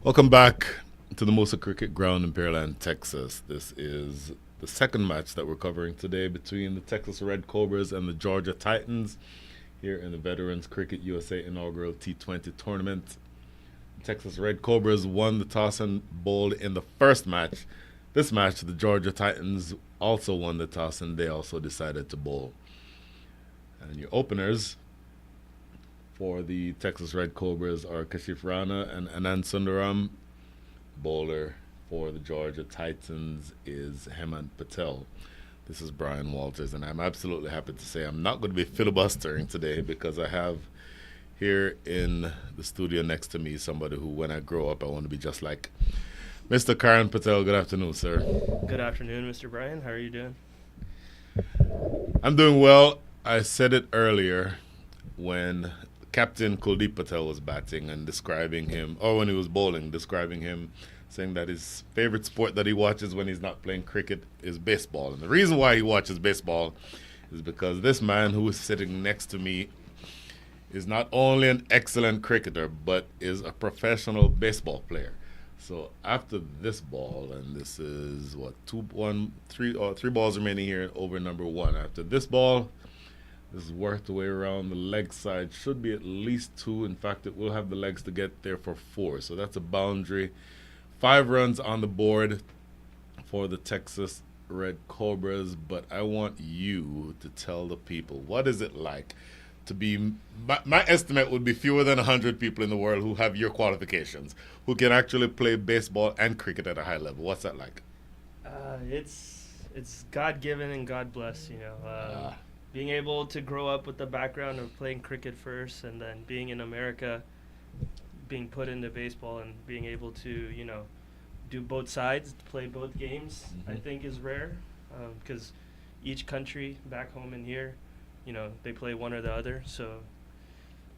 Welcome back to the Moosa Cricket Ground in Pearland, Texas. This is the second match that we're covering today between the Texas Red Cobras and the Georgia Titans here in the Veterans Cricket USA inaugural T20 tournament. The Texas Red Cobras won the toss and bowled in the first match. This match, the Georgia Titans also won the toss and they also decided to bowl. And your openers for the Texas Red Cobras are Kashif Rana and Anand Sundaram. Bowler for the Georgia Titans is Hemant Patel. This is Brian Walters, and I'm absolutely happy to say I'm not going to be filibustering today because I have here in the studio next to me somebody who, when I grow up, I want to be just like Mr. Karan Patel. Good afternoon, sir. Good afternoon, Mr. Brian. How are you doing? I'm doing well. I said it earlier when Captain Kuldeep Patel was batting and describing him, or when he was bowling, describing him, saying that his favorite sport that he watches when he's not playing cricket is baseball. And the reason why he watches baseball is because this man who is sitting next to me is not only an excellent cricketer, but is a professional baseball player. So after this ball, and this is what, three balls remaining here over number one. After this ball, this is worked the way around the leg side. Should be at least two. In fact, it will have the legs to get there for four. So that's a boundary. 5 runs on the board for the Texas Red Cobras. But I want you to tell the people, what is it like to be, my estimate would be fewer than 100 people in the world who have your qualifications, who can actually play baseball and cricket at a high level. What's that like? It's God-given and God bless, you know. Being able to grow up with the background of playing cricket first and then being in America, being put into baseball and being able to, you know, do both sides, play both games, I think is rare because each country back home and here, you know, they play one or the other. So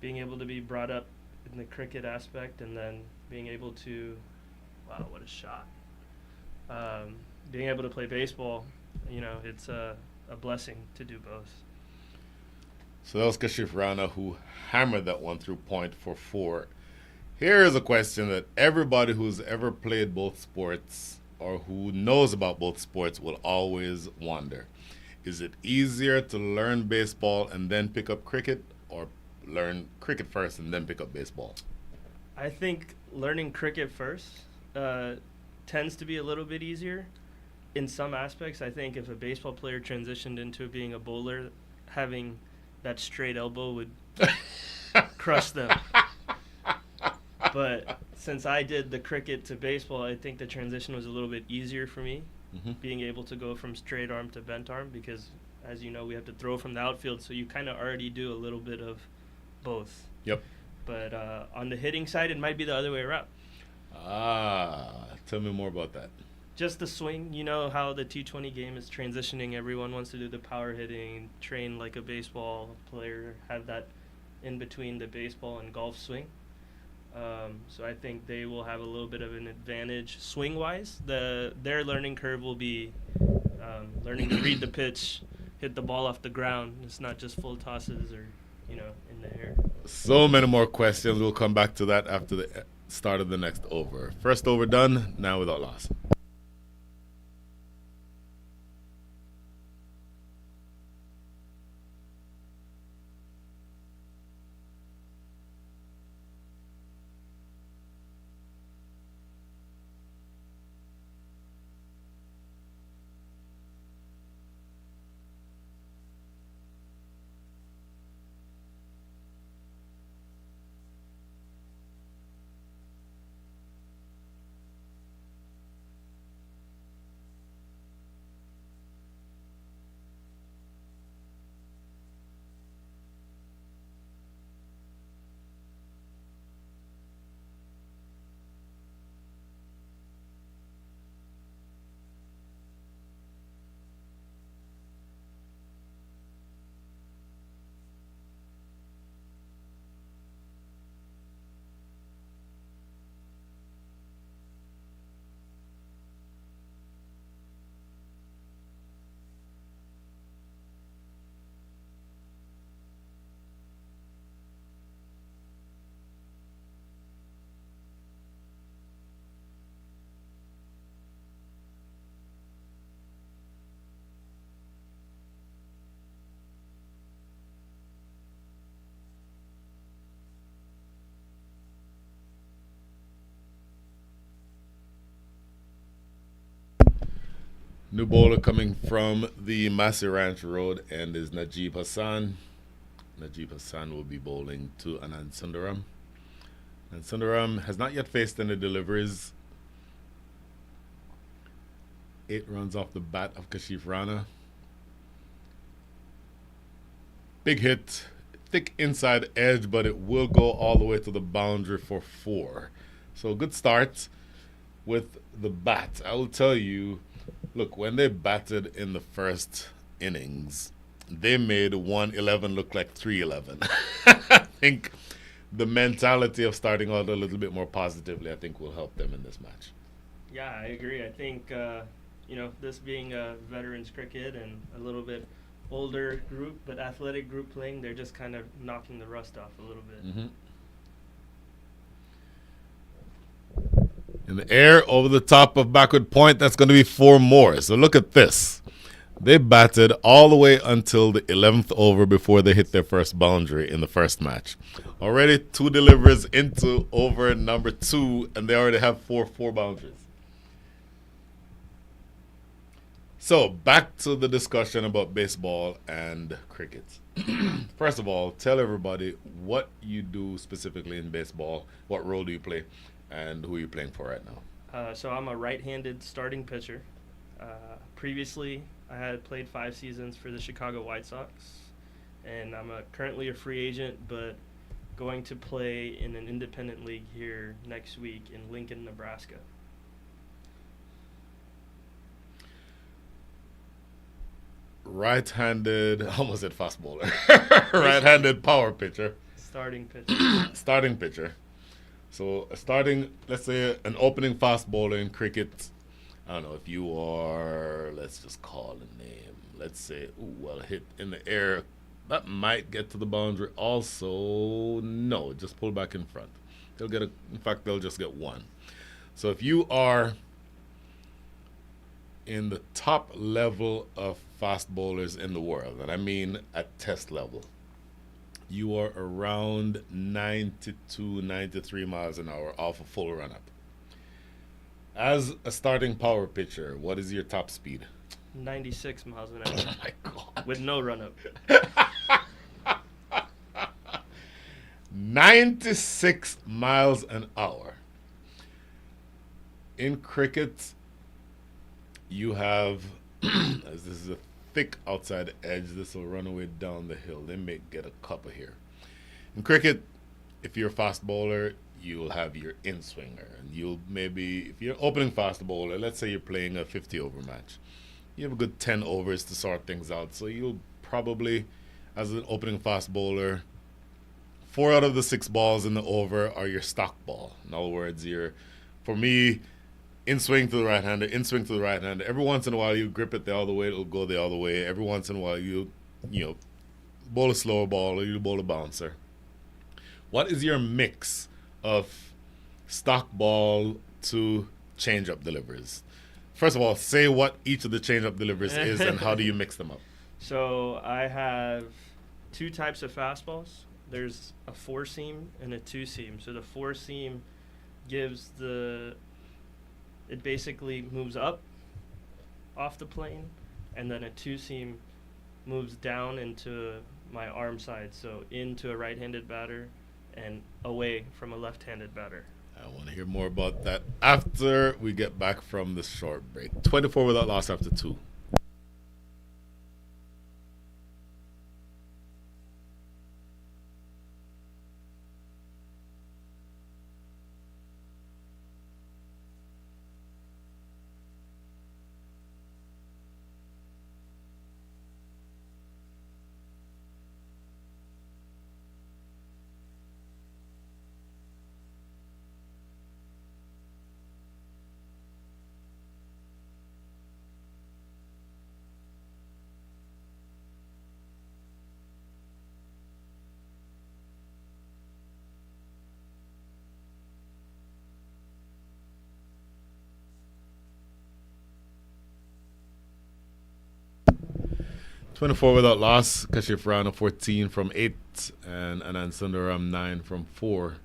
being able to be brought up in the cricket aspect and then being able to, wow, what a shot. Being able to play baseball, you know, it's a blessing to do both. So that was Kashif Rana who hammered that one through point for 4. Here is a question that everybody who's ever played both sports or who knows about both sports will always wonder. Is it easier to learn baseball and then pick up cricket, or learn cricket first and then pick up baseball? I think learning cricket first tends to be a little bit easier. In some aspects, I think if a baseball player transitioned into being a bowler, having that straight elbow would crush them. But since I did the cricket to baseball, I think the transition was a little bit easier for me, being able to go from straight arm to bent arm, because, as you know, we have to throw from the outfield, so you kind of already do a little bit of both. Yep. But on the hitting side, it might be the other way around. Tell me more about that. Just the swing, you know how the T20 game is transitioning. Everyone wants to do the power hitting, train like a baseball player, have that in between the baseball and golf swing. So I think they will have a little bit of an advantage swing-wise. Their learning curve will be learning to read the pitch, hit the ball off the ground. It's not just full tosses or, you know, in the air. So many more questions. We'll come back to that after the start of the next over. First over done, now without loss. New bowler coming from the Massey Ranch Road and is Najib Hassan. Najib Hassan will be bowling to Anand Sundaram. And Sundaram has not yet faced any deliveries. 8 runs off the bat of Kashif Rana. Big hit, thick inside edge, but it will go all the way to the boundary for 4. So good start with the bat. I will tell you, look, when they batted in the first innings, they made 111 look like 311. I think the mentality of starting out a little bit more positively, I think, will help them in this match. Yeah, I agree. I think, this being a veterans cricket and a little bit older group, but athletic group playing, they're just kind of knocking the rust off a little bit. Mm-hmm. In the air, over the top of backward point, that's going to be 4 more. So look at this. They batted all the way until the 11th over before they hit their first boundary in the first match. Already 2 deliveries into over number 2, and they already have 4 boundaries. So back to the discussion about baseball and cricket. First of all, tell everybody what you do specifically in baseball, what role do you play, and who are you playing for right now? So I'm a right-handed starting pitcher. Previously, I had played 5 seasons for the Chicago White Sox, and I'm currently a free agent, but going to play in an independent league here next week in Lincoln, Nebraska. Right-handed, almost said fast bowler. Right-handed power pitcher. Starting pitcher. Starting pitcher. So let's say an opening fast bowler in cricket. I don't know if you are, let's just call a name. Let's say, hit in the air. That might get to the boundary. Also, no, just pull back in front. They'll just get 1. So if you are in the top level of fast bowlers in the world, and I mean at test level, you are around 92, 93 miles an hour off a full run-up. As a starting power pitcher, what is your top speed? 96 miles an hour. Oh my God. With no run-up. 96 miles an hour. In cricket, you have, as this is a thick outside edge, this will run away down the hill. They may get a couple here. In cricket, if you're a fast bowler, you'll have your in-swinger. And you'll maybe, if you're opening fast bowler, let's say you're playing a 50-over match, you have a good 10 overs to sort things out. So you'll probably, as an opening fast bowler, 4 out of the 6 balls in the over are your stock ball. In other words, for me, in-swing to the right-hander, in-swing to the right-hander. Every once in a while, you grip it the other way, it'll go the other way. Every once in a while, you bowl a slower ball or you bowl a bouncer. What is your mix of stock ball to change-up deliveries? First of all, say what each of the change-up deliveries is and how do you mix them up? So I have 2 types of fastballs. There's a 4-seam and a 2-seam. So the 4-seam gives it basically moves up off the plane, and then a 2-seam moves down into my arm side, so into a right-handed batter and away from a left-handed batter. I want to hear more about that after we get back from this short break. 24 without loss after 2. .24 without loss. Kashif Rana 14 from 8 and Anand Sundaram 9 from 4.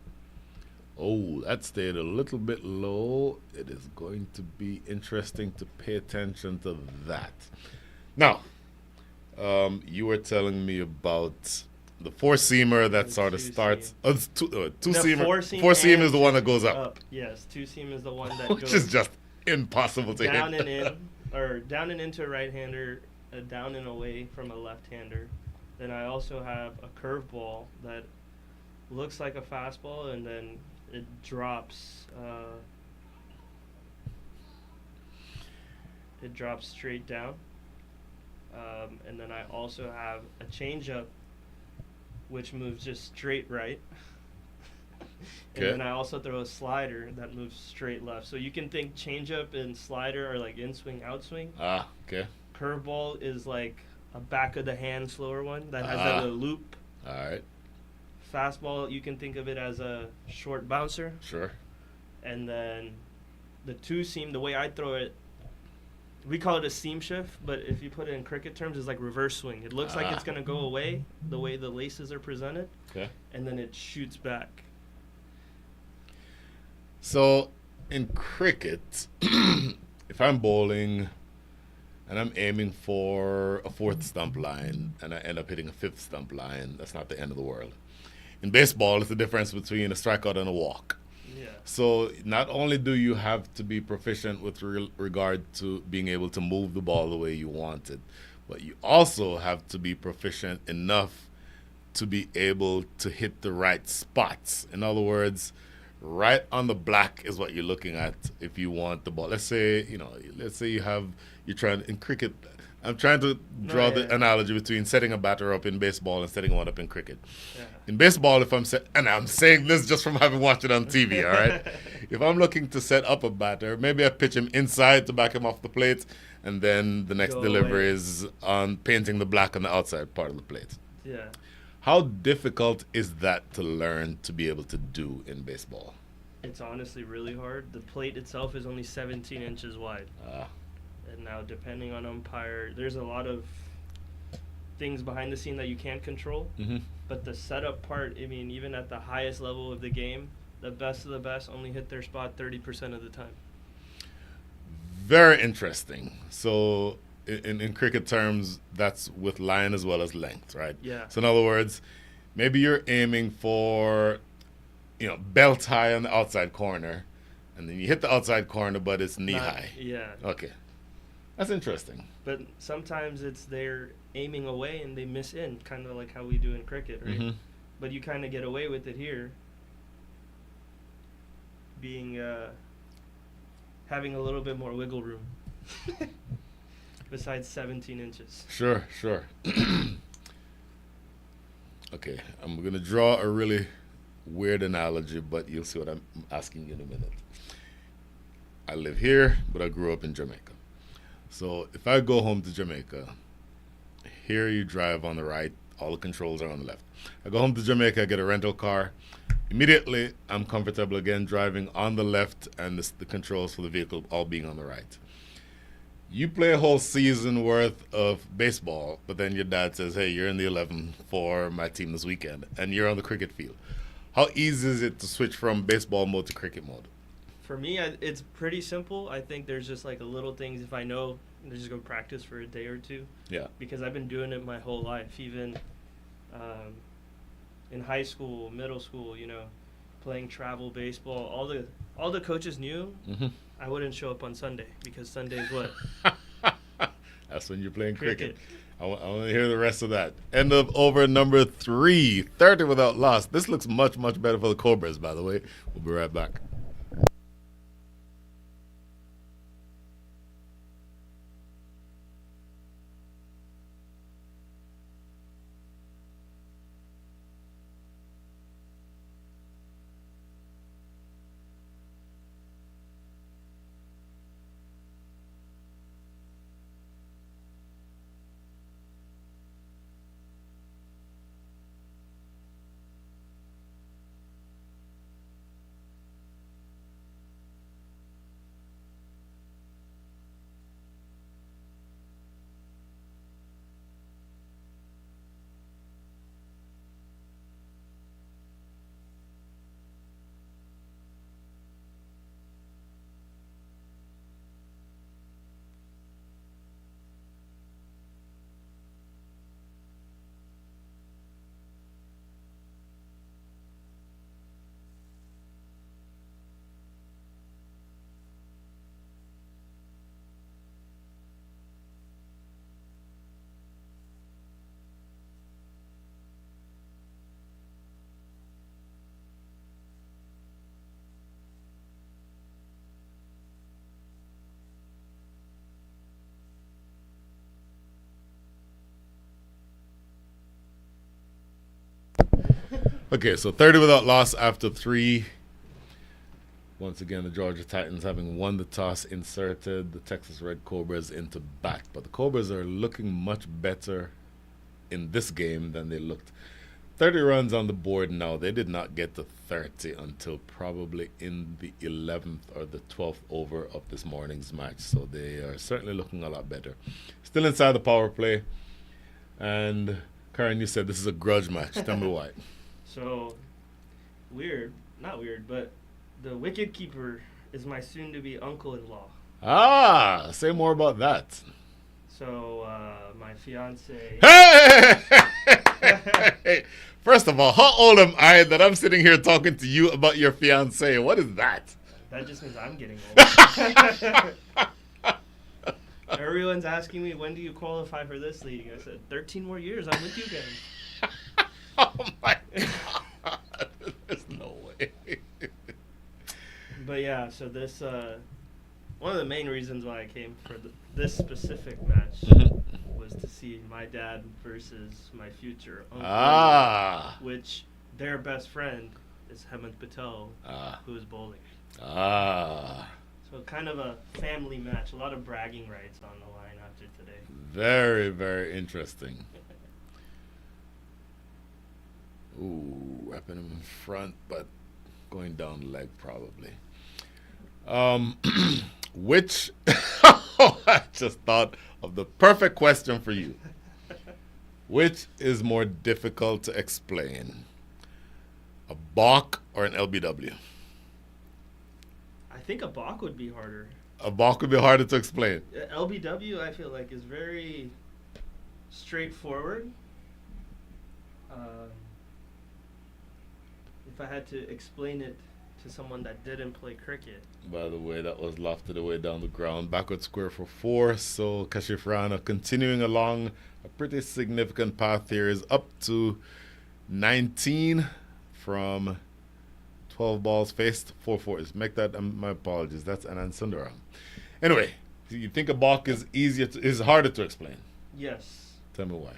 Oh, that stayed a little bit low. It is going to be interesting to pay attention to that. Now, you were telling me about the four seamer that The sort of two seam. starts. It's two The seamer. four seam. Four seam and is the two one that seam goes up, Yes, two seam is the one that which goes is just impossible to down hit. and in, or down and into a right hander, down and away from a left hander. Then I also have a curveball that looks like a fastball, and then it drops. It drops straight down. And then I also have a changeup, which moves just straight right. And Okay. then I also throw a slider that moves straight left. So you can think changeup and slider are like in swing, out swing. Ah, okay. Curveball is like a back of the hand slower one that has Ah. like a loop. All right. Fastball, you can think of it as a short bouncer. Sure. And then the two seam, the way I throw it, we call it a seam shift, but if you put it in cricket terms, it's like reverse swing. It looks like it's going to go away the way the laces are presented, Okay. and then it shoots back. So in cricket, if I'm bowling and I'm aiming for a fourth stump line and I end up hitting a fifth stump line, that's not the end of the world. In baseball, it's the difference between a strikeout and a walk. Yeah. So not only do you have to be proficient with regard to being able to move the ball the way you want it, but you also have to be proficient enough to be able to hit the right spots. In other words, right on the black is what you're looking at if you want the ball. Let's say you're trying in cricket. I'm trying to draw the analogy between setting a batter up in baseball and setting one up in cricket. Yeah. In baseball, and I'm saying this just from having watched it on TV, all right? If I'm looking to set up a batter, maybe I pitch him inside to back him off the plate, and then the next delivery is on painting the black on the outside part of the plate. Yeah. How difficult is that to learn to be able to do in baseball? It's honestly really hard. The plate itself is only 17 inches wide. And now, depending on umpire, there's a lot of things behind the scene that you can't control. Mm-hmm. But the setup part, I mean, even at the highest level of the game, the best of the best only hit their spot 30% of the time. Very interesting. So, in cricket terms, that's with line as well as length, right? Yeah. So, in other words, maybe you're aiming for, belt high on the outside corner, and then you hit the outside corner, but it's knee high. Yeah. Okay. That's interesting. But sometimes it's they're aiming away and they miss in, kind of like how we do in cricket, right? Mm-hmm. But you kind of get away with it here, being having a little bit more wiggle room. Besides 17 inches. Sure. Okay, I'm going to draw a really weird analogy, but you'll see what I'm asking you in a minute. I live here, but I grew up in Jamaica. So if I go home to Jamaica, here you drive on the right, all the controls are on the left. I go home to Jamaica, I get a rental car. Immediately, I'm comfortable again driving on the left and the controls for the vehicle all being on the right. You play a whole season worth of baseball, but then your dad says, hey, you're in the 11 for my team this weekend, and you're on the cricket field. How easy is it to switch from baseball mode to cricket mode? For me, it's pretty simple. I think there's just like a little things. If I know, I just go practice for a day or two. Yeah. Because I've been doing it my whole life, even in high school, middle school. Playing travel baseball. All the coaches knew. Mm-hmm. I wouldn't show up on Sunday because Sunday is what? That's when you're playing cricket. I want to hear the rest of that. End of over number 3, 30 without loss. This looks much, much better for the Cobras, by the way. We'll be right back. Okay, so 30 without loss after 3. Once again, the Georgia Titans having won the toss inserted the Texas Red Cobras into bat. But the Cobras are looking much better in this game than they looked. 30 runs on the board now. They did not get to 30 until probably in the 11th or the 12th over of this morning's match. So they are certainly looking a lot better. Still inside the power play. And Karen, you said this is a grudge match. Tell me why. So, not weird, but the wicket keeper is my soon-to-be uncle-in-law. Ah, say more about that. So, my fiance... Hey! First of all, how old am I that I'm sitting here talking to you about your fiance? What is that? That just means I'm getting old. Everyone's asking me, when do you qualify for this league? I said, 13 more years, I'm with you guys. Oh my God. There's no way. But yeah, so this, one of the main reasons why I came for this specific match was to see my dad versus my future uncle, which their best friend is Hemant Patel, who is bowling. So kind of a family match, a lot of bragging rights on the line after today. Very, very interesting. Ooh, wrapping him in front, but going down the leg probably. Which, I just thought of the perfect question for you. Which is more difficult to explain? A balk or an LBW? I think a balk would be harder. A balk would be harder to explain. LBW, I feel like, is very straightforward. If I had to explain it to someone that didn't play cricket. By the way, that was lofted away down the ground. Backward square for 4. So Kashif Rana continuing along a pretty significant path here is up to 19 from 12 balls faced. 4-4. Make that, my apologies. That's Anand Sundaram. Anyway, you think a balk is harder to explain? Yes. Tell me why.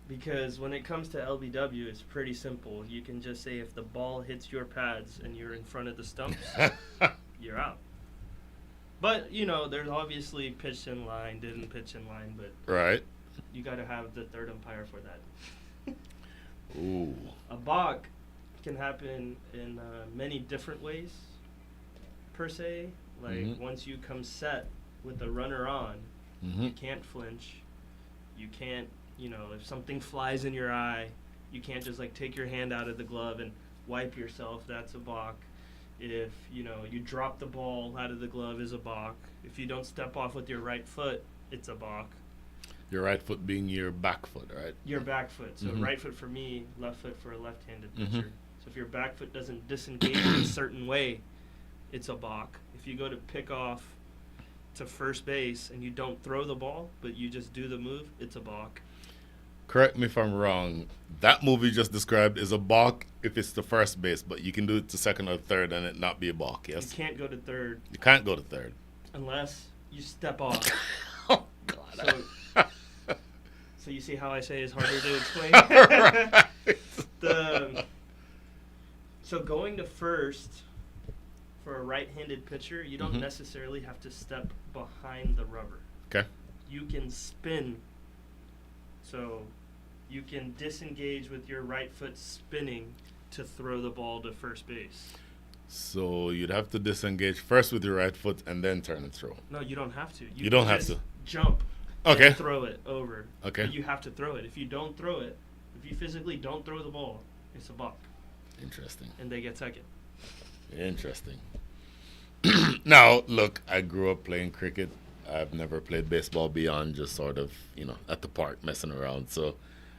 Because when it comes to LBW, it's pretty simple. You can just say if the ball hits your pads and you're in front of the stumps, you're out. But, you know, there's obviously pitched in line, didn't pitch in line, but right. You got to have the third umpire for that. Ooh. A balk can happen in many different ways, per se. Like, once you come set with the runner on, you can't flinch. You can't, you know, if something flies in your eye, you can't just, like, take your hand out of the glove and wipe yourself. That's a balk. If, you know, you drop the ball out of the glove is a balk. If you don't step off with your right foot, it's a balk. Your right foot being your back foot, right? Your back foot. So right foot for me, left foot for a left-handed pitcher. So if your back foot doesn't disengage in a certain way, it's a balk. If you go to pick off to first base and you don't throw the ball, but you just do the move, it's a balk. Correct me if I'm wrong. That move you just described is a balk if it's the first base, but you can do it to second or third and it not be a balk, yes? You can't go to third. You can't go to third. Unless you step off. Oh, God. So you see how I say it's harder to explain? Right. So going to first for a right-handed pitcher, you don't necessarily have to step behind the rubber. Okay. You can spin. So you can disengage with your right foot spinning to throw the ball to first base. So you'd have to disengage first with your right foot and then turn and throw. No, you don't have to. You don't have to. Jump. Okay. And throw it over. Okay. But you have to throw it. If you don't throw it, if you physically don't throw the ball, it's a balk. Interesting. And they get second. Interesting. Now, look, I grew up playing cricket. I've never played baseball beyond just sort of, you know, at the park messing around. So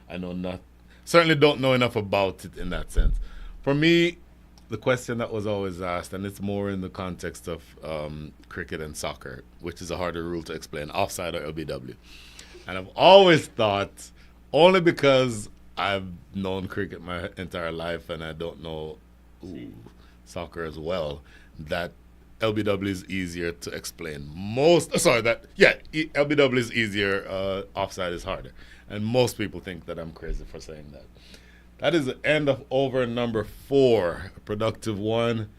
I know certainly don't know enough about it in that sense. For me, the question that was always asked, and it's more in the context of cricket and soccer, which is a harder rule to explain, offside or LBW. And I've always thought, only because I've known cricket my entire life and I don't know soccer as well, that LBW is easier to explain. LBW is easier, offside is harder. And most people think that I'm crazy for saying that. That is the end of over number 4. A productive one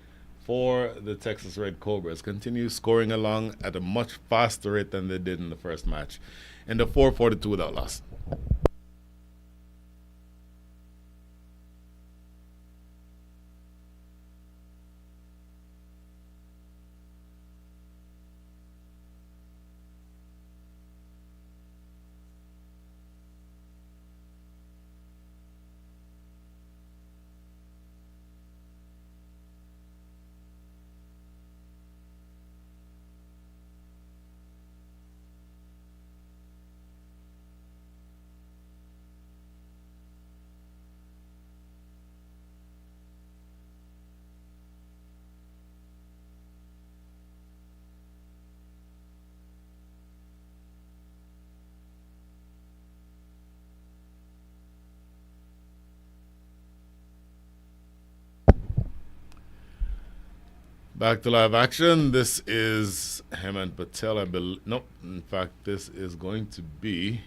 for the Texas Red Cobras. Continue scoring along at a much faster rate than they did in the first match. And the 4-42 without loss. Back to live action. This is Hemant Patel. I believe. Nope. In fact, this is going to be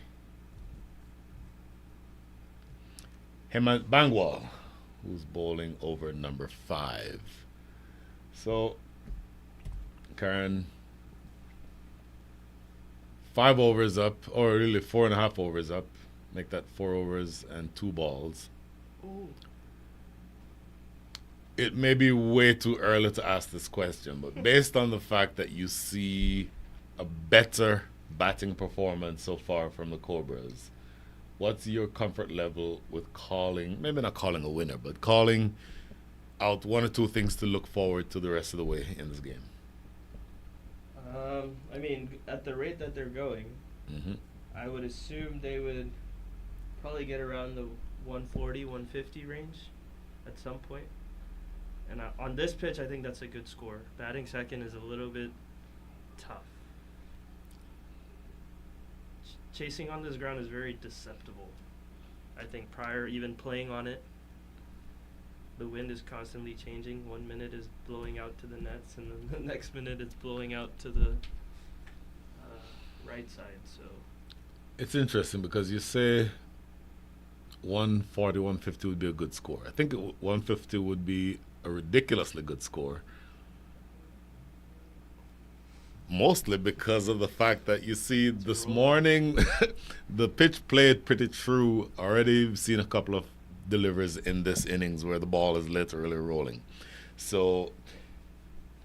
Hemant Bangwal, who's bowling over number 5. So, Karen, 5 overs up, or really 4.5 overs up. Make that 4 overs and 2 balls. Ooh. It may be way too early to ask this question, but based on the fact that you see a better batting performance so far from the Cobras, what's your comfort level with calling, maybe not calling a winner, but calling out 1 or 2 things to look forward to the rest of the way in this game? I mean, at the rate that they're going, I would assume they would probably get around the 140, 150 range at some point. And on this pitch, I think that's a good score. Batting second is a little bit tough. Chasing on this ground is very deceptible. I think prior even playing on it, the wind is constantly changing. 1 minute is blowing out to the nets, and then the next minute it's blowing out to the right side. So It's interesting because you say 140, 150 would be a good score. I think 150 would be a ridiculously good score. Mostly because of the fact that you see this morning the pitch played pretty true. Already seen a couple of deliveries in this innings where the ball is literally rolling. So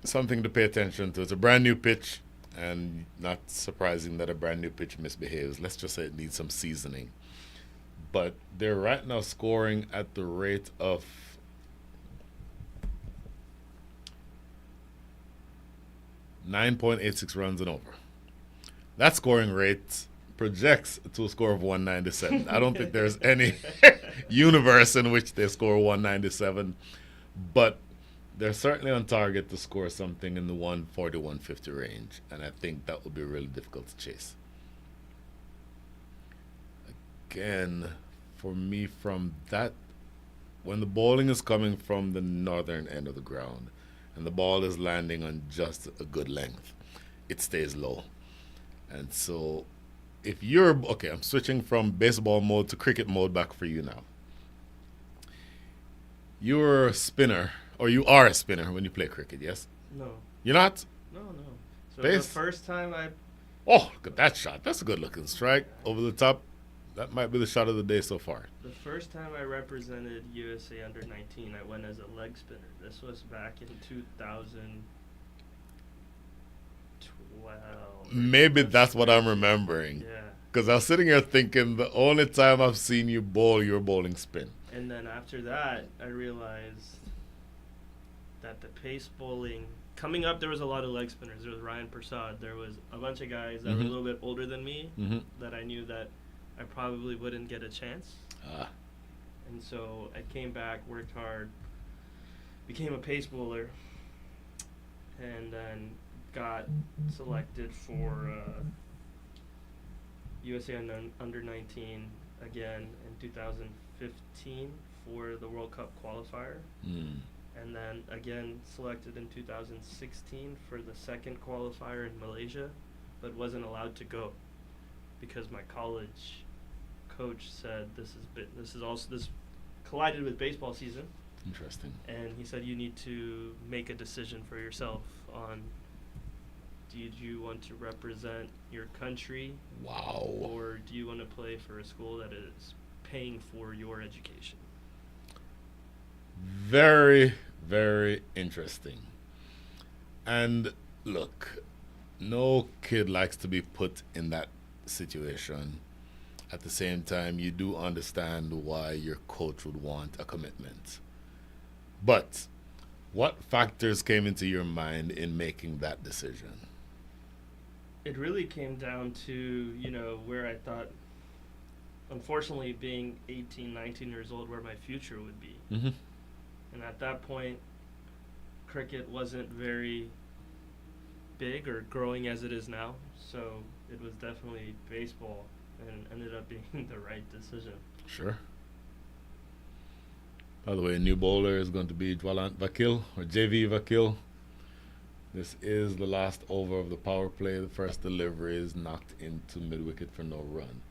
something to pay attention to. It's a brand new pitch, and not surprising that a brand new pitch misbehaves. Let's just say it needs some seasoning. But they're right now scoring at the rate of 9.86 runs and over. That scoring rate projects to a score of 197. I don't think there's any universe in which they score 197, but they're certainly on target to score something in the 140, 150 range, and I think that would be really difficult to chase. Again, for me, from that, when the bowling is coming from the northern end of the ground and the ball is landing on just a good length, it stays low. And so if you're, okay, I'm switching from baseball mode to cricket mode back for you now. You're a spinner, or you are a spinner when you play cricket, yes? no, You're not? no. So Base? the first time Oh, look at that shot. That's a good looking strike over the top. That might be the shot of the day so far. the first time I represented USA under 19, I went as a leg spinner. This was back in 2012. Maybe that's what I'm remembering. Yeah. Because I was sitting here thinking the only time I've seen you bowl, you're bowling spin. And then after that, I realized that the pace bowling coming up, there was a lot of leg spinners. There was Ryan Prasad. There was a bunch of guys that were a little bit older than me that I knew that I probably wouldn't get a chance. And so I came back, worked hard, became a pace bowler, and then got selected for USA under 19 again in 2015 for the World Cup qualifier. And then again selected in 2016 for the second qualifier in Malaysia, but wasn't allowed to go because my college coach said this collided with baseball season. Interesting. And he said you need to make a decision for yourself on, did you want to represent your country? Wow. Or do you want to play for a school that is paying for your education? Very, very interesting. And look, no kid likes to be put in that situation. At the same time, you do understand why your coach would want a commitment. But what factors came into your mind in making that decision? It really came down to, where I thought, unfortunately, being 18, 19 years old, where my future would be. Mm-hmm. And at that point, cricket wasn't very big or growing as it is now. So it was definitely baseball, and ended up being the right decision. Sure. By the way, a new bowler is going to be Jwalant Vakil, or JV Vakil. This is the last over of the power play. The first delivery is knocked into mid-wicket for no run.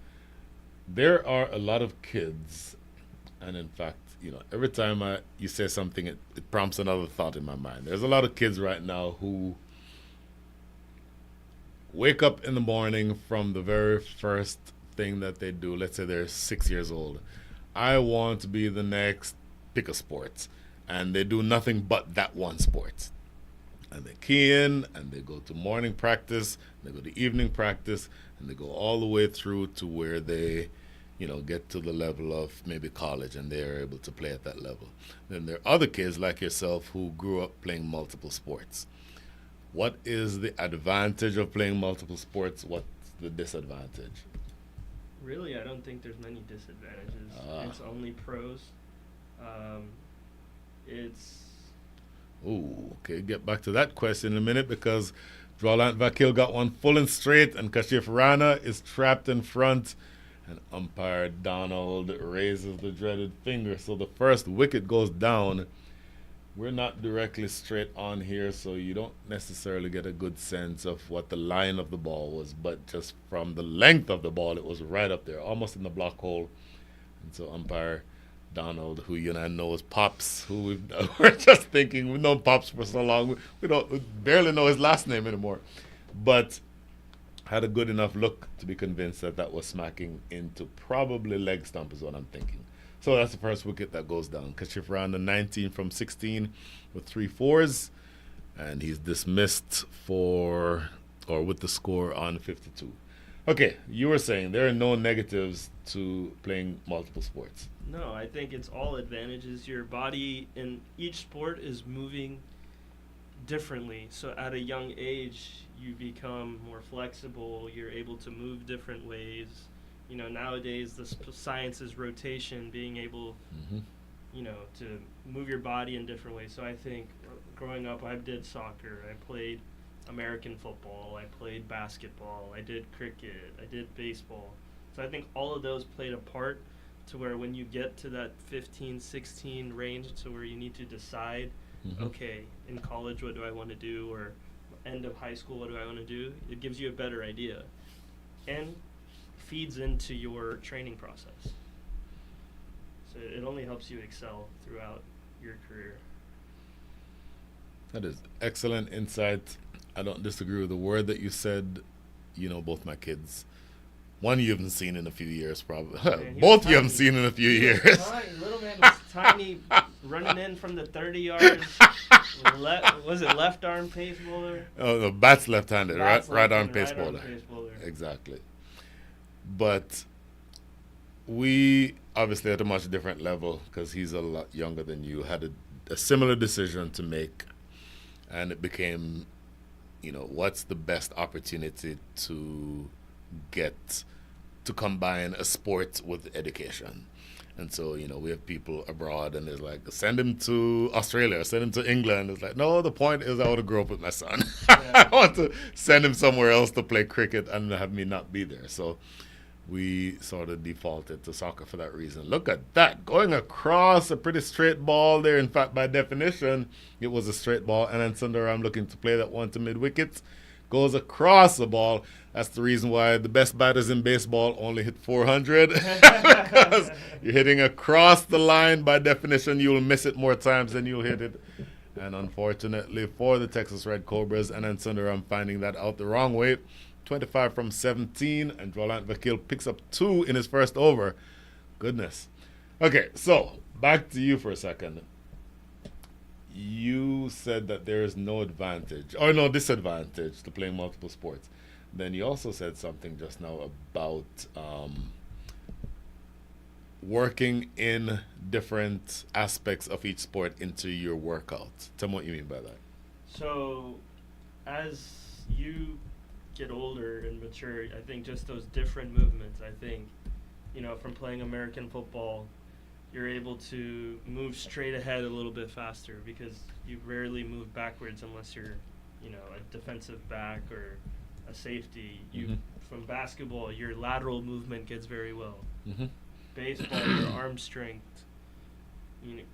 There are a lot of kids, and in fact, every time you say something, it prompts another thought in my mind. There's a lot of kids right now who wake up in the morning from the very first thing that they do. Let's say they're 6 years old. I want to be the next pick a sport. And they do nothing but that one sport. And they key in, and they go to morning practice, they go to evening practice, and they go all the way through to where they, get to the level of maybe college, and they are able to play at that level. Then there are other kids like yourself who grew up playing multiple sports. What is the advantage of playing multiple sports? What's the disadvantage? Really, I don't think there's many disadvantages. It's only pros. Okay, get back to that question in a minute, because Jwalant Vakil got one full and straight, and Kashif Rana is trapped in front, and umpire Donald raises the dreaded finger. So the first wicket goes down. We're not directly straight on here, so you don't necessarily get a good sense of what the line of the ball was, but just from the length of the ball, it was right up there, almost in the block hole. And so umpire Donald, who you and I know as Pops, who we're just thinking, we've known Pops for so long, we barely know his last name anymore, but had a good enough look to be convinced that was smacking into probably leg stump is what I'm thinking. So that's the first wicket that goes down. Kashif Rana 19 from 16 with 3 fours, and he's dismissed with the score on 52. Okay, you were saying there are no negatives to playing multiple sports. No, I think it's all advantages. Your body in each sport is moving differently. So at a young age, you become more flexible. You're able to move different ways. Nowadays the science is rotation, being able, to move your body in different ways. So I think growing up, I did soccer. I played American football. I played basketball. I did cricket. I did baseball. So I think all of those played a part to where when you get to that 15, 16 range to where you need to decide, okay, in college, what do I want to do? Or end of high school, what do I want to do? It gives you a better idea. And feeds into your training process. So it only helps you excel throughout your career. That is excellent insight. I don't disagree with a word that you said. Both my kids, one you haven't seen in a few years, probably. Both you haven't seen in a few years. Little man was tiny, running in from the 30 yards. Was it left arm pace bowler? Oh, the bat's left-handed, right arm pace bowler. Exactly. But we obviously at a much different level, because he's a lot younger than you, had a similar decision to make, and it became, what's the best opportunity to get to combine a sport with education. And so, we have people abroad, and it's like, send him to Australia, send him to England. It's like, no, the point is I want to grow up with my son. I want to send him somewhere else to play cricket and have me not be there. So we sort of defaulted to soccer for that reason. Look at that, going across a pretty straight ball there. In fact, by definition, it was a straight ball. And then Sundaram looking to play that one to mid-wicket. goes across the ball. That's the reason why the best batters in baseball only hit 400. Because you're hitting across the line. By definition, you'll miss it more times than you'll hit it. And unfortunately for the Texas Red Cobras and Sundaram finding that out the wrong way, 25 from 17, and Roland Vakil picks up 2 in his first over. Goodness. Okay, so back to you for a second. You said that there is no advantage or no disadvantage to playing multiple sports. Then you also said something just now about working in different aspects of each sport into your workout. Tell me what you mean by that. So, as you get older and mature, I think just those different movements, I think, from playing American football, you're able to move straight ahead a little bit faster because you rarely move backwards unless you're, a defensive back or a safety. From basketball, your lateral movement gets very well. Baseball, your arm strength.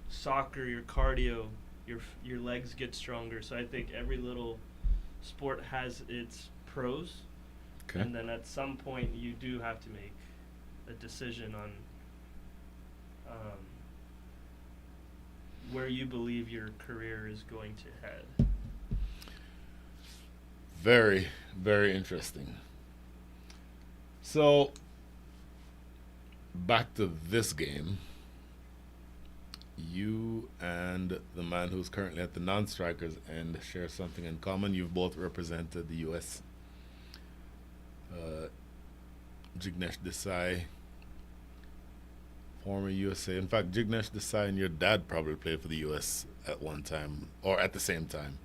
Soccer, your cardio, your legs get stronger. So I think every little sport has its pros. Okay. And then at some point you do have to make a decision on where you believe your career is going to head. Very, very interesting. So, back to this game. You and the man who's currently at the non-strikers end share something in common. You've both represented the U.S. Jignesh Desai, former USA. In fact, Jignesh Desai and your dad probably played for the U.S. at one time, or at the same time.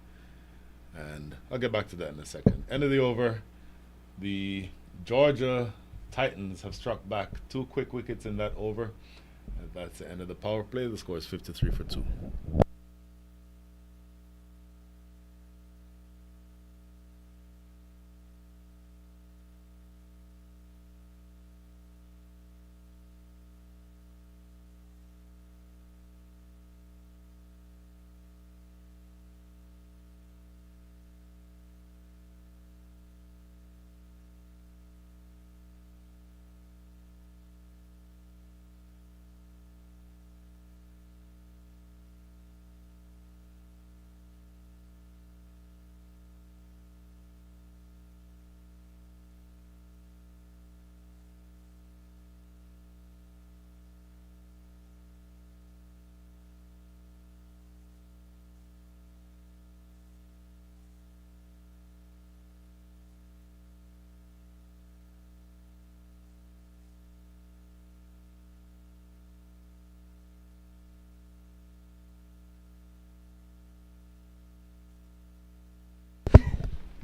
And I'll get back to that in a second. End of the over. The Georgia Titans have struck back 2 quick wickets in that over. And that's the end of the power play. The score is 53 for 2.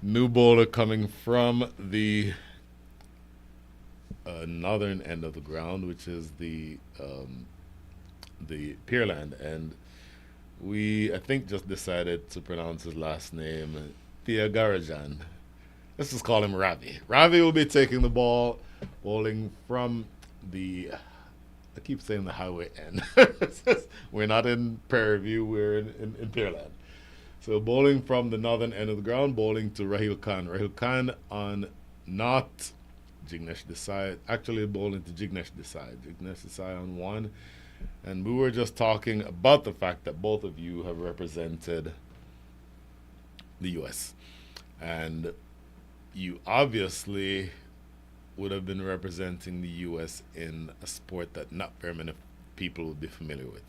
New bowler coming from the northern end of the ground, which is the Pearland, and we I think just decided to pronounce his last name Thiagarajan. Let's just call him Ravi. Ravi will be taking the ball, bowling from the. I keep saying the highway end. We're not in Prairie View. We're in Pearland. So bowling from the northern end of the ground, bowling to Rahil Khan. Rahil Khan on not Jignesh Desai, actually bowling to Jignesh Desai. Jignesh Desai on 1. And we were just talking about the fact that both of you have represented the U.S. And you obviously would have been representing the U.S. in a sport that not very many people would be familiar with.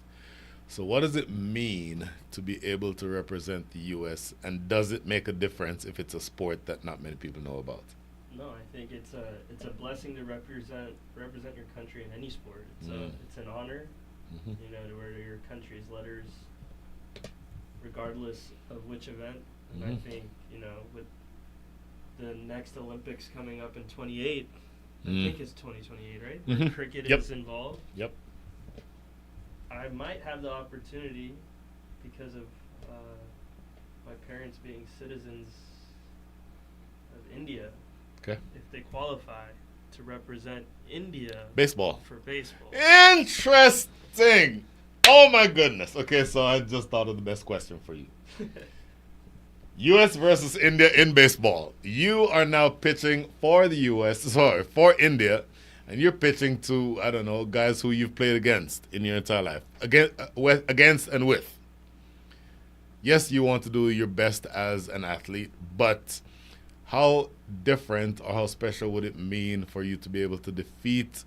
So what does it mean to be able to represent the U.S., and does it make a difference if it's a sport that not many people know about? No, I think it's a blessing to represent your country in any sport. It's an honor, to wear your country's letters, regardless of which event. And I think with the next Olympics coming up in 28, I think it's 2028, right? Where cricket is involved. Yep. I might have the opportunity, because of my parents being citizens of India, okay, if they qualify, to represent India baseball. For baseball. Interesting. Oh my goodness. Okay, so I just thought of the best question for you. U.S. versus India in baseball. You are now pitching for the U.S. Sorry, for India, and you're pitching to, I don't know, guys who you've played against in your entire life, against and with. Yes, you want to do your best as an athlete, but how different or how special would it mean for you to be able to defeat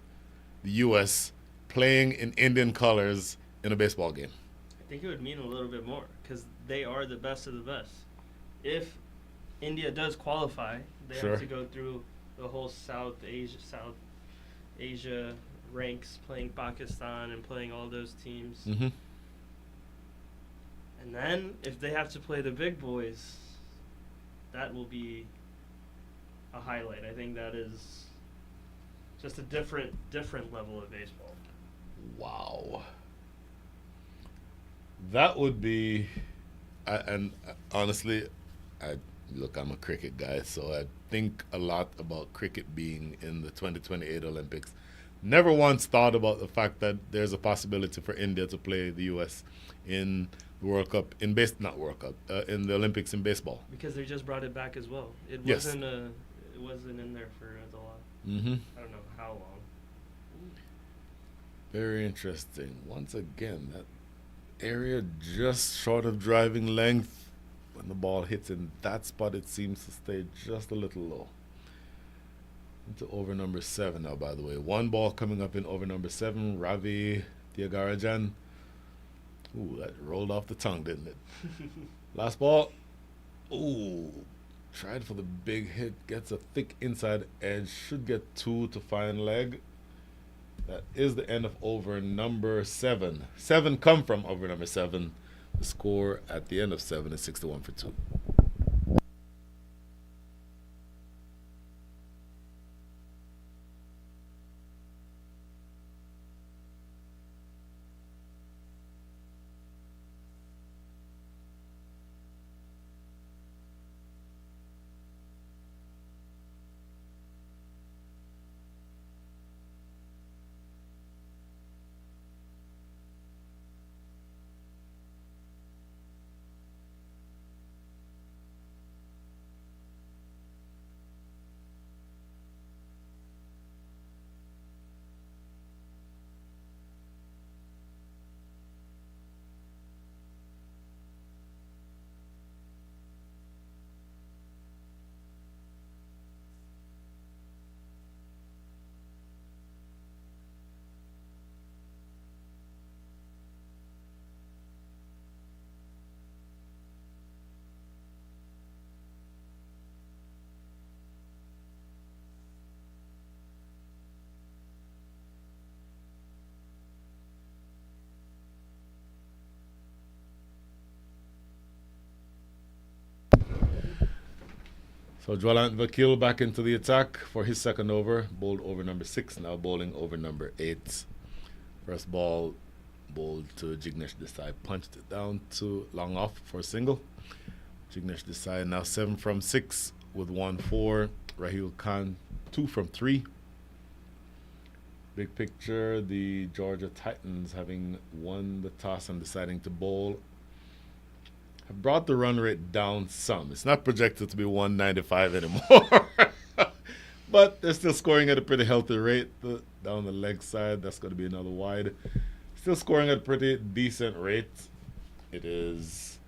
the U.S. playing in Indian colors in a baseball game? I think it would mean a little bit more because they are the best of the best. If India does qualify, they Sure. have to go through the whole South Asia ranks, playing Pakistan and playing all those teams. Mm-hmm. And then if they have to play the big boys, that will be a highlight. I think that is just a different level of baseball. Wow. That would be, and honestly, I'm a cricket guy, so I think a lot about cricket being in the 2028 Olympics. Never once thought about the fact that there's a possibility for India to play the U.S. in the World Cup in not World Cup in the Olympics in baseball. Because they just brought it back as well. It Yes. wasn't in there for a lot. Mm-hmm. I don't know how long. Very interesting. Once again, that area just short of driving length. When the ball hits in that spot, it seems to stay just a little low. Into over number 7 now, by the way. One ball coming up in over number 7, Ravi Thiagarajan. Ooh, that rolled off the tongue, didn't it? Last ball. Ooh, tried for the big hit. Gets a thick inside edge. Should get 2 to fine leg. That is the end of over number 7. 7 come from over number 7. The score at the end of 7 is 61 for 2. So Jwalant Vakil back into the attack for his second over. Bowled over number 6, now bowling over number 8. First ball bowled to Jignesh Desai. Punched it down to long off for a single. Jignesh Desai now 7 from 6 with 1-4. Rahul Khan 2 from 3. Big picture, the Georgia Titans having won the toss and deciding to bowl have brought the run rate down some. It's not projected to be 195 anymore. But they're still scoring at a pretty healthy rate. Down the leg side, that's going to be another wide. Still scoring at a pretty decent rate. It is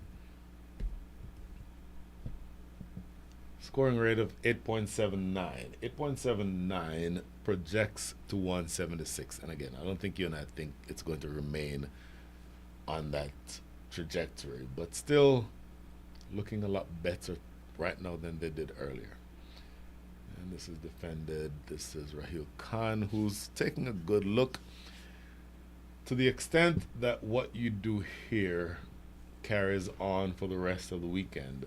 scoring rate of 8.79. 8.79 projects to 176. And again, I don't think you and I think it's going to remain on that trajectory, but still looking a lot better right now than they did earlier. And this is defended. This is Rahul Khan, who's taking a good look to the extent that what you do here carries on for the rest of the weekend.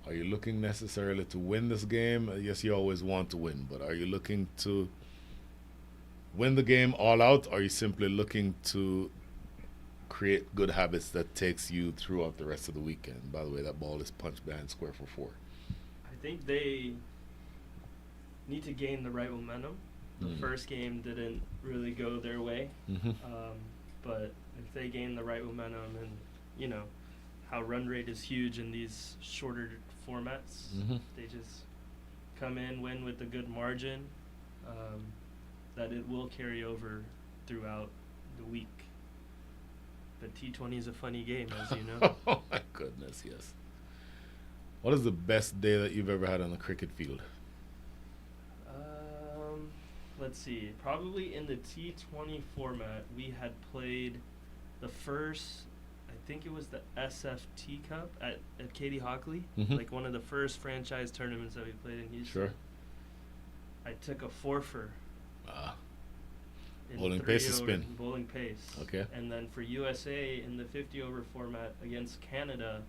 Are you looking necessarily to win this game? Yes, you always want to win, but are you looking to win the game all out? Or are you simply looking to create good habits that takes you throughout the rest of the weekend? By the way, that ball is punched behind square for 4. I think they need to gain the right momentum. The first game didn't really go their way. Mm-hmm. But if they gain the right momentum and, how run rate is huge in these shorter formats. Mm-hmm. They just come in, win with a good margin, that it will carry over throughout the week. But T20 is a funny game, as you know. Oh my goodness, yes. What is the best day that you've ever had on the cricket field? Let's see. Probably in the T20 format, we had played the first, I think it was the SFT Cup at Katie Hockley, like one of the first franchise tournaments that we played in Houston. Sure. I took a four-fer. Bowling pace or spin? Bowling pace. Okay. And then for USA in the 50-over format against Canada,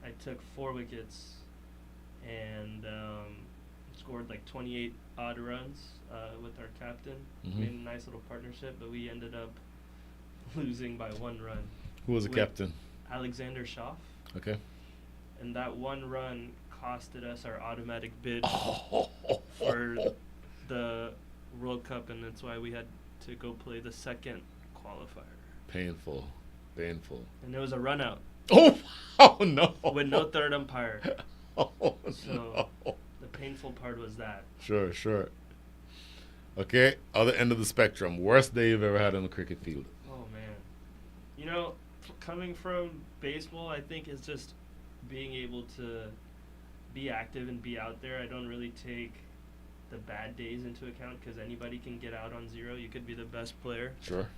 I took 4 wickets and scored like 28 odd runs with our captain. Made a nice little partnership, but we ended up losing by 1 run. Who was the captain? Alexander Schaff. Okay. And that 1 run costed us our automatic bid for the World Cup, and that's why we had to go play the second qualifier. Painful. And it was a run out. Oh no. With no third umpire. Oh, So no. the painful part was that. Sure. Okay, other end of the spectrum. Worst day you've ever had on the cricket field? Oh, man. You know, coming from baseball, I think it's just being able to be active and be out there. I don't really take the bad days into account because anybody can get out on 0. You could be the best player. Sure.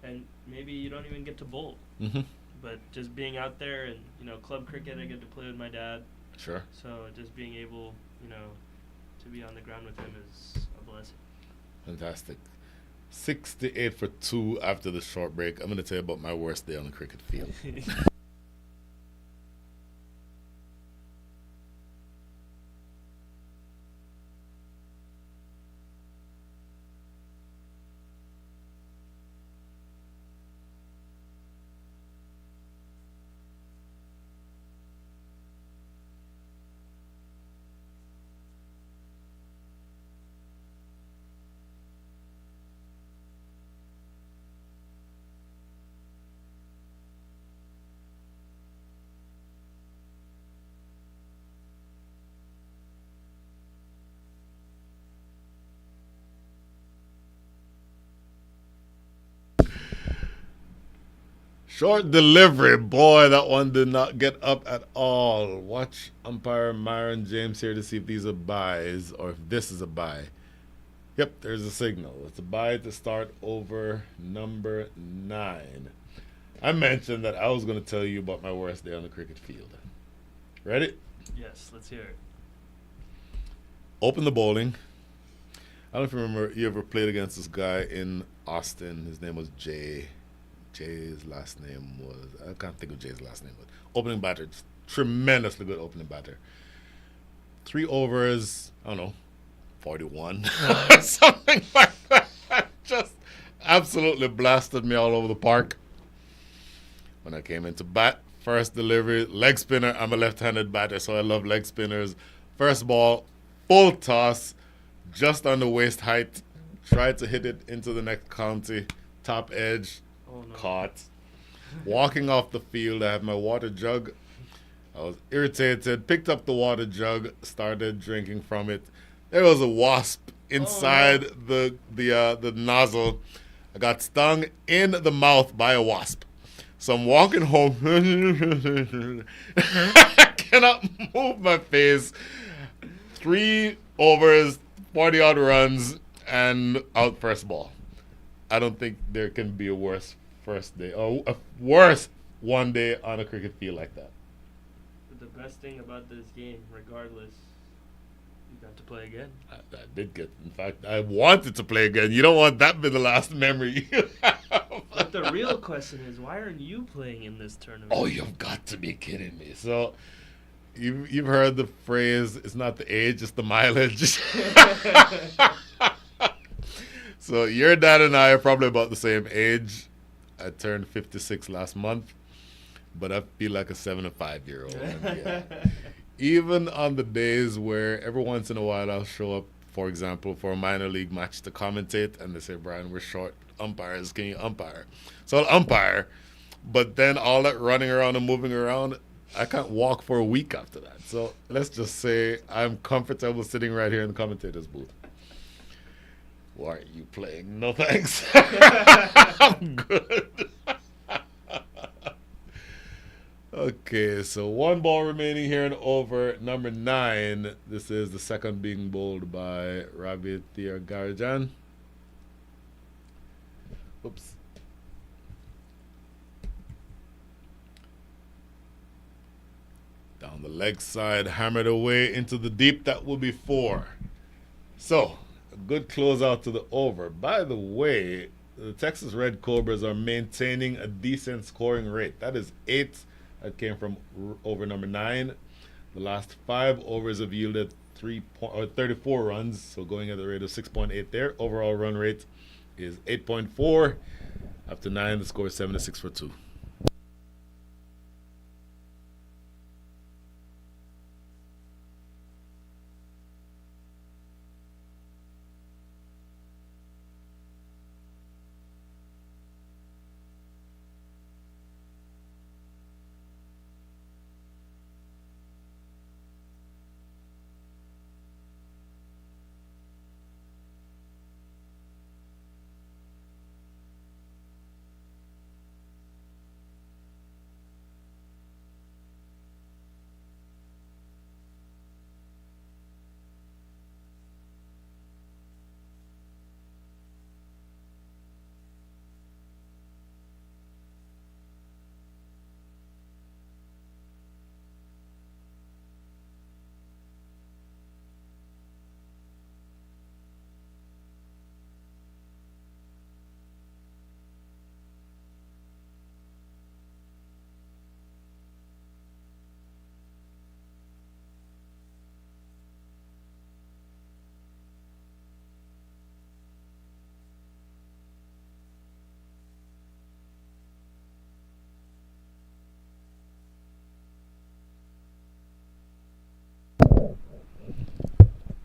And maybe you don't even get to bowl. Mm-hmm. But just being out there and, club cricket, I get to play with my dad. Sure. So just being able, to be on the ground with him is a blessing. Fantastic. 68 for 2 after the short break. I'm going to tell you about my worst day on the cricket field. Short delivery. Boy, that one did not get up at all. Watch umpire Myron James here to see if these are buys or if this is a buy. Yep, there's a signal. It's a buy to start over number 9. I mentioned that I was going to tell you about my worst day on the cricket field. Ready? Yes, let's hear it. Open the bowling. I don't know if you remember, you ever played against this guy in Austin. His name was Jay. Jay's last name was, I can't think of Jay's last name, but opening batter, tremendously good opening batter. 3 overs, I don't know, 41, something like that. Just absolutely blasted me all over the park. When I came into bat, first delivery, leg spinner. I'm a left-handed batter, so I love leg spinners. First ball, full toss, just on the waist height. Tried to hit it into the next county, top edge. Oh, no. Caught. Walking off the field, I had my water jug. I was irritated, picked up the water jug, started drinking from it. There was a wasp inside the nozzle. I got stung in the mouth by a wasp. So I'm walking home. I cannot move my face. 3 overs, 40 odd runs, and out first ball. I don't think there can be a worse first day or a worse one day on a cricket field like that. But the best thing about this game, regardless, you got to play again. I did get. In fact, I wanted to play again. You don't want that to be the last memory you have. But the real question is, why aren't you playing in this tournament? Oh, you've got to be kidding me. So, you've heard the phrase, it's not the age, it's the mileage. So your dad and I are probably about the same age. I turned 56 last month, but I feel like a 75-year-old. Yeah. Even on the days where every once in a while I'll show up, for example, for a minor league match to commentate, and they say, Brian, we're short umpires. Can you umpire? So I'll umpire, But then all that running around and moving around, I can't walk for a week after that. So let's just say I'm comfortable sitting right here in the commentator's booth. Why are you playing? No thanks. I'm good. Okay, so one ball remaining here in over number 9. This is the second being bowled by Ravi Thiagarajan. Oops. Down the leg side, hammered away into the deep. That will be 4. So, a good closeout to the over. By the way, the Texas Red Cobras are maintaining a decent scoring rate. That is 8. That came from over number 9. The last 5 overs have yielded 34 runs, so going at the rate of 6.8 there. Overall run rate is 8.4. After 9, the score is 7-6 for 2.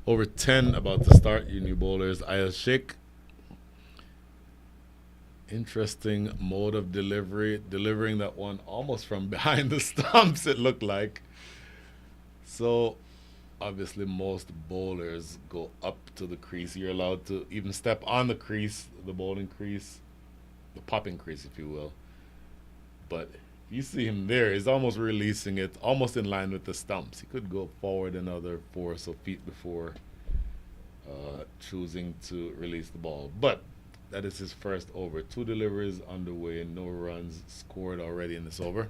Over 10 about to start, you new bowlers. Ayaz Sheikh. Interesting mode of delivery. Delivering that one almost from behind the stumps, it looked like. So, obviously, most bowlers go up to the crease. You're allowed to even step on the crease, the bowling crease, the popping crease, if you will. But you see him there, he's almost releasing it, almost in line with the stumps. He could go forward another 4 or so feet before choosing to release the ball. But that is his first over. 2 deliveries underway, no runs scored already in this over.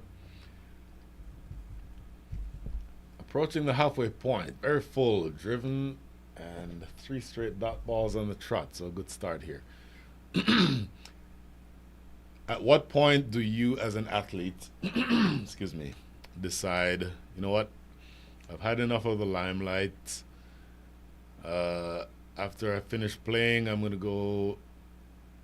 Approaching the halfway point, very full, driven, and 3 straight dot balls on the trot. So a good start here. At what point do you, as an athlete, excuse me, decide, you know what, I've had enough of the limelight. After I finish playing, I'm going to go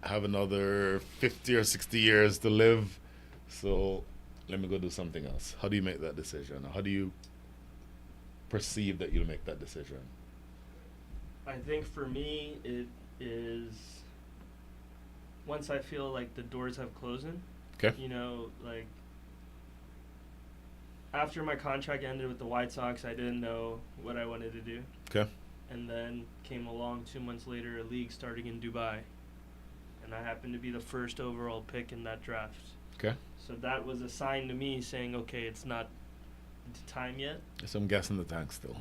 have another 50 or 60 years to live. So let me go do something else. How do you make that decision? How do you perceive that you'll make that decision? I think for me, it is once I feel like the doors have closed in. Okay. You know, like after my contract ended with the White Sox, I didn't know what I wanted to do. Okay. And then came along 2 months later, a league starting in Dubai. And I happened to be the first overall pick in that draft. Okay. So that was a sign to me saying, okay, it's not the time yet. There's some gas in the tank still.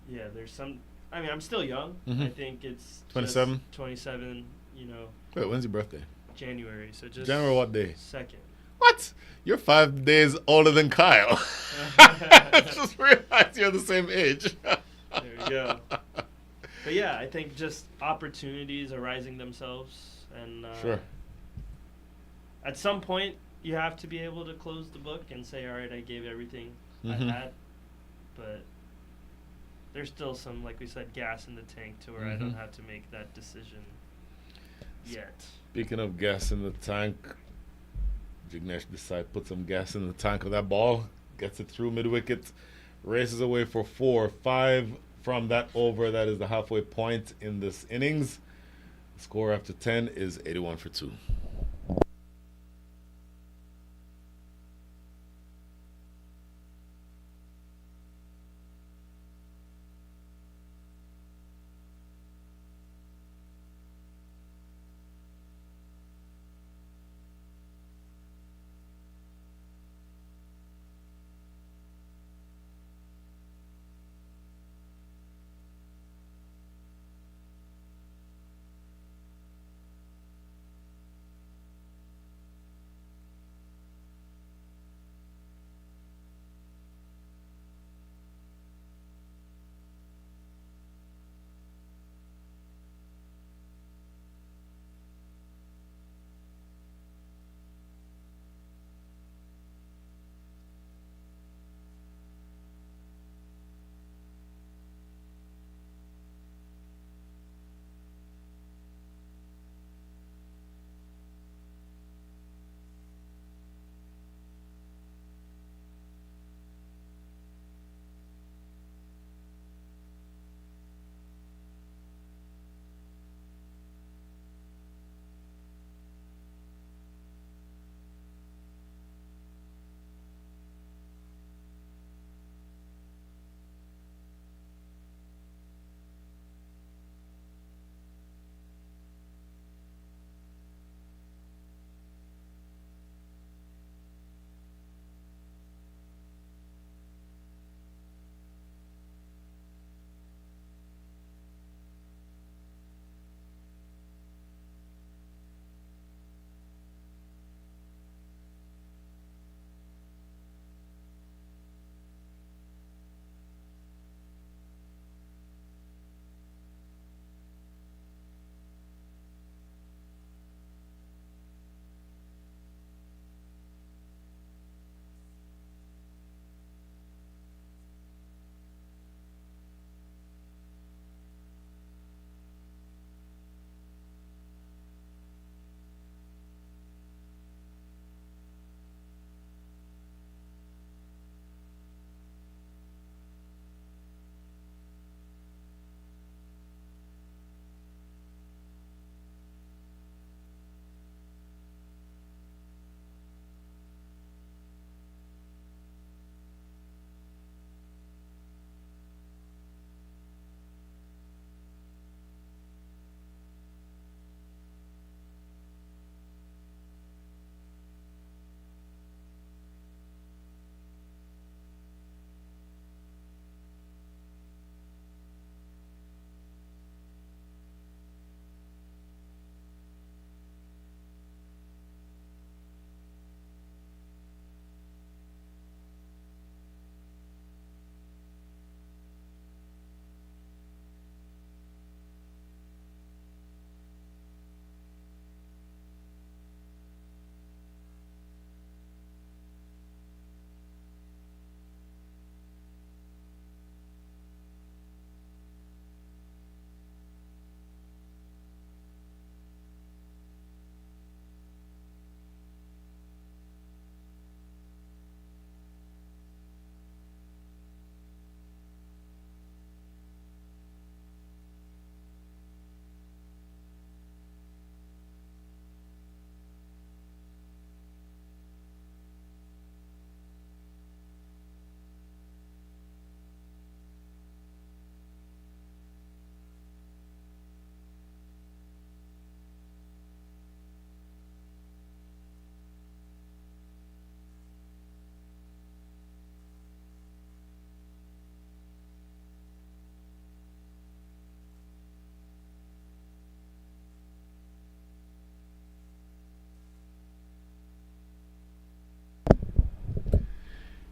Yeah, there's some. I mean, I'm still young. Mhm. I think it's 27? 27, you know, Wait, when's your birthday? January. So just January what day? 2nd. What? You're 5 days older than Kyle. I just realized you're the same age. There you go. But yeah, I think just opportunities arising themselves, and Sure. at some point you have to be able to close the book and say, all right, I gave everything Mhm. I had, but there's still some, like we said, gas in the tank to where I Mhm. don't have to make that decision yet. Speaking of gas in the tank, Jignesh decides put some gas in the tank of that ball, gets it through mid-wicket, races away for 4. 5 from that over. That is the halfway point in this innings. The score after 10 is 81 for 2.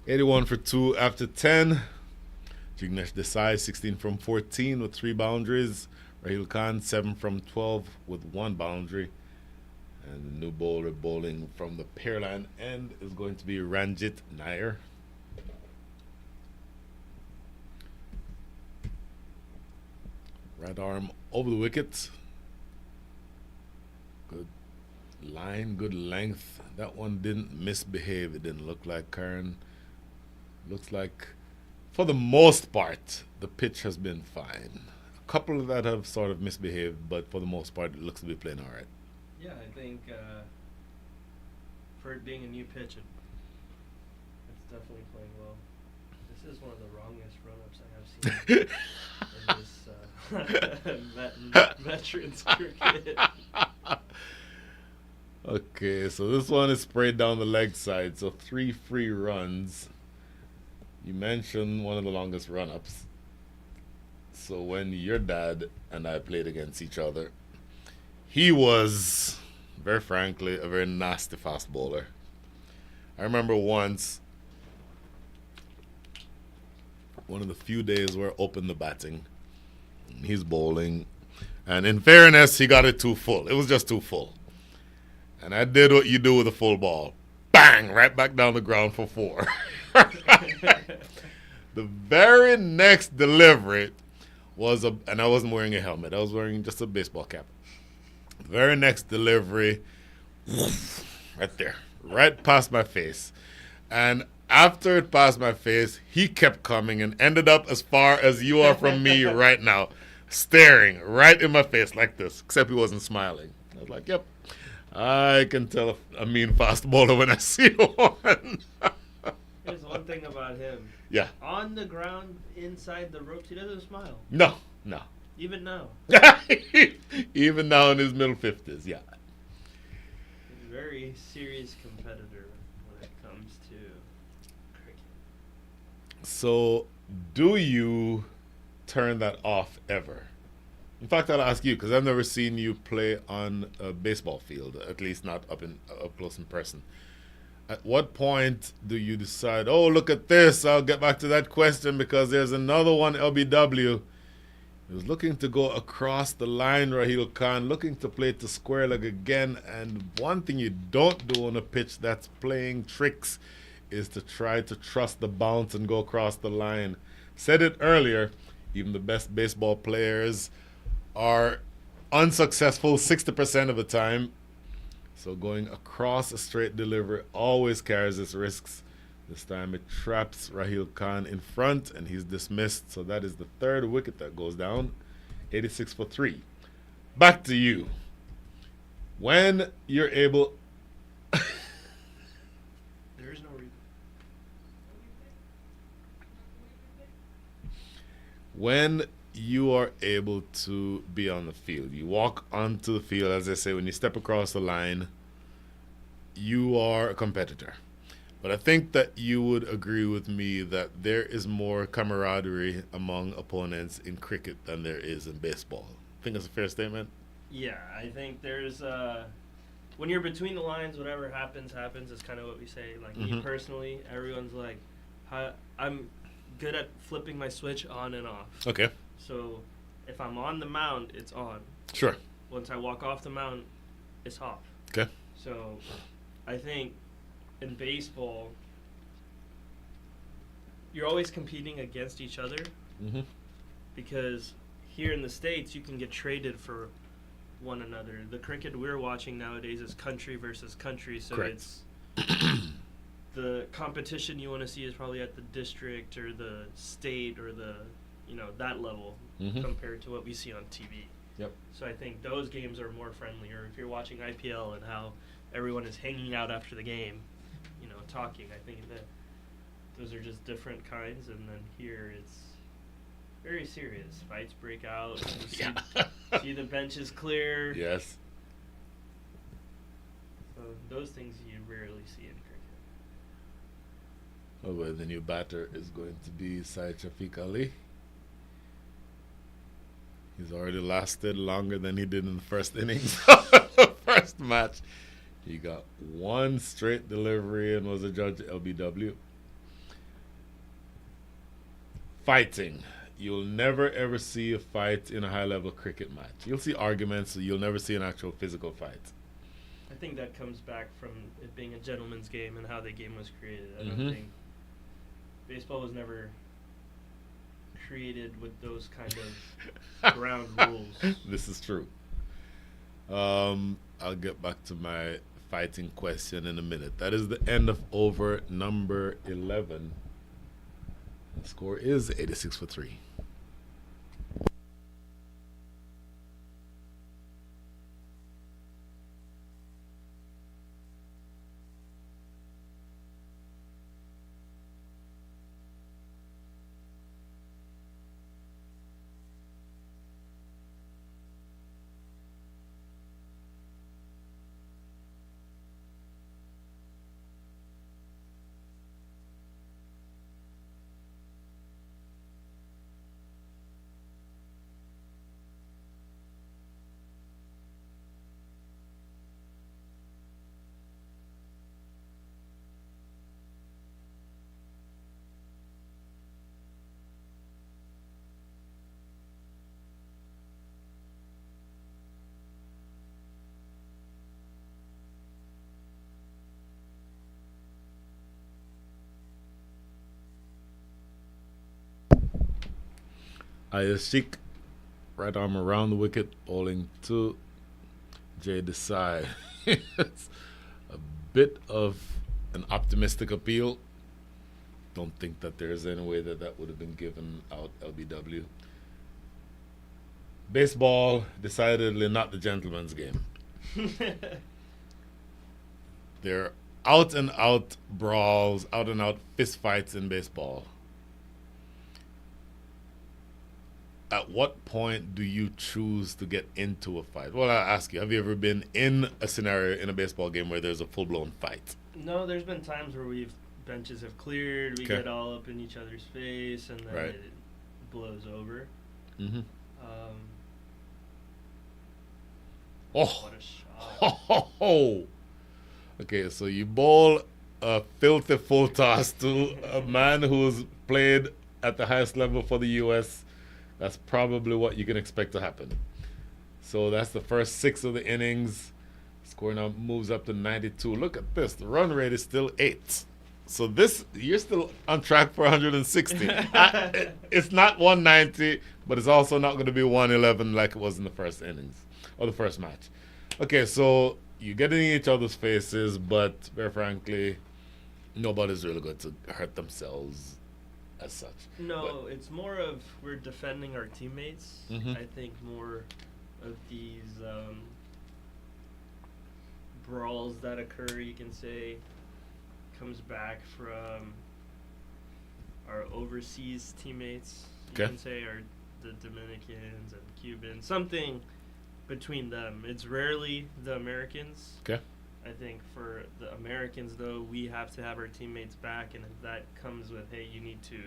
81 for 2 after 10. Jignesh Desai, 16 from 14 with 3 boundaries. Rahil Khan, 7 from 12 with 1 boundary. And the new bowler bowling from the Pearland end is going to be Ranjit Nair. Right arm over the wicket. Good line, good length. That one didn't misbehave. It didn't look like Karen. Looks like, for the most part, the pitch has been fine. A couple of that have sort of misbehaved, but for the most part, it looks to be playing all right. Yeah, I think for it being a new pitch, it's definitely playing well. This is one of the wrongest run-ups I have seen in this veterans cricket. Okay, so this one is sprayed down the leg side, so 3 free runs. You mentioned one of the longest run-ups. So when your dad and I played against each other, he was, very frankly, a very nasty fast bowler. I remember once, one of the few days where I opened the batting, he's bowling, and in fairness, he got it too full. It was just too full. And I did what you do with a full ball. Bang! Right back down the ground for 4. The very next delivery was and I wasn't wearing a helmet. I was wearing just a baseball cap. The very next delivery, right there, right past my face. And after it passed my face, he kept coming and ended up as far as you are from me right now, staring right in my face like this, except he wasn't smiling. I was like, yep, I can tell a mean fast bowler when I see one. There's one thing about him. Yeah. On the ground, inside the ropes, he doesn't smile. No. Even now. Even now in his middle 50s, yeah. He's a very serious competitor when it comes to cricket. So, do you turn that off ever? In fact, I'll ask you, because I've never seen you play on a baseball field, at least not up close in person. At what point do you decide, oh, look at this, I'll get back to that question because there's another one, LBW. He was looking to go across the line, Rahil Khan, looking to play to square leg again. And one thing you don't do on a pitch that's playing tricks is to try to trust the bounce and go across the line. Said it earlier, even the best baseball players are unsuccessful 60% of the time. So going across a straight delivery always carries its risks. This time it traps Rahil Khan in front and he's dismissed. So that is the 3rd wicket that goes down. 86 for 3. Back to you. When you're able... There is no reason. When you are able to be on the field, you walk onto the field, as they say, when you step across the line, you are a competitor. But I think that you would agree with me that there is more camaraderie among opponents in cricket than there is in baseball. I think that's a fair statement. Yeah, I think there's when you're between the lines, whatever happens is kind of what we say. Like me personally, everyone's like, I'm good at flipping my switch on and off. Okay. So if I'm on the mound, it's on. Sure. Once I walk off the mound, it's off. Okay. So I think in baseball, you're always competing against each other because here in the States, you can get traded for one another. The cricket we're watching nowadays is country versus country, so Correct. it's the competition you want to see is probably at the district or the state or the, that level compared to what we see on TV. Yep. So I think those games are more friendly. Or if you're watching IPL and how everyone is hanging out after the game, talking, I think that those are just different kinds. And then here it's very serious. Fights break out. See the benches clear. Yes. So those things you rarely see in cricket. Oh, well, the new batter is going to be Syed Shafiq Ali. He's already lasted longer than he did in the first innings. First match. He got one straight delivery and was adjudged LBW. fighting. You'll never ever see a fight in a high level cricket match. You'll see arguments, so you'll never see an actual physical fight. I think that comes back from it being a gentleman's game and how the game was created. I Mhm. don't think baseball was never created with those kind of ground rules. This is true. I'll get back to my fighting question in a minute. That is the end of over number 11. The score is 86-3. Ayashik, right arm around the wicket, bowling to Jay Desai. It's a bit of an optimistic appeal. Don't think that there's any way that that would have been given out LBW. Baseball, decidedly not the gentleman's game. They're out and out brawls, out and out fist fights in baseball. At what point do you choose to get into a fight? Well, I'll ask you, have you ever been in a scenario in a baseball game where there's a full-blown fight? No, there's been times where benches have cleared, we get all up in each other's face, and then Right. it blows over. Mm-hmm. What Oh, a shot. ho, ho, ho. Okay, so you bowl a filthy full toss to a man who's played at the highest level for the U.S. That's probably what you can expect to happen. So that's the first 6 of the innings. Score now moves up to 92. Look at this. The run rate is still 8. So this, you're still on track for 160. It's not 190, but it's also not going to be 111 like it was in the first innings or the first match. Okay, so you get in each other's faces, but very frankly, nobody's really going to hurt themselves as such. No, it's more of we're defending our teammates. Mhm. I think more of these brawls that occur, you can say, comes back from our overseas teammates. You Okay. can say the Dominicans and Cubans, something between them. It's rarely the Americans. Okay. I think for the Americans, though, we have to have our teammates back, and if that comes with, hey, you need to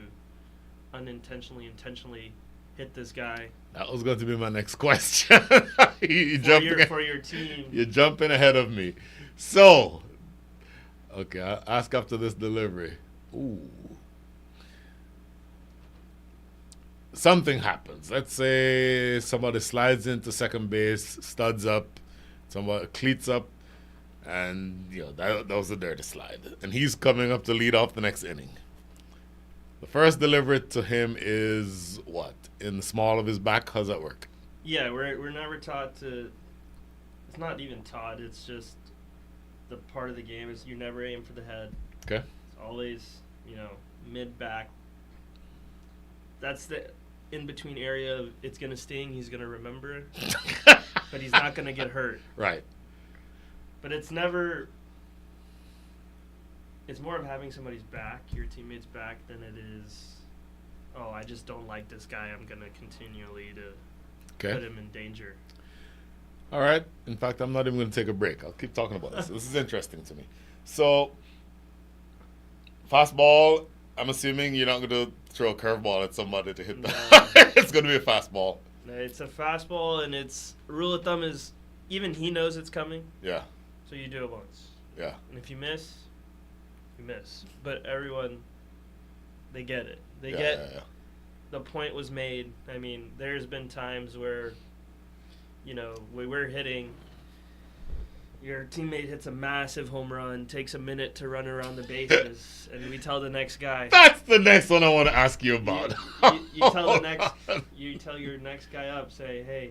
intentionally hit this guy That was going to be my next question. for your team. You're jumping ahead of me. So, okay, I'll ask after this delivery. Ooh. Something happens. Let's say somebody slides into second base, studs up, somebody cleats up, and that was a dirty slide. And he's coming up to lead off the next inning. The first delivery to him is what? In the small of his back? How's that work? Yeah, we're never taught to. It's not even taught. It's just the part of the game is you never aim for the head. Okay. It's always mid back. That's the in between area of it's gonna sting. He's gonna remember, but he's not gonna get hurt. Right. But it's never. It's more of having somebody's back, your teammate's back, than it is. Oh, I just don't like this guy. I'm gonna continually to put him in danger. All right. In fact, I'm not even going to take a break. I'll keep talking about this. This is interesting to me. So, fastball, I'm assuming you're not going to throw a curveball at somebody to hit that. No. It's going to be a fastball. It's a fastball, and its rule of thumb is even he knows it's coming. Yeah. So you do it once. Yeah. And if you miss, you miss. But everyone, they get it. They Yeah, get yeah. the point was made. I mean, there's been times where, we're hitting. Your teammate hits a massive home run, takes a minute to run around the bases, and we tell the next guy. That's the next one I want to ask you about. You tell you tell your next guy up, say, hey,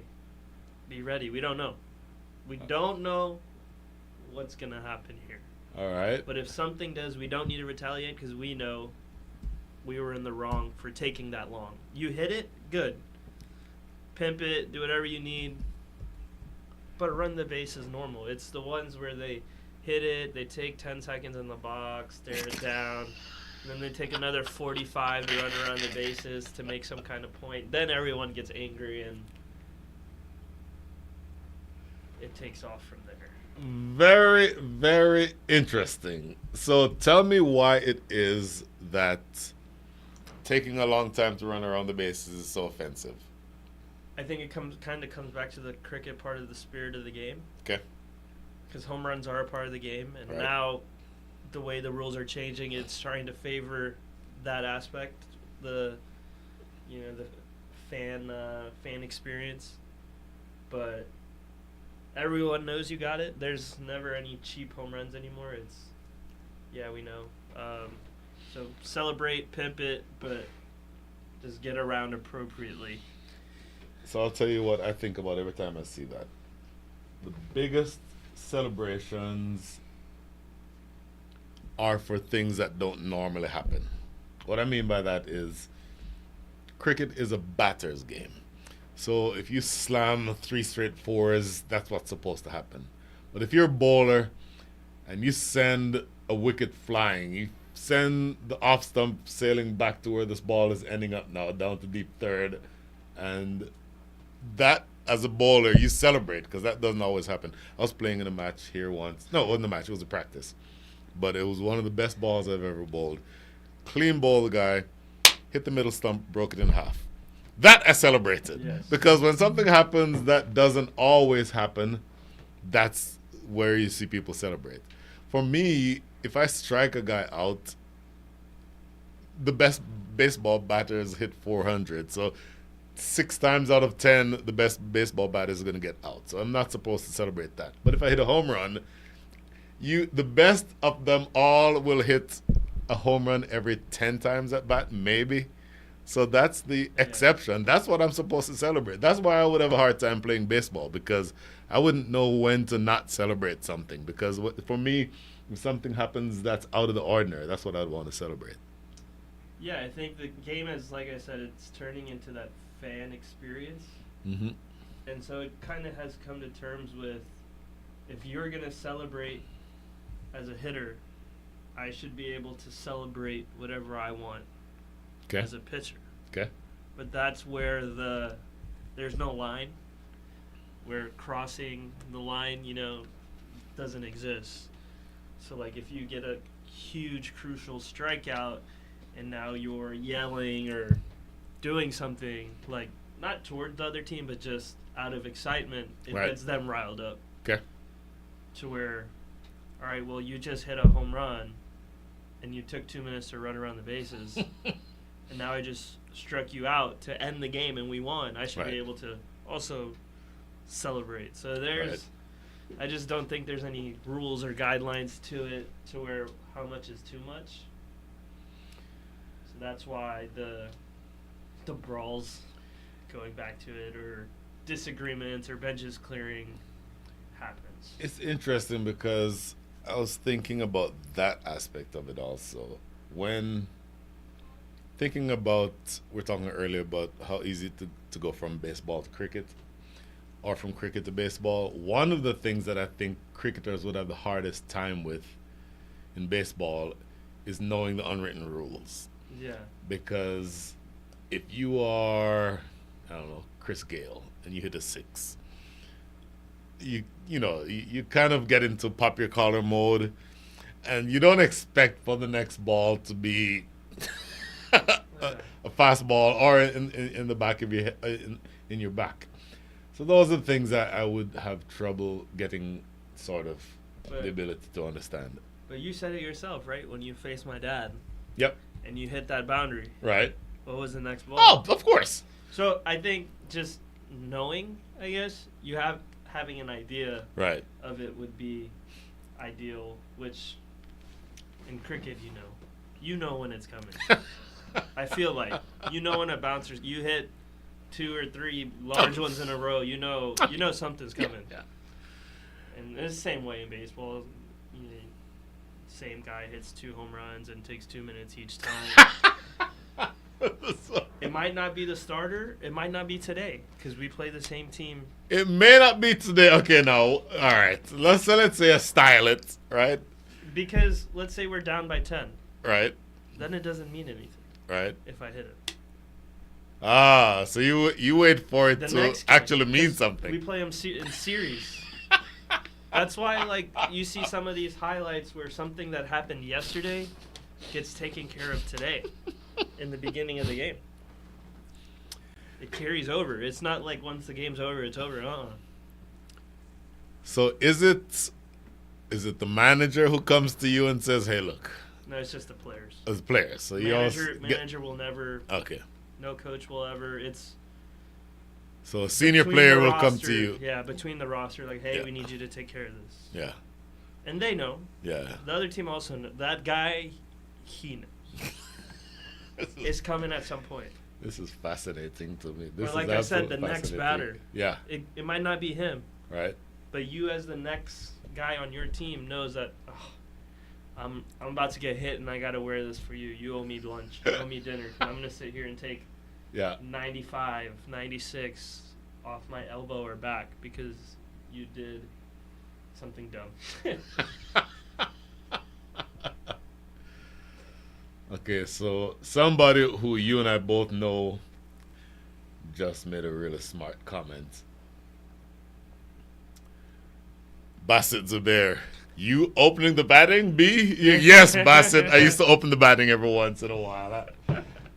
be ready. We don't know. We don't know what's gonna happen here. All right. But if something does, we don't need to retaliate because we know we were in the wrong for taking that long. You hit it, good. Pimp it, do whatever you need. But run the bases normal. It's the ones where they hit it, they take 10 seconds in the box, stare it down, and then they take another 45 to run around the bases to make some kind of point. Then everyone gets angry and it takes off from there. Very, very interesting. So tell me why it is that taking a long time to run around the bases is so offensive. I think it comes back to the cricket part of the spirit of the game. Okay. Because home runs are a part of the game, and now the way the rules are changing, it's trying to favor that aspect, the fan experience. But everyone knows you got it. There's never any cheap home runs anymore. We know. So celebrate, pimp it, but just get around appropriately. So I'll tell you what I think about every time I see that. The biggest celebrations are for things that don't normally happen. What I mean by that is cricket is a batter's game. So if you slam 3 straight fours, that's what's supposed to happen. But if you're a bowler and you send a wicket flying, you send the off stump sailing back to where this ball is ending up now, down to deep third, and that, as a bowler, you celebrate because that doesn't always happen. I was playing in a match here once. No, it wasn't a match. It was a practice. But it was one of the best balls I've ever bowled. Clean ball, the guy, hit the middle stump, broke it in half. That I celebrated. Yes. Because when something happens that doesn't always happen, that's where you see people celebrate. For me, if I strike a guy out, the best baseball batters hit 400. So 6 times out of 10, the best baseball batter is going to get out. So I'm not supposed to celebrate that. But if I hit a home run, the best of them all will hit a home run every 10 times at bat, maybe. So that's the exception. That's what I'm supposed to celebrate. That's why I would have a hard time playing baseball, because I wouldn't know when to not celebrate something. Because for me, if something happens that's out of the ordinary, that's what I'd want to celebrate. Yeah, I think the game is, like I said, it's turning into that fan experience. Mm-hmm. And so it kind of has come to terms with, if you're going to celebrate as a hitter, I should be able to celebrate whatever I want as a pitcher. Okay. But that's where there's no line, where crossing the line, doesn't exist. So, like, if you get a huge, crucial strikeout and now you're yelling or doing something, like, not toward the other team, but just out of excitement, it gets them riled up. Okay. To where, all right, well, you just hit a home run and you took 2 minutes to run around the bases, and now I just struck you out to end the game and we won. I should be able to also celebrate. So I just don't think there's any rules or guidelines to it to where how much is too much. So that's why the brawls, going back to it, or disagreements or benches clearing happens. It's interesting because I was thinking about that aspect of it also. When thinking about, we're talking earlier about how easy to go from baseball to cricket, or from cricket to baseball. One of the things that I think cricketers would have the hardest time with in baseball is knowing the unwritten rules. Yeah. Because if you are, I don't know, Chris Gale, and you hit a 6, you kind of get into pop your collar mode, and you don't expect for the next ball to be a fastball or in the back of your in your back. So those are the things that I would have trouble getting sort of the ability to understand. But you said it yourself, right? When you faced my dad. Yep. And you hit that boundary. Right. What was the next ball? Oh, of course. So I think just knowing, I guess, having an idea Right. of it would be ideal, which in cricket, you know when it's coming. I feel like when a bouncer, you hit 2 or 3 large ones in a row, you know something's coming. Yeah. And it's the same way in baseball. You know, same guy hits 2 home runs and takes 2 minutes each time. It might not be the starter. It might not be today because we play the same team. It may not be today. Okay, now, all right. Let's say I style it, right? Because let's say we're down by 10. Right. Then it doesn't mean anything. Right. If I hit it. Ah, so you wait for it The to next game, actually mean 'cause something. We play them in series. That's why, like, you see some of these highlights where something that happened yesterday gets taken care of today in the beginning of the game. It carries over. It's not like once the game's over, it's over. So is it the manager who comes to you and says, "Hey, look"? No, it's just the players. As players, so Manager will never. Okay. No coach will ever. It's. So a senior between player the will come roster, to you. Yeah, between the roster, like, hey, Yeah. we need you to take care of this. Yeah. And they know. Yeah. The other team also knows. That guy, he knows. It's coming at some point. This is fascinating to me. Or like I said, the next batter. Yeah. It might not be him. Right. But you as the next guy on your team knows that I'm about to get hit and I got to wear this for you. You owe me lunch. You owe me dinner. I'm going to sit here and take 95, 96 off my elbow or back because you did something dumb. Okay, so somebody who you and I both know just made a really smart comment. Bassett Zubair, you opening the batting, B? Yes, Bassett. I used to open the batting every once in a while.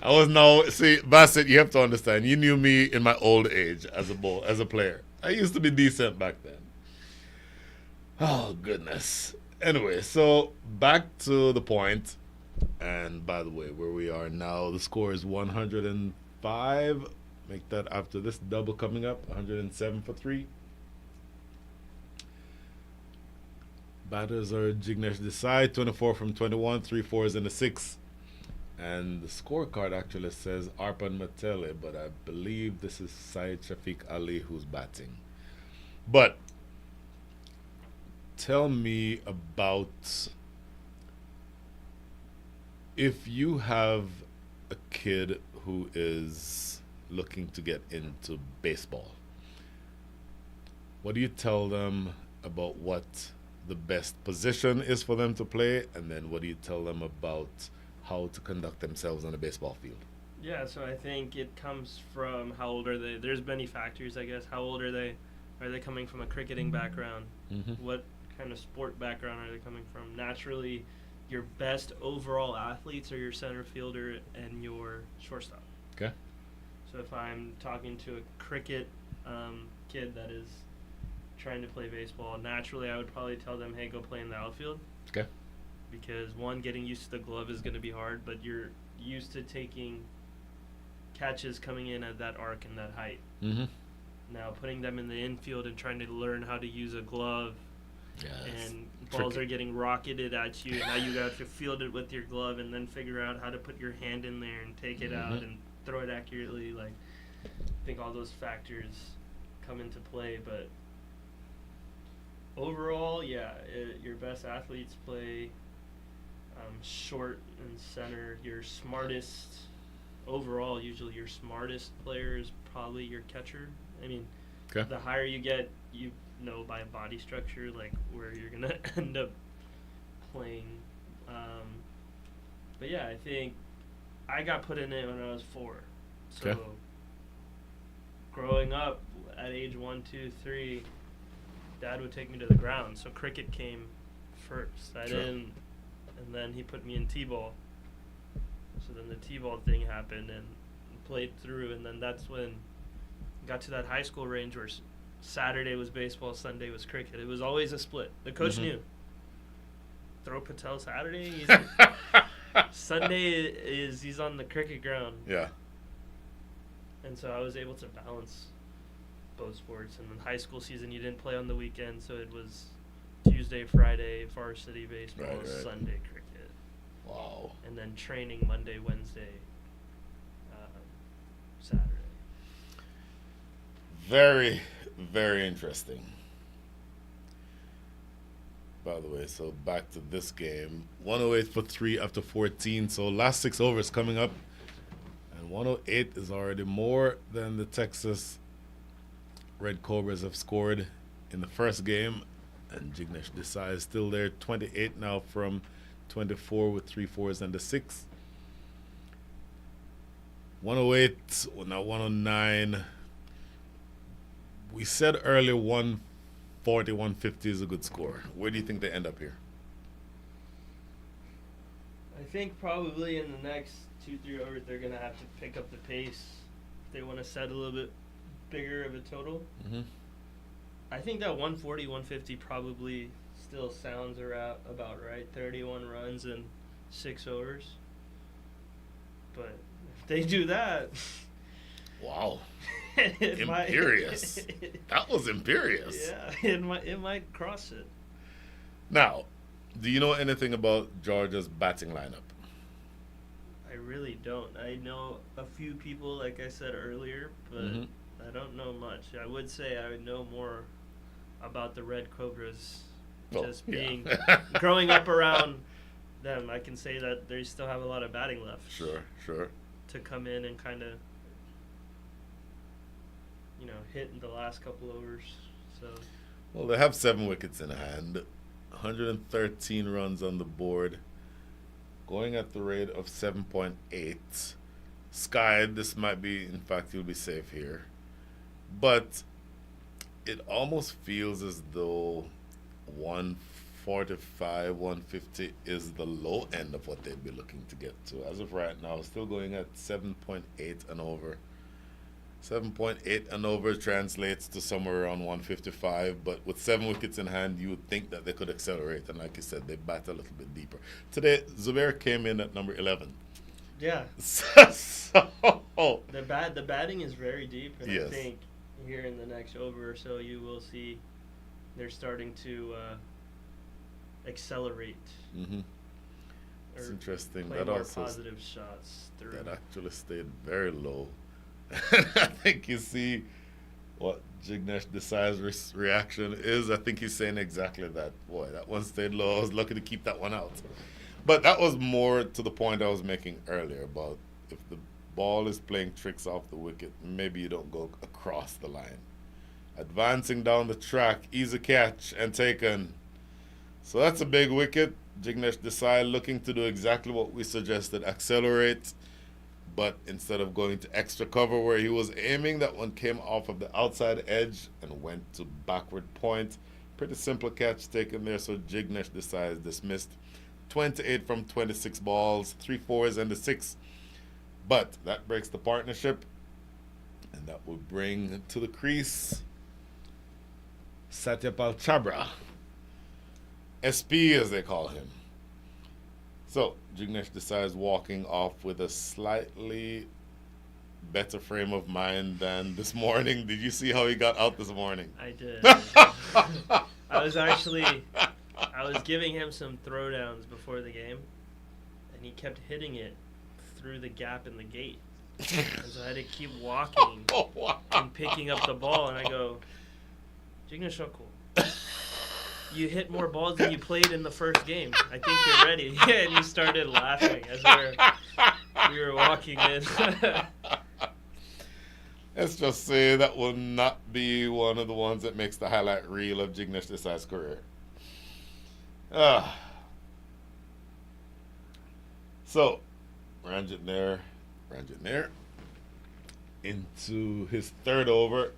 I was see, Bassett, you have to understand. You knew me in my old age as a player. I used to be decent back then. Oh, goodness. Anyway, so back to the point. And by the way, where we are now, the score is 105. Make that after this double coming up, 107 for 3. Batters are Jignesh Desai, 24 from 21, 3 4s and a 6. And the scorecard actually says Arpan Matele, but I believe this is Syed Shafiq Ali who's batting. But tell me about if you have a kid who is looking to get into baseball, what do you tell them about what the best position is for them to play, and then what do you tell them about how to conduct themselves on a baseball field? Yeah, so I think it comes from how old are they. There's many factors, I guess. How old are they? Are they coming from a cricketing background? Mm-hmm. What kind of sport background are they coming from? Naturally, your best overall athletes are your center fielder and your shortstop. Okay. So if I'm talking to a cricket kid that is trying to play baseball, naturally I would probably tell them, hey, go play in the outfield. Okay. Because one, getting used to the glove is going to be hard, but you're used to taking catches coming in at that arc and that height. Mm-hmm. Now putting them in the infield and trying to learn how to use a glove, and balls are getting rocketed at you. Now you got to field it with your glove and then figure out how to put your hand in there and take it out and throw it accurately. Like, I think all those factors come into play, but overall, your best athletes play short and center. Your smartest overall, usually your smartest player is probably your catcher. I mean, the higher you get, you know by body structure like where you're gonna end up playing. But yeah, I think I got put in it when I was 4. So growing up at age 1, 2, 3, Dad would take me to the ground. So cricket came first. I didn't, and then he put me in t-ball. So then the t-ball thing happened and played through, and then that's when I got to that high school range where Saturday was baseball, Sunday was cricket. It was always a split. The coach knew. Throw Patel Saturday, Sunday he's on the cricket ground. Yeah. And so I was able to balance both sports. And then high school season, you didn't play on the weekend, so it was Tuesday, Friday, varsity baseball, Right. Sunday cricket. Wow. And then training Monday, Wednesday, Saturday. Very, very interesting. By the way, so back to this game. 108 for 3 after 14. So last 6 overs coming up. And 108 is already more than the Texas Red Cobras have scored in the first game. And Jignesh Desai is still there. 28 now from 24 with 3 fours and a 6. 108, now 109. We said earlier 140, 150 is a good score. Where do you think they end up here? I think probably in the next 2-3 overs they're going to have to pick up the pace if they want to set a little bit bigger of a total. Mm-hmm. I think that 140, 150 probably still sounds about right. 31 runs in 6 overs. But if they do that... Wow. Imperious. That was imperious. Yeah, it might cross it. Now, do you know anything about Georgia's batting lineup? I really don't. I know a few people, like I said earlier, but I don't know much. I would say I would know more about the Red Cobras just being growing up around them. I can say that they still have a lot of batting left. Sure. To come in and kind of, hit in the last couple overs. So. Well, they have 7 wickets in hand, 113 runs on the board, going at the rate of 7.8. Sky, this might be, in fact, you'll be safe here. But it almost feels as though 145, 150 is the low end of what they'd be looking to get to. As of right now, still going at 7.8 and over. 7.8 and over translates to somewhere around 155, but with 7 wickets in hand, you would think that they could accelerate. And like you said, they bat a little bit deeper. Today, Zubair came in at number 11. Yeah. So, the batting is very deep, and yes. I think here in the next over or so, you will see they're starting to accelerate. Mm-hmm. It's interesting. Play That more also positive shots through. that actually stayed very low. I think you see what Jignesh Desai's reaction is. I think he's saying exactly that. Boy, that one stayed low. I was lucky to keep that one out. But that was more to the point I was making earlier about if the ball is playing tricks off the wicket, maybe you don't go across the line. Advancing down the track, easy catch and taken. So that's a big wicket. Jignesh Desai looking to do exactly what we suggested, accelerate. But instead of going to extra cover where he was aiming, that one came off of the outside edge and went to backward point. Pretty simple catch taken there, so Jignesh Desai is dismissed. 28 from 26 balls, 3 fours and a 6. But that breaks the partnership, and that will bring to the crease Satyapal Chabra, SP as they call him. So, Jignesh Desai is walking off with a slightly better frame of mind than this morning. Did you see how he got out this morning? I did. I was giving him some throwdowns before the game, and he kept hitting it through the gap in the gate. And so I had to keep walking and picking up the ball, and I go, Jignesh Uncle, you hit more balls than you played in the first game. I think you're ready. And he started laughing as we were walking in. Let's just say that will not be one of the ones that makes the highlight reel of Jignesh Desai's career. So, Ranjit Nair into his third over.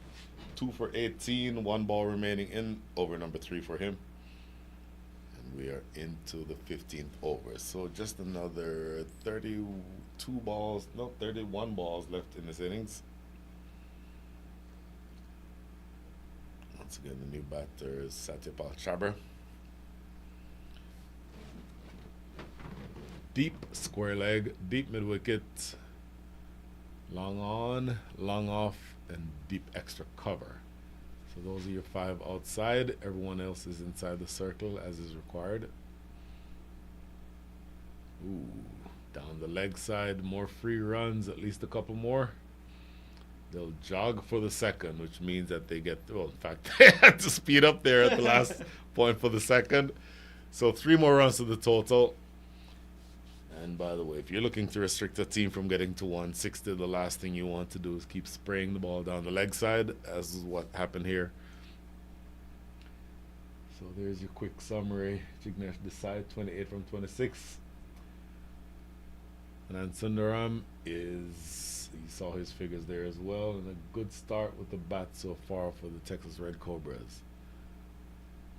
2 for 18, 1 ball remaining in over number 3 for him. And we are into the 15th over. So just another 31 balls left in this innings. Once again, the new batter is Satyapal Chabra. Deep square leg, deep mid wicket, long on, long off, and deep extra cover. So those are your 5 outside. Everyone else is inside the circle as is required. Ooh, down the leg side, more free runs, at least a couple more. They'll jog for the second, which means that they get, well, in fact, they had to speed up there at the last point for the second. So 3 more runs to the total. And by the way, if you're looking to restrict a team from getting to 160, the last thing you want to do is keep spraying the ball down the leg side, as is what happened here. So there's your quick summary. Jignesh Desai, 28 from 26. And Sundaram is, you saw his figures there as well, and a good start with the bat so far for the Texas Red Cobras.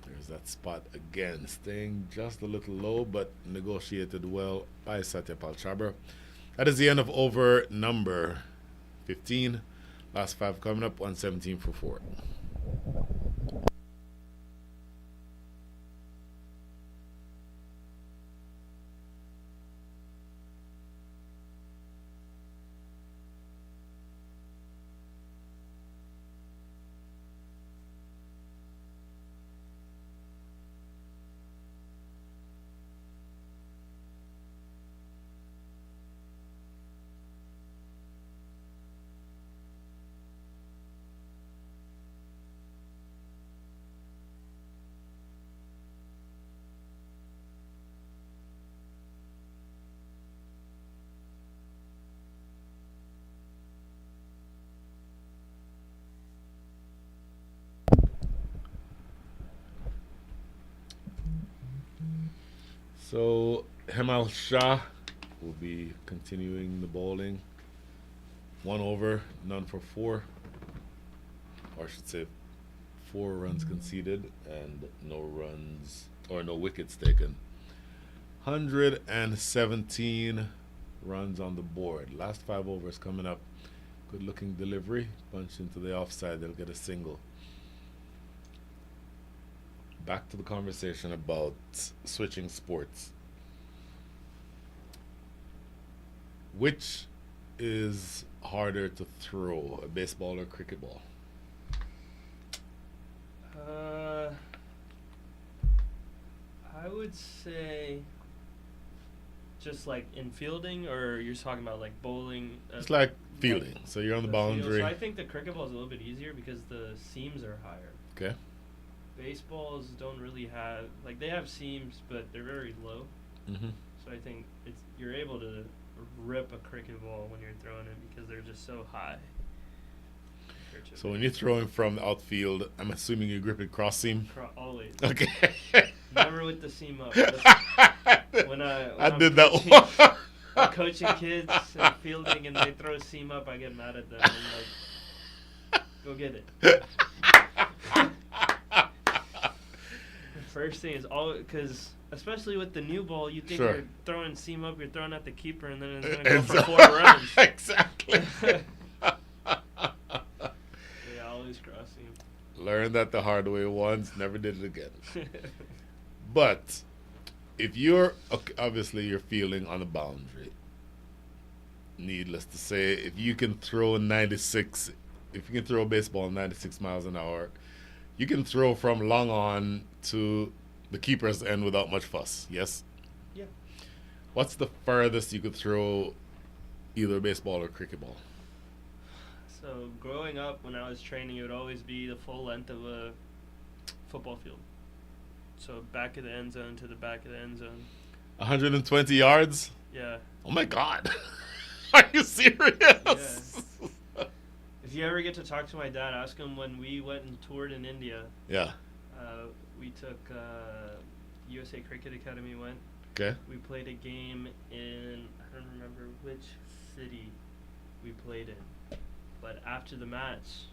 There's that spot again, staying just a little low, but negotiated well by Satyapal Chabra. That is the end of over number 15. Last 5 coming up, 117 for 4. So Hemal Shah will be continuing the bowling. 1 over, none for 4. Or I should say 4 runs conceded and no runs, or no wickets taken. 117 runs on the board. Last 5 overs coming up. Good looking delivery. Punch into the offside, they'll get a single. Back to the conversation about switching sports. Which is harder to throw, a baseball or cricket ball? I would say just like in fielding, or you're talking about like bowling? It's like fielding. Like so you're on the field. boundary. So I think the cricket ball is a little bit easier because the seams are higher. Okay. Baseballs don't really have, like, they have seams, but they're very low. Mm-hmm. So I think you're able to rip a cricket ball when you're throwing it because they're just so high. So when you're throwing from the outfield, I'm assuming you grip it cross seam? Always. Okay. Never with the seam up. When I I'm did that coaching, one. I'm coaching kids and fielding and they throw seam up, I get mad at them. I'm like, go get it. First thing is because especially with the new ball, you think you're throwing seam up, you're throwing at the keeper, and then it's going to go for 4 runs. Exactly. Yeah, always cross seam. Learned that the hard way once, never did it again. But if you're, obviously you're fielding on the boundary, needless to say, if you can throw a baseball 96 miles an hour, you can throw from long on to the keeper's end without much fuss, yes? Yeah. What's the furthest you could throw either baseball or cricket ball? So growing up, when I was training, it would always be the full length of a football field. So back of the end zone to the back of the end zone. 120 yards? Yeah. Oh my God. Are you serious? Yeah. If you ever get to talk to my dad, ask him when we went and toured in India. Yeah. We took USA Cricket Academy went. Okay. We played a game in, I don't remember which city we played in. But after the match,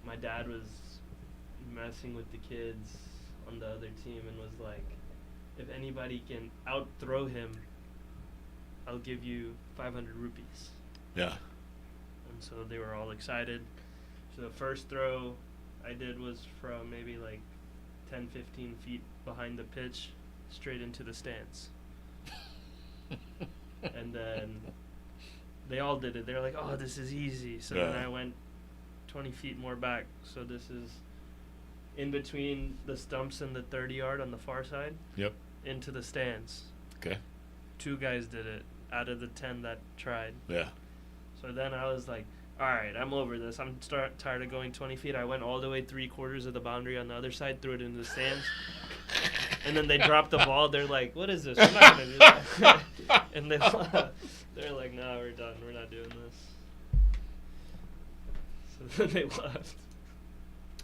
my dad was messing with the kids on the other team and was like, if anybody can out-throw him, I'll give you 500 rupees. Yeah. And so they were all excited. So the first throw I did was from maybe like 10, 15 feet behind the pitch, straight into the stands. And then they all did it. They're like, oh, this is easy. So then I went 20 feet more back. So this is in between the stumps and the 30-yard on the far side. Yep. Into the stands. Okay. 2 guys did it out of the 10 that tried. Yeah. So then I was like, all right, I'm over this. I'm tired of going 20 feet. I went all the way 3/4 of the boundary on the other side, threw it into the stands. And then they dropped the ball. They're like, what is this? We're not going to do that. And they're like, no, we're done. We're not doing this. So then they left.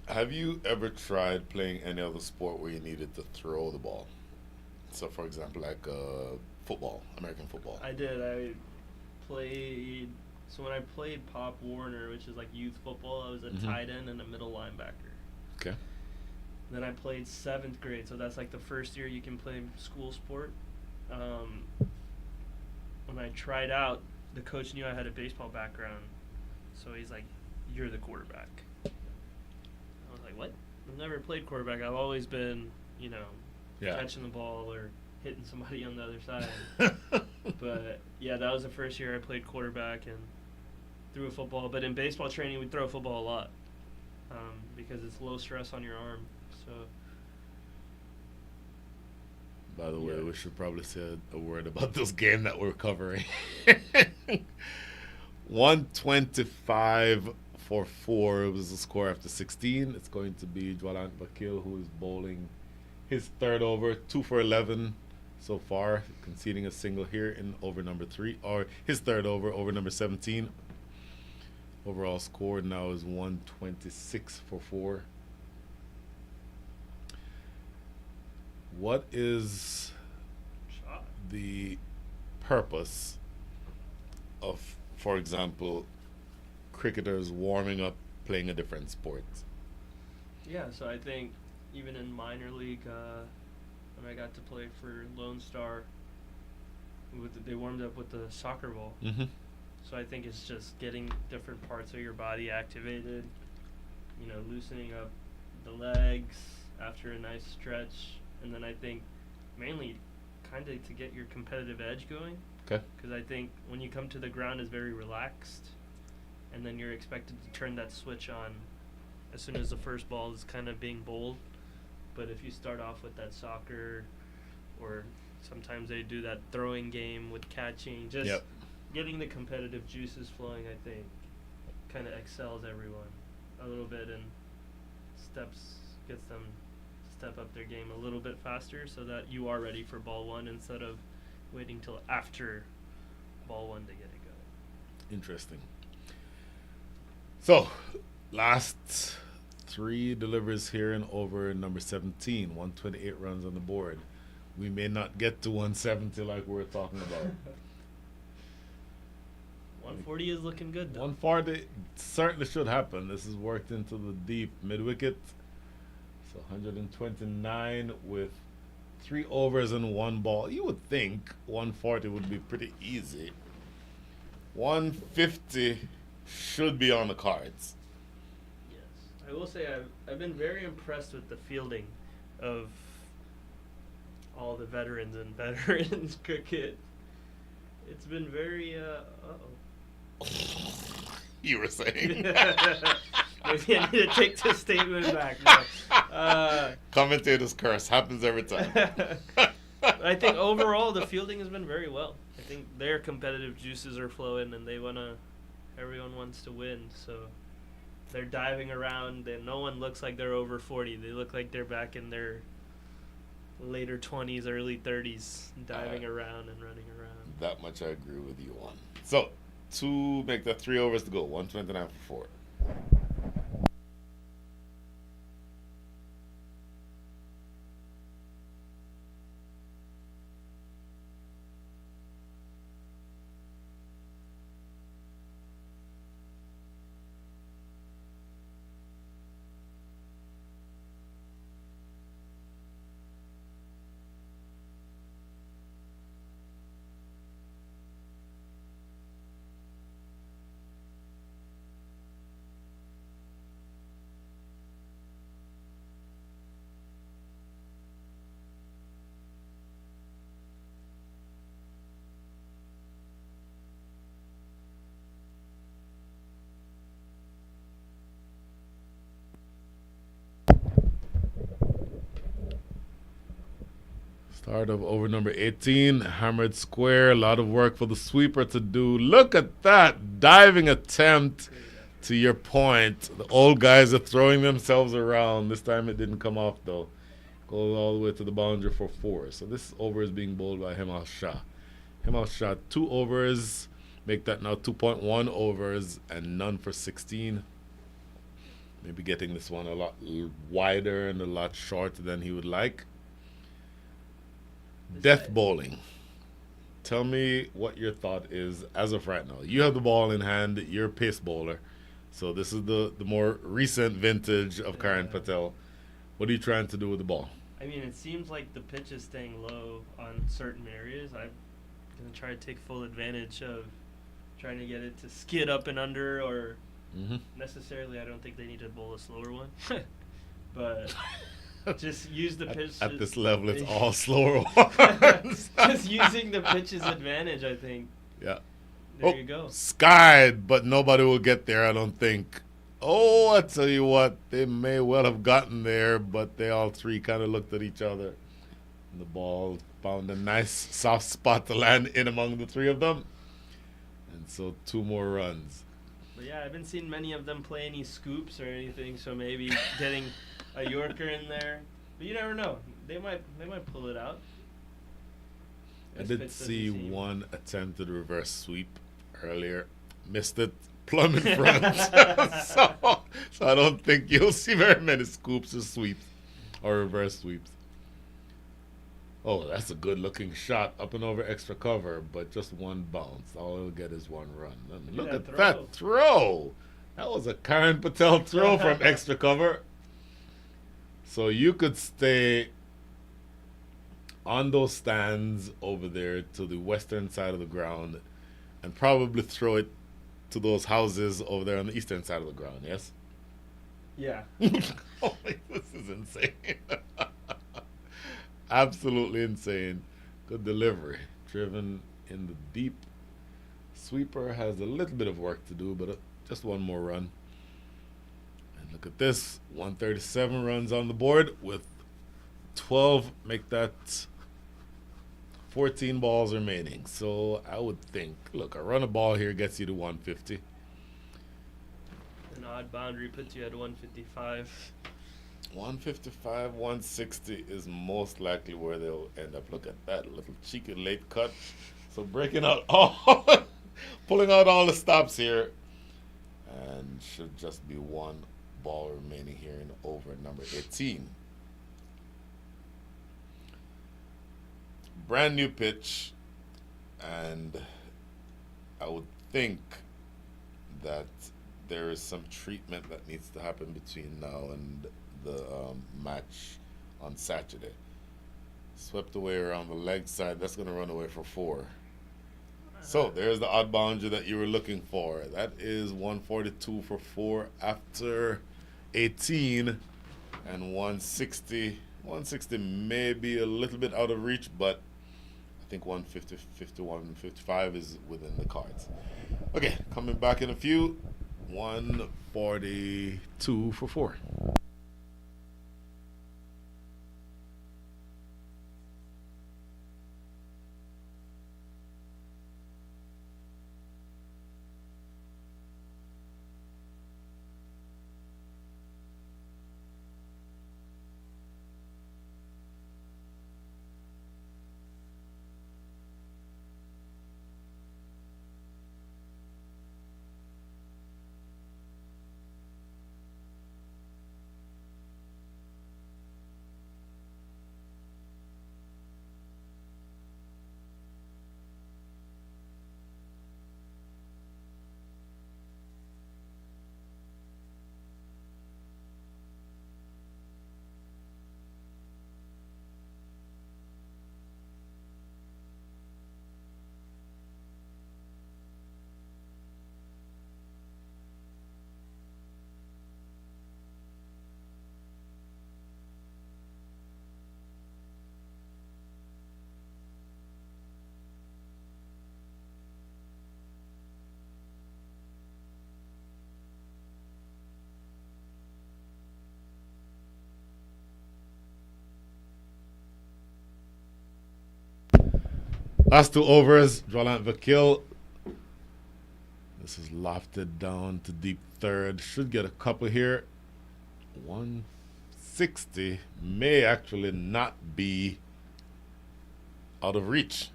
Have you ever tried playing any other sport where you needed to throw the ball? So, for example, like football, American football. I did. I played. So when I played Pop Warner, which is like youth football, I was a tight end and a middle linebacker. Okay. Then I played 7th grade, so that's like the first year you can play school sport. When I tried out, the coach knew I had a baseball background, so he's like, "You're the quarterback." I was like, "What? I've never played quarterback. I've always been, catching the ball or hitting somebody on the other side." But yeah, that was the first year I played quarterback and threw a football. But in baseball training, we throw a football a lot because it's low stress on your arm. So. By the way, we should probably say a word about this game that we're covering. 125 for 4. It was the score after 16. It's going to be Jwalant Bakil, who is bowling his 3rd over, 2 for 11 so far, conceding a single here in over number 3, or his 3rd over number 17. Overall score now is 126 for 4. What is the purpose of, for example, cricketers warming up playing a different sport? Yeah, so I think even in minor league, when I got to play for Lone Star, they warmed up with the soccer ball. Mm-hmm. So I think it's just getting different parts of your body activated, loosening up the legs after a nice stretch. And then I think mainly kind of to get your competitive edge going. Okay. Because I think when you come to the ground, it's very relaxed. And then you're expected to turn that switch on as soon as the first ball is kind of being bowled. But if you start off with that soccer, or sometimes they do that throwing game with catching, just getting the competitive juices flowing, I think, kind of excels everyone a little bit and gets them step up their game a little bit faster so that you are ready for ball 1 instead of waiting till after ball 1 to get it going. Interesting. So, last 3 delivers here in over number 17, 128 runs on the board. We may not get to 170 like we were talking about. 140 is looking good, though. 140 certainly should happen. This is worked into the deep mid-wicket. So 129 with 3 overs and 1 ball. You would think 140 would be pretty easy. 150 should be on the cards. Yes. I will say I've been very impressed with the fielding of all the veterans in veterans cricket. It's been very, You were saying. Maybe I need to take this statement back. Commentator's curse happens every time. I think overall the fielding has been very well. I think their competitive juices are flowing, and everyone wants to win. So they're diving around, and no one looks like they're over 40. They look like they're back in their later 20s, early 30s, diving around and running around. That much I agree with you on. So to make that 3 overs to go, 129 for 4. Start of over number 18. Hammered square. A lot of work for the sweeper to do. Look at that diving attempt. To your point, the old guys are throwing themselves around. This time it didn't come off though. Goes all the way to the boundary for 4. So this over is being bowled by Hemal Shah. Hemal Shah 2 overs. Make that now 2.1 overs and none for 16. Maybe getting this one a lot wider and a lot shorter than he would like. Death bowling. Tell me what your thought is as of right now. You have the ball in hand. You're a pace bowler. So this is the more recent vintage of Karan Patel. What are you trying to do with the ball? I mean, it seems like the pitch is staying low on certain areas. I'm going to try to take full advantage of trying to get it to skid up and under, or necessarily I don't think they need to bowl a slower one. But just use the pitch. At this level, it's all slower ones. Just using the pitch's advantage, I think. Yeah. There you go. Skied, but nobody will get there, I don't think. Oh, I tell you what, they may well have gotten there, but they all three kind of looked at each other. And the ball found a nice soft spot to land in among the three of them. And so 2 more runs. But yeah, I haven't seen many of them play any scoops or anything, so maybe getting a Yorker in there. But you never know. They might pull it out. I did see one attempted reverse sweep earlier. Missed it plumb in front. so I don't think you'll see very many scoops or sweeps or reverse sweeps. Oh, that's a good looking shot up and over extra cover, but just one bounce. All it'll get is 1 run. Look at that throw. That was a Karan Patel throw from extra cover. So you could stay on those stands over there to the western side of the ground and probably throw it to those houses over there on the eastern side of the ground, yes? Yeah. Oh, this is insane. Absolutely insane. Good delivery. Driven in the deep. Sweeper has a little bit of work to do, but just 1 more run. And look at this. 137 runs on the board with 12. Make that 14 balls remaining. So I would think, look, a run of ball here gets you to 150. An odd boundary puts you at 155. 155, 160 is most likely where they'll end up. Look at that little cheeky late cut. So breaking out all, pulling out all the stops here. And should just be 1 ball remaining here in over number 18. Brand new pitch, and I would think that there is some treatment that needs to happen between now and the match on Saturday. Swept away around the leg side. That's going to run away for 4. So there's the odd boundary that you were looking for. That is 142 for 4 after 18, and 160. 160 may be a little bit out of reach, but I think 150, 51, 55 is within the cards. Okay, coming back in a few. 142 for 4. Last two overs, Roland Vakil. This is lofted down to deep third. Should get a couple here. 160 may actually not be out of reach.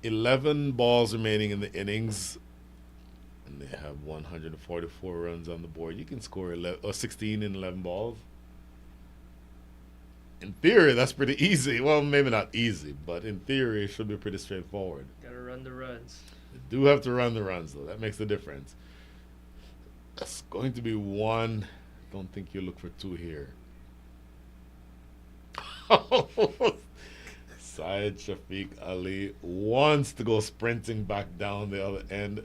11 balls remaining in the innings. And they have 144 runs on the board. You can score 11, or 16 in 11 balls. In theory, that's pretty easy. Well, maybe not easy, but in theory, it should be pretty straightforward. Gotta run the runs. You do have to run the runs, though. That makes the difference. That's going to be one. Don't think you look for two here. Syed Shafiq Ali wants to go sprinting back down the other end.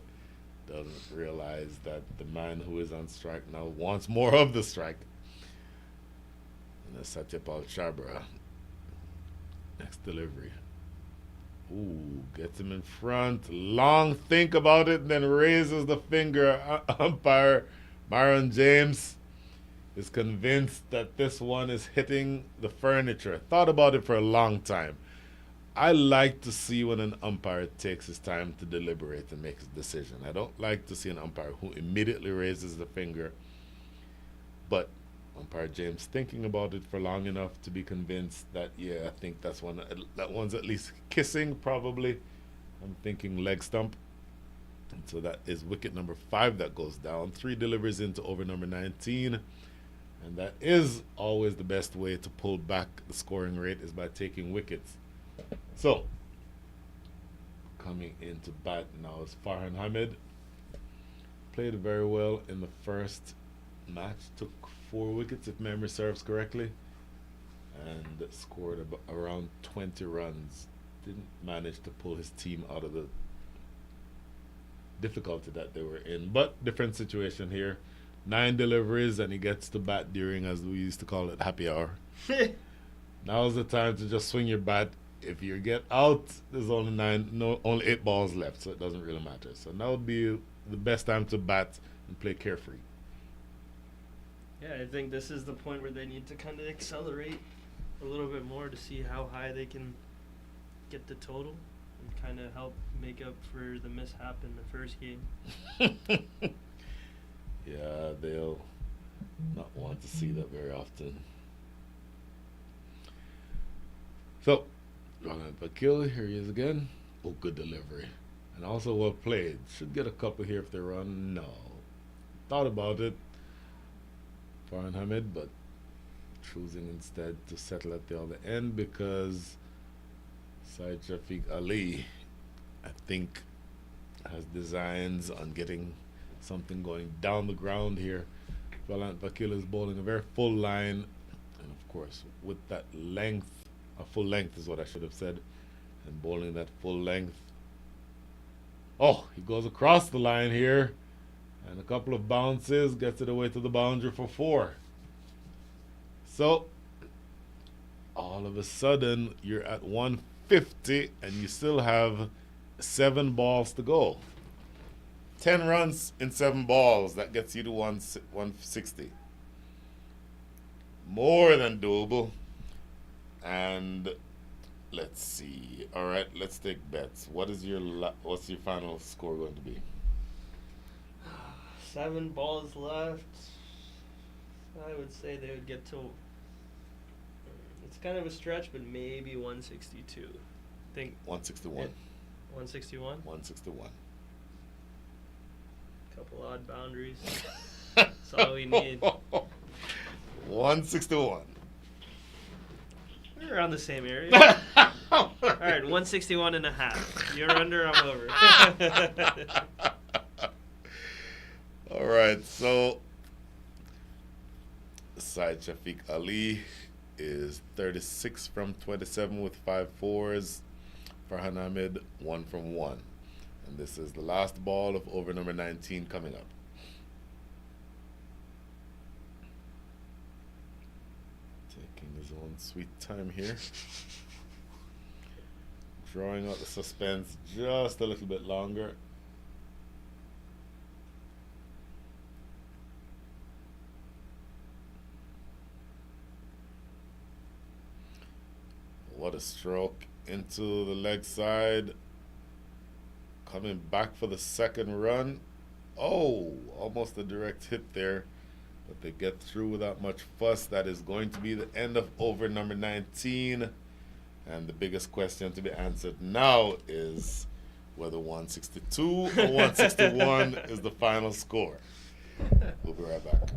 Doesn't realize that the man who is on strike now wants more of the strike. And that's Satyapal Chabra. Next delivery. Ooh, gets him in front. Long think about it, then raises the finger. Umpire Myron James is convinced that this one is hitting the furniture. Thought about it for a long time. I like to see when an umpire takes his time to deliberate and make a decision. I don't like to see an umpire who immediately raises the finger. But umpire James thinking about it for long enough to be convinced that, yeah, I think that one's at least kissing, probably. I'm thinking leg stump. And so that is wicket number 5 that goes down. 3 deliveries into over number 19. And that is always the best way to pull back the scoring rate, is by taking wickets. So, coming into bat now is Farhan Hamid. Played very well in the first match. Took 4 wickets, if memory serves correctly. And scored around 20 runs. Didn't manage to pull his team out of the difficulty that they were in. But different situation here. 9 deliveries, and he gets to bat during, as we used to call it, happy hour. Now's the time to just swing your bat. If you get out, there's only 8 balls left, so it doesn't really matter. So now would be the best time to bat and play carefree. Yeah, I think this is the point where they need to kind of accelerate a little bit more to see how high they can get the total and kind of help make up for the mishap in the first game. Yeah, they'll not want to see that very often. So, Roland Vakil, here he is again. Oh, good delivery. And also well played. Should get a couple here if they run. No. Thought about it, Farhan Hamid, but choosing instead to settle at the other end because Syed Shafiq Ali, I think, has designs on getting something going down the ground here. Roland Vakil is bowling a very full line, and of course, with that length, a full length is what I should have said, and bowling that full length. Oh, he goes across the line here, and a couple of bounces, gets it away to the boundary for 4. So, all of a sudden, you're at 150, and you still have 7 balls to go. 10 runs in 7 balls, that gets you to 160. More than doable. And let's see. All right, let's take bets. What's your final score going to be? 7 balls left. I would say they would get to. It's kind of a stretch, but maybe 162. I think 161. 161. 161. Couple odd boundaries. That's all we need. 161. We're around the same area. All right, 161 and a half. You're under, I'm over. All right, so Syed Shafiq Ali is 36 from 27 with 5 fours. Farhan Ahmed 1 from 1. And this is the last ball of over number 19 coming up. Taking his own sweet time here. Drawing out the suspense just a little bit longer. What a stroke into the leg side. Coming back for the second run. Oh, almost a direct hit there. But they get through without much fuss. That is going to be the end of over number 19. And the biggest question to be answered now is whether 162 or 161 is the final score. We'll be right back.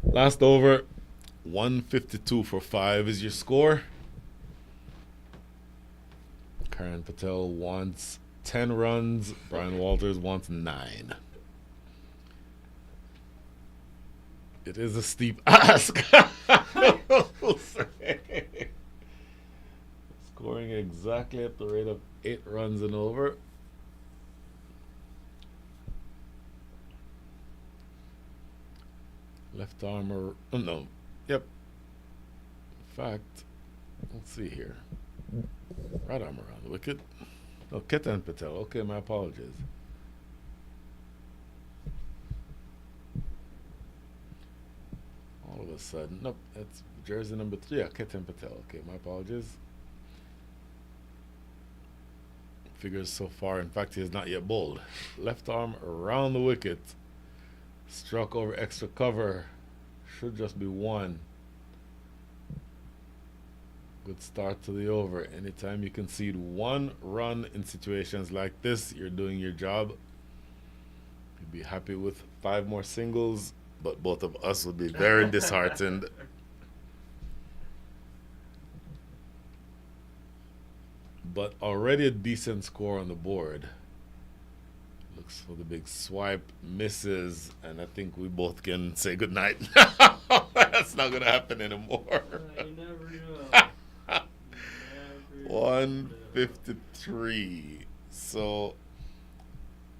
Last over, 152 for 5 is your score. Karan Patel wants 10 runs. Brian Walters wants 9. It is a steep ask. Scoring exactly at the rate of 8 runs and over. Left arm oh no. Yep. In fact, let's see here. Right arm around the wicket. Oh, Ketan Patel. Okay, my apologies. All of a sudden, nope, that's jersey number 3. Yeah, Ketan Patel. Okay, my apologies. Figures so far. In fact, he has not yet bowled. Left arm around the wicket. Struck over extra cover. Should just be 1. Good start to the over. Anytime you concede 1 run in situations like this, you're doing your job. You'd be happy with 5 more singles, but both of us would be very disheartened. But already a decent score on the board. Looks for the big swipe, misses, and I think we both can say goodnight. That's not going to happen anymore. You never know. 153. So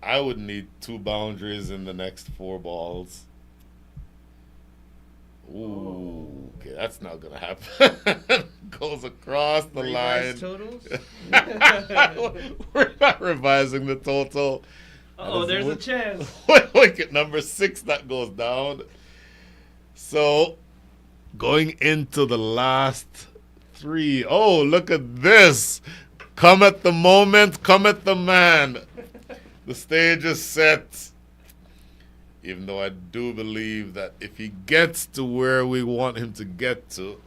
I would need 2 boundaries in the next 4 balls. Ooh, okay, that's not going to happen. Goes across the line. Totals? We're not revising the total. Oh, there's a chance. Wicket number 6 that goes down. So, going into the last 3. Oh, look at this. Come at the moment, come at the man. The stage is set. Even though I do believe that if he gets to where we want him to get to,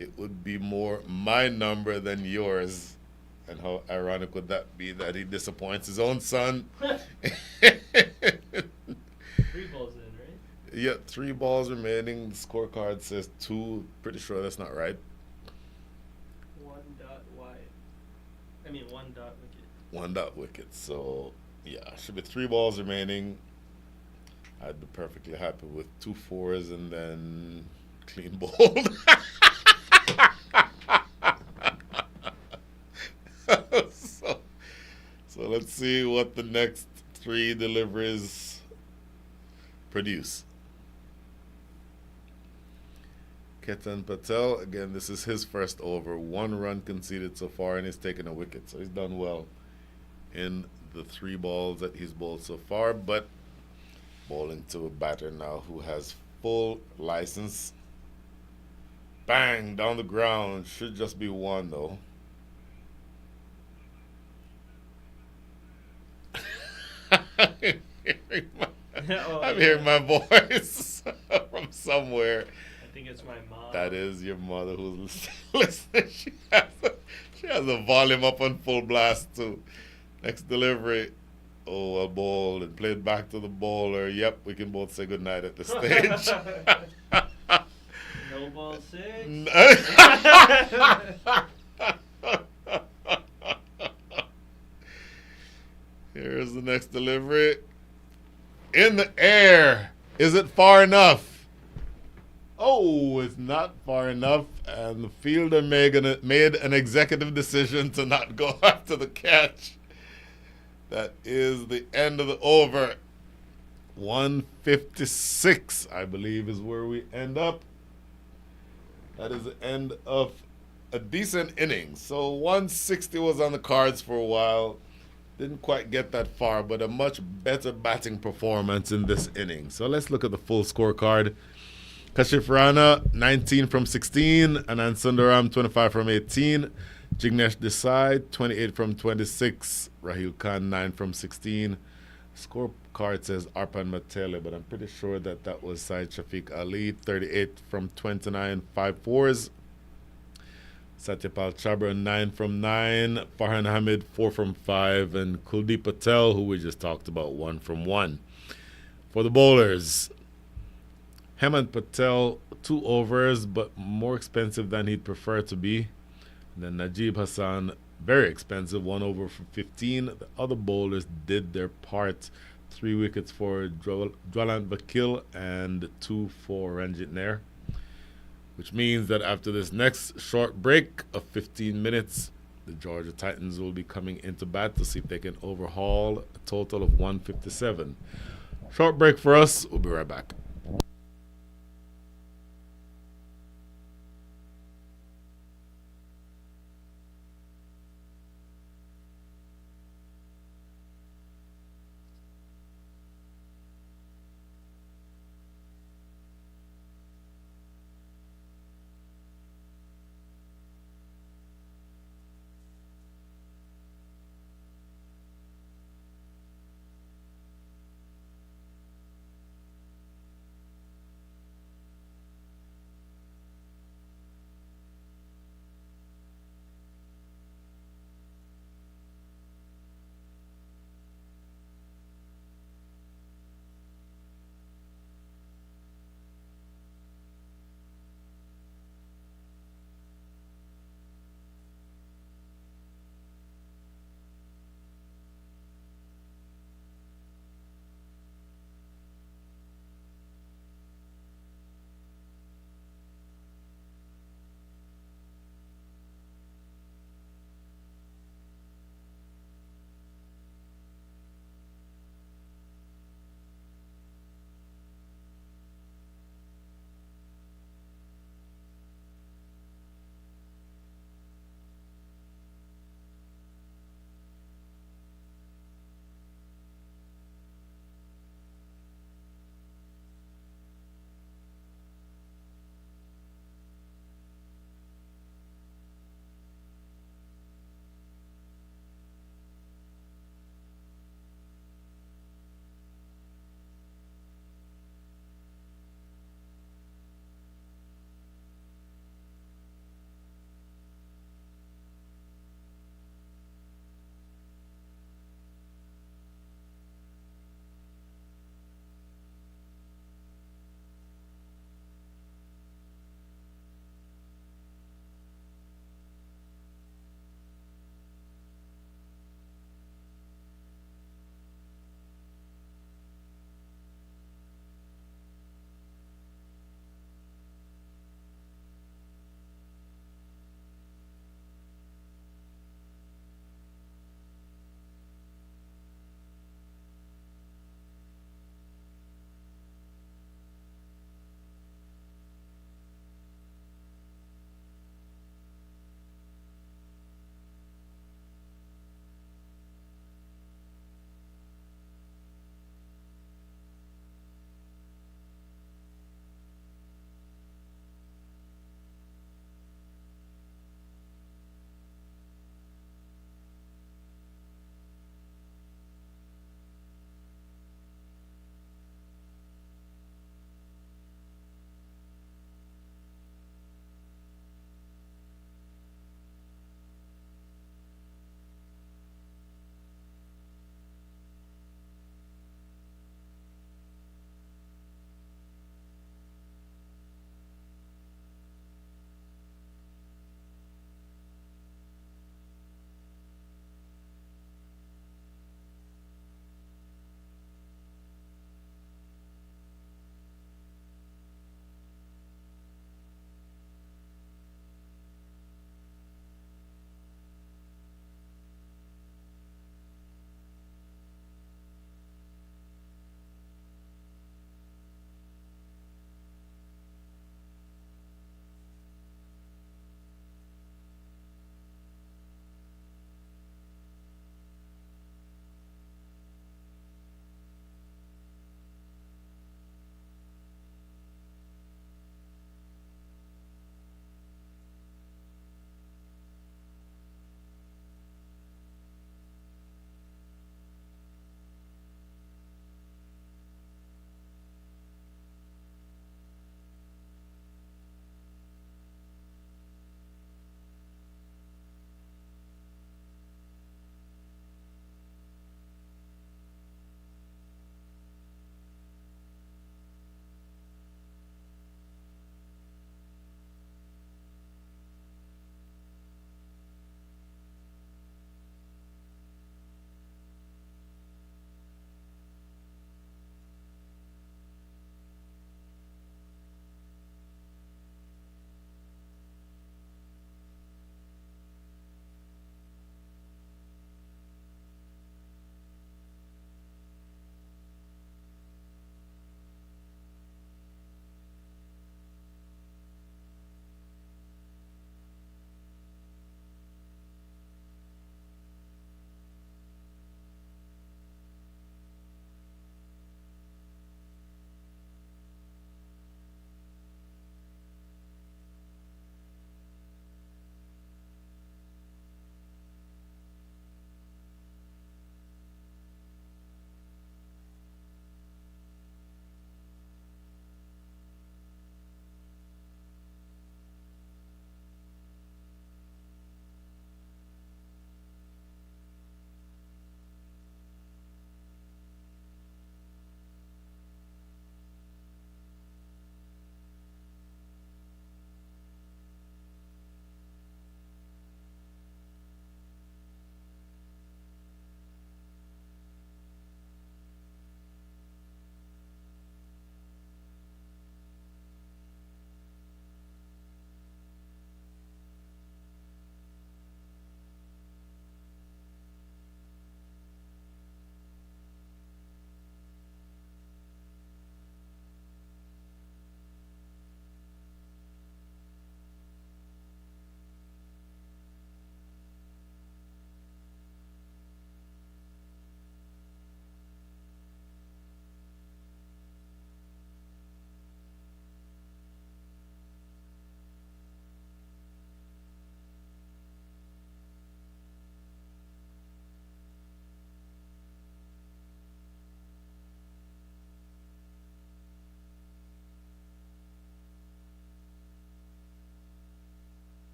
it would be more my number than yours. And how ironic would that be that he disappoints his own son? 3 balls in, right? Yeah, 3 balls remaining. The scorecard says 2. Pretty sure that's not right. 1 dot wide. I mean 1 dot wicket. 1 dot wicket. So, yeah, should be 3 balls remaining. I'd be perfectly happy with 2 4s and then clean bowled. So let's see what the next 3 deliveries produce. Ketan Patel, again, this is his first over. 1 run conceded so far, and he's taken a wicket. So he's done well in the 3 balls that he's bowled so far. But bowling to a batter now who has full license. Bang, down the ground. Should just be 1, though. I'm hearing my voice from somewhere. I think it's my mom. That is your mother who's listening. She has the volume up on full blast too. Next delivery. Oh, a ball and played back to the bowler. Yep, we can both say goodnight at this stage. No ball six. Here's the next delivery. In the air. Is it far enough? Oh, it's not far enough. And the fielder made an executive decision to not go after the catch. That is the end of the over. 156, I believe, is where we end up. That is the end of a decent inning. So 160 was on the cards for a while. Didn't quite get that far, but a much better batting performance in this inning. So let's look at the full scorecard. Kashif Rana, 19 from 16. Anand Sundaram, 25 from 18. Jignesh Desai, 28 from 26. Rahul Khan, 9 from 16. Scorecard says Arpan Matele, but I'm pretty sure that was Syed Shafiq Ali, 38 from 29, 5 fours. Satyapal Chabra, 9 from 9. Farhan Hamid, 4 from 5. And Kuldeep Patel, who we just talked about, 1 from 1. For the bowlers, Hemant Patel, 2 overs, but more expensive than he'd prefer to be. And then Najib Hassan, very expensive, 1 over for 15. The other bowlers did their part. 3 wickets for Jwalant Vakil and 2 for Ranjit Nair. Which means that after this next short break of 15 minutes, the Georgia Titans will be coming into bat to see if they can overhaul a total of 157. Short break for us. We'll be right back.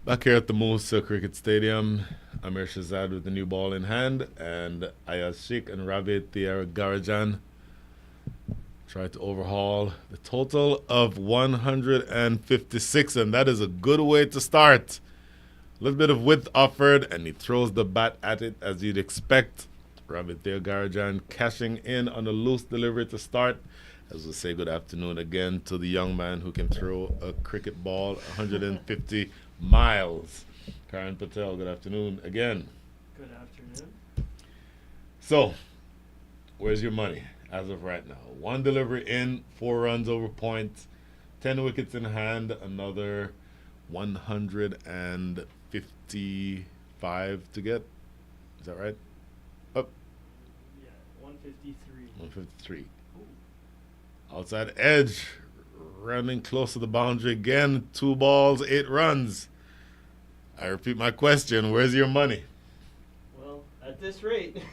Back here at the Moosa Cricket Stadium, Amir Shazad with the new ball in hand, and Ayaz Sheikh and Ravi Garajan try to overhaul the total of 156, and that is a good way to start. A little bit of width offered, and he throws the bat at it as you'd expect. Ravi Garajan cashing in on a loose delivery to start. As we say good afternoon again to the young man who can throw a cricket ball 150 miles. Karan Patel, good afternoon again. Good afternoon. So, where's your money as of right now? One delivery in, 4 runs over point, 10 wickets in hand, another 155 to get. Is that right? Up. Yeah, 153. 153. Ooh. Outside edge, running close to the boundary again. 2 balls, 8 runs. I repeat my question, where's your money? Well, at this rate.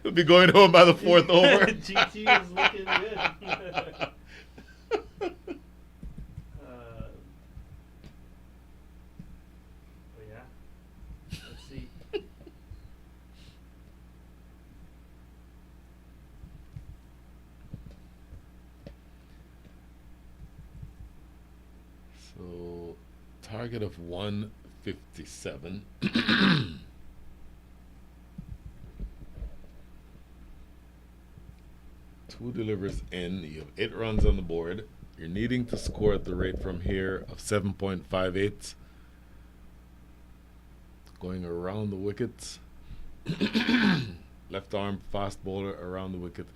You'll be going home by the 4th over. GT is looking good. Yeah. Let's see. So, target of 157. 2 delivers in. You have 8 runs on the board. You're needing to score at the rate from here of 7.58. Going around the wicket. Left arm fast bowler around the wicket.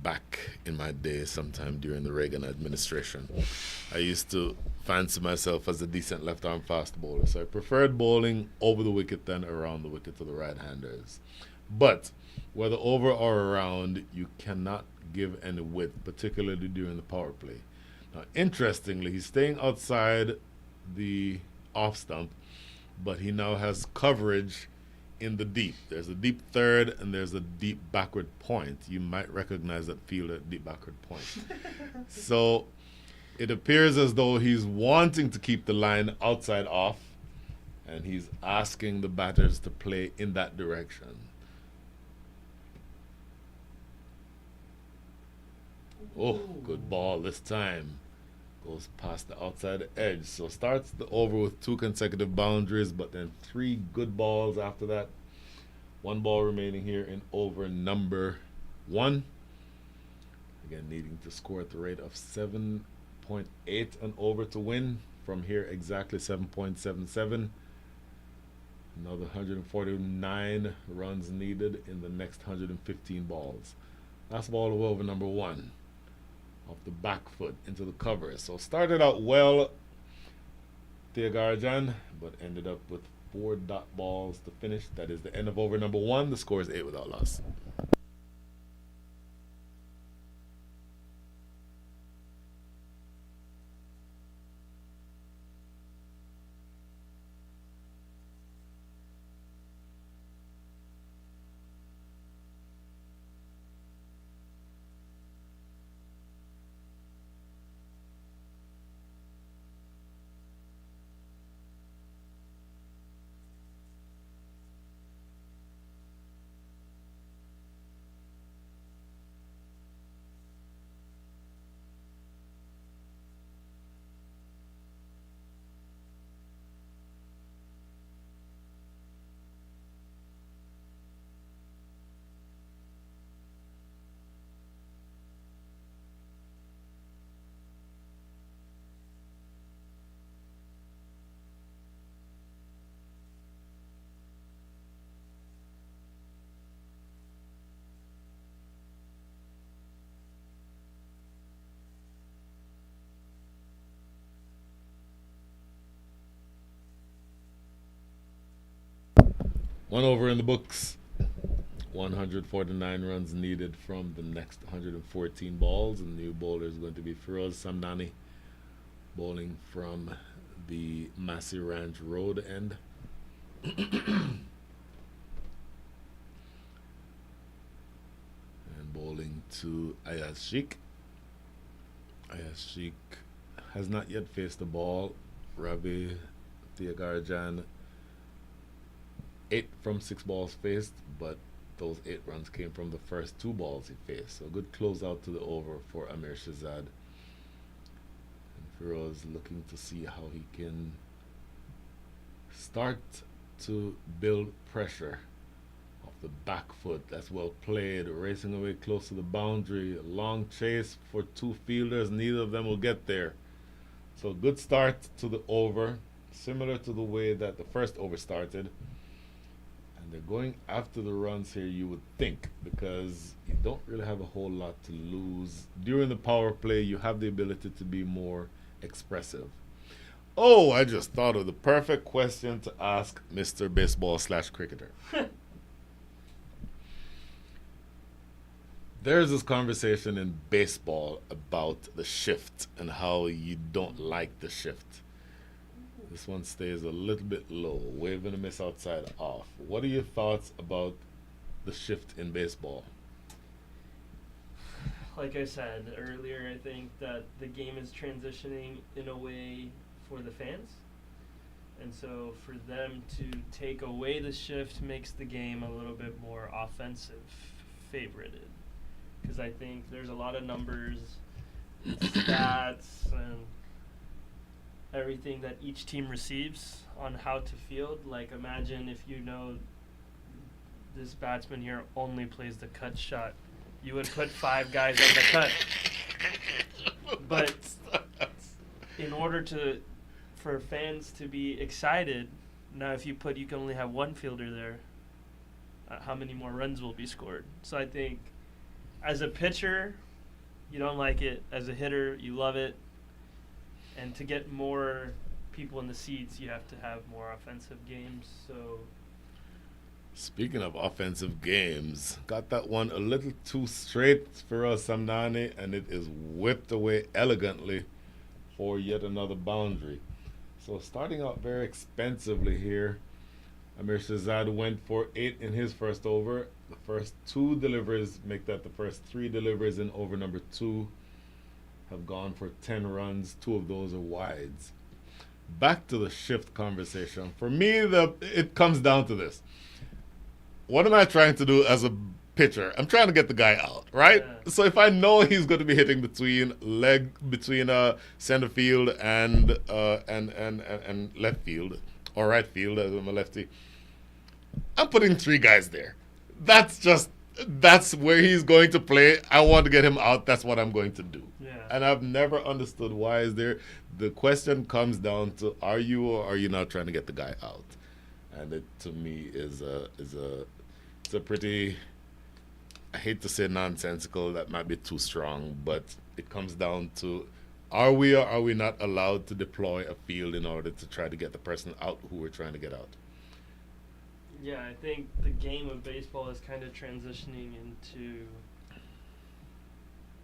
Back in my day, sometime during the Reagan administration, I used to fancy myself as a decent left arm fast bowler. So I preferred bowling over the wicket than around the wicket to the right handers. But whether over or around, you cannot give any width, particularly during the power play. Now, interestingly, he's staying outside the off stump, but he now has coverage in the deep. There's a deep third and there's a deep backward point. You might recognize that field at deep backward point. So it appears as though he's wanting to keep the line outside off, and he's asking the batters to play in that direction. Oh, good ball this time. Goes past the outside edge. So starts the over with 2 consecutive boundaries, but then 3 good balls after that. 1 ball remaining here in over number 1. Again, needing to score at the rate of 7.8 and over to win. From here, exactly 7.77. Another 149 runs needed in the next 115 balls. Last ball of over number 1. Off the back foot into the cover. So started out well, Thiagarajan, but ended up with 4 dot balls to finish. That is the end of over number 1. The score is 8 without loss. One over in the books. 149 runs needed from the next 114 balls. And the new bowler is going to be Firoz Samnani, bowling from the Massey Ranch Road end. And bowling to Ayaz Sheikh. Ayaz Sheikh has not yet faced the ball. Ravi Thiagarajan, 8 from 6 balls faced, but those 8 runs came from the first 2 balls he faced. So a good closeout to the over for Amir Shazad. And Firoz looking to see how he can start to build pressure off the back foot. That's well played, racing away close to the boundary. A long chase for 2 fielders. Neither of them will get there. So good start to the over, similar to the way that the first over started. And they're going after the runs here, you would think, because you don't really have a whole lot to lose. During the power play, you have the ability to be more expressive. Oh, I just thought of the perfect question to ask Mr. Baseball/cricketer. There's this conversation in baseball about the shift and how you don't like the shift. This one stays a little bit low, wave and a miss outside off. What are your thoughts about the shift in baseball? Like I said earlier, I think that the game is transitioning in a way for the fans. And so for them to take away the shift makes the game a little bit more offensive favorited. Because I think there's a lot of numbers, stats, and everything that each team receives on how to field. Like, imagine if you know this batsman here only plays the cut shot. You would put 5 guys on the cut. But in order for fans to be excited, now if you can only have 1 fielder there, how many more runs will be scored? So I think as a pitcher, you don't like it. As a hitter, you love it. And to get more people in the seats, you have to have more offensive games. So, speaking of offensive games, got that one a little too straight for us, Samnani, and it is whipped away elegantly for yet another boundary. So starting out very expensively here, Amir Shazad went for 8 in his first over. The first 2 deliveries make that the first 3 deliveries in over number 2 have gone for 10 runs. 2 of those are wides. Back to the shift conversation. For me, it comes down to this. What am I trying to do as a pitcher? I'm trying to get the guy out, right? Yeah. So if I know he's going to be hitting between center field and left field or right field, as I'm a lefty, I'm putting 3 guys there. That's where he's going to play. I want to get him out. That's what I'm going to do. yeah. And I've never understood why is there. The question comes down to, are you or are you not trying to get the guy out? And it to me is a pretty, I hate to say nonsensical, that might be too strong, but it comes down to, are we or are we not allowed to deploy a field in order to try to get the person out who we're trying to get out? Yeah, I think the game of baseball is kind of transitioning into,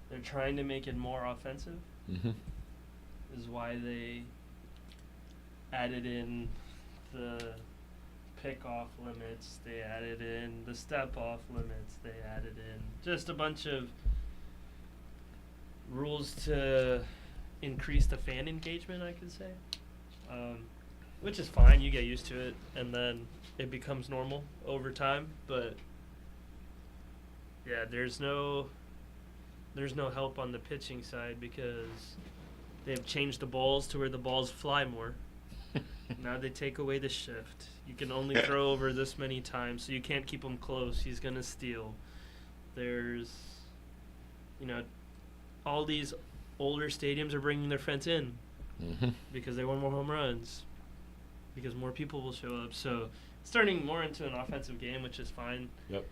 they're trying to make it more offensive. Mm-hmm. Is why they added in the pick-off limits, they added in the step-off limits, they added in just a bunch of rules to increase the fan engagement, I could say. Which is fine, you get used to it, and then it becomes normal over time, but yeah, there's no help on the pitching side because they've changed the balls to where the balls fly more. Now they take away the shift. You can only throw over this many times, so you can't keep him close. He's going to steal. There's, all these older stadiums are bringing their fence in because they want more home runs, because more people will show up. So it's turning more into an offensive game, which is fine. Yep.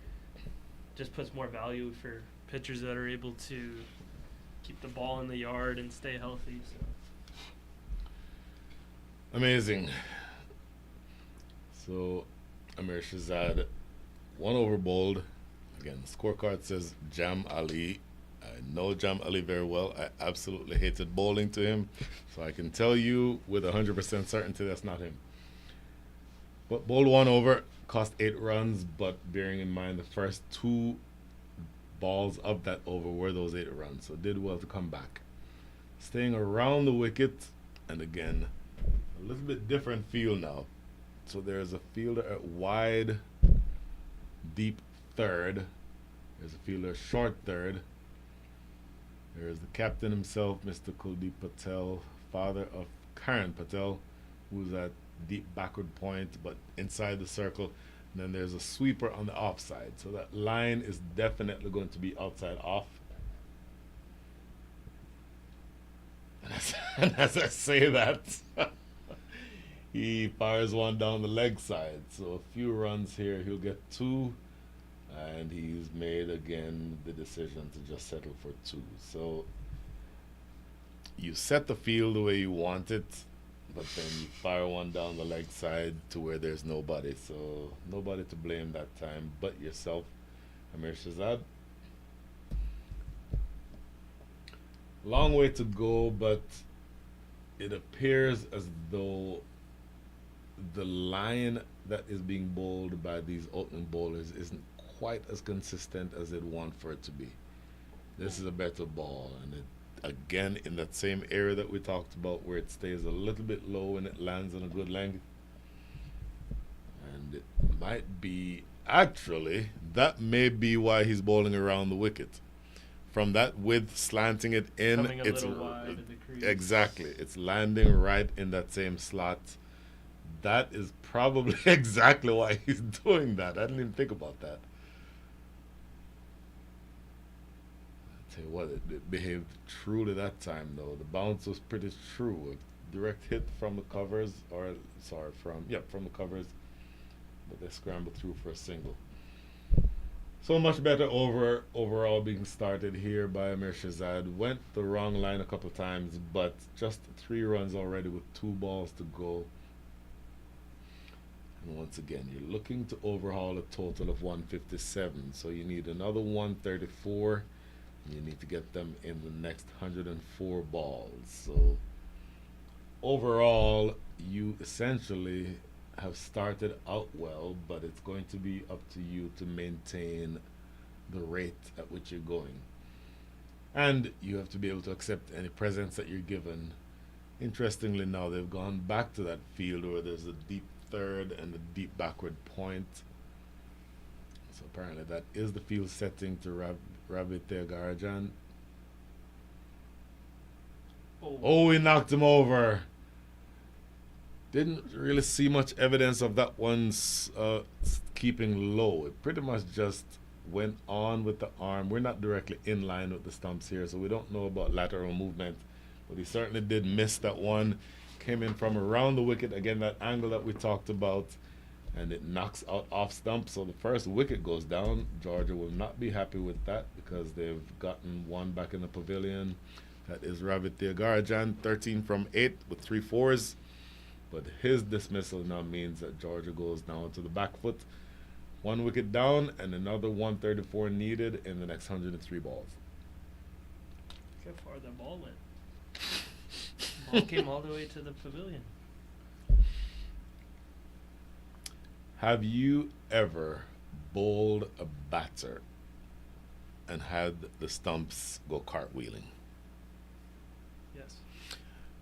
Just puts more value for pitchers that are able to keep the ball in the yard and stay healthy. So. Amazing. So, Amir Shazad, 1 over bowled. Again, the scorecard says Jam Ali. I know Jam Ali very well. I absolutely hated bowling to him. So I can tell you with 100% certainty that's not him. But bowled 1 over, cost 8 runs, but bearing in mind the first 2 balls of that over were those 8 runs. So did well to come back. staying around the wicket, and again, a little bit different field now. So there's a fielder at wide, deep third. There's a fielder short third. There's the captain himself, Mr. Kuldeep Patel, father of Karan Patel, who's at deep backward point, but inside the circle. And then there's a sweeper on the offside. So that line is definitely going to be outside off. And as I say that, he fires one down the leg side. So a few runs here, he'll get 2. And he's made again the decision to just settle for 2. So you set the field the way you want it, but then you fire one down the leg side to where there's nobody. So nobody to blame that time but yourself, Amir Shazad. Long way to go, but it appears as though the line that is being bowled by these opening bowlers isn't quite as consistent as they'd want for it to be. This is a better ball, and it again in that same area that we talked about where it stays a little bit low and it lands on a good length. And it might be, actually, that may be why he's bowling around the wicket. From that width, slanting it in, Coming a it's little wide of the crease. exactly, it's landing right in that same slot. That is probably exactly why he's doing that. I didn't even think about that. Tell you what, it behaved truly that time though. The bounce was pretty true. A direct hit from the covers, from the covers, but they scrambled through for a single. So much better overall being started here by Amir Shazad. Went the wrong line a couple times, but just 3 runs already with 2 balls to go. And once again, you're looking to overhaul a total of 157. So you need another 134. You need to get them in the next 104 balls. So overall, you essentially have started out well, but it's going to be up to you to maintain the rate at which you're going. And you have to be able to accept any presents that you're given. Interestingly, now they've gone back to that field where there's a deep third and a deep backward point. So apparently that is the field setting to Ravi Theagarajan. Oh, he knocked him over. Didn't really see much evidence of that one's keeping low. It pretty much just went on with the arm. We're not directly in line with the stumps here, so we don't know about lateral movement. But he certainly did miss that one. Came in from around the wicket. Again, that angle that we talked about. And it knocks out off stump. So the first wicket goes down. Georgia will not be happy with that because they've gotten one back in the pavilion. That is Ravi Theagarajan, 13 from 8 with 3 fours. But his dismissal now means that Georgia goes down to the back foot. 1 wicket down and another 134 needed in the next 103 balls. Look how far the ball went. Ball came all the way to the pavilion. Have you ever bowled a batter and had the stumps go cartwheeling? Yes.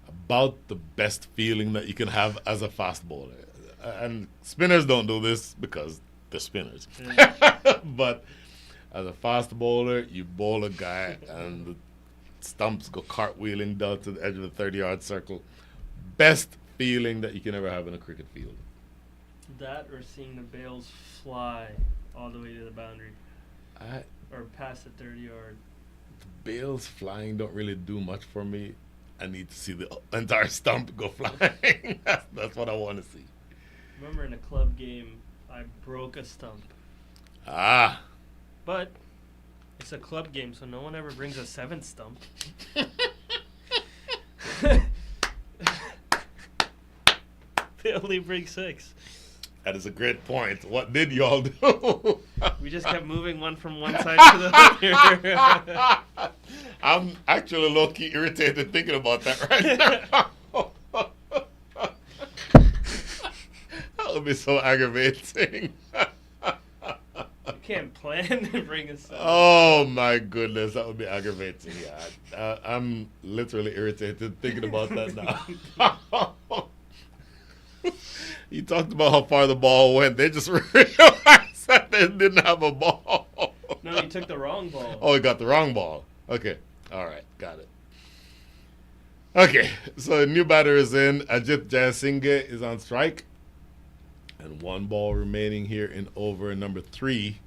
About the best feeling that you can have as a fast bowler. And spinners don't do this because they're spinners. Yeah. But as a fast bowler, you bowl a guy and the stumps go cartwheeling down to the edge of the 30-yard circle. Best feeling that you can ever have in a cricket field. That or seeing the bails fly all the way to the boundary. Or past the 30-yard. The bails flying don't really do much for me. I need to see the entire stump go flying. That's what I want to see. Remember in a club game, I broke a stump. Ah. But it's a club game, so no one ever brings a 7th stump. They only bring 6. That is a great point. What did y'all do? We just kept moving one from one side to the other. I'm actually low-key irritated thinking about that right now. That would be so aggravating. You can't plan to bring a 7. Oh my goodness, that would be aggravating. Yeah, I'm literally irritated thinking about that now. You talked about how far the ball went. They just realized that they didn't have a ball. No, he took the wrong ball. Oh, he got the wrong ball. Okay. All right. Got it. Okay. So new batter is in. Ajit Jayasinghe is on strike. And one ball remaining here in over number 3.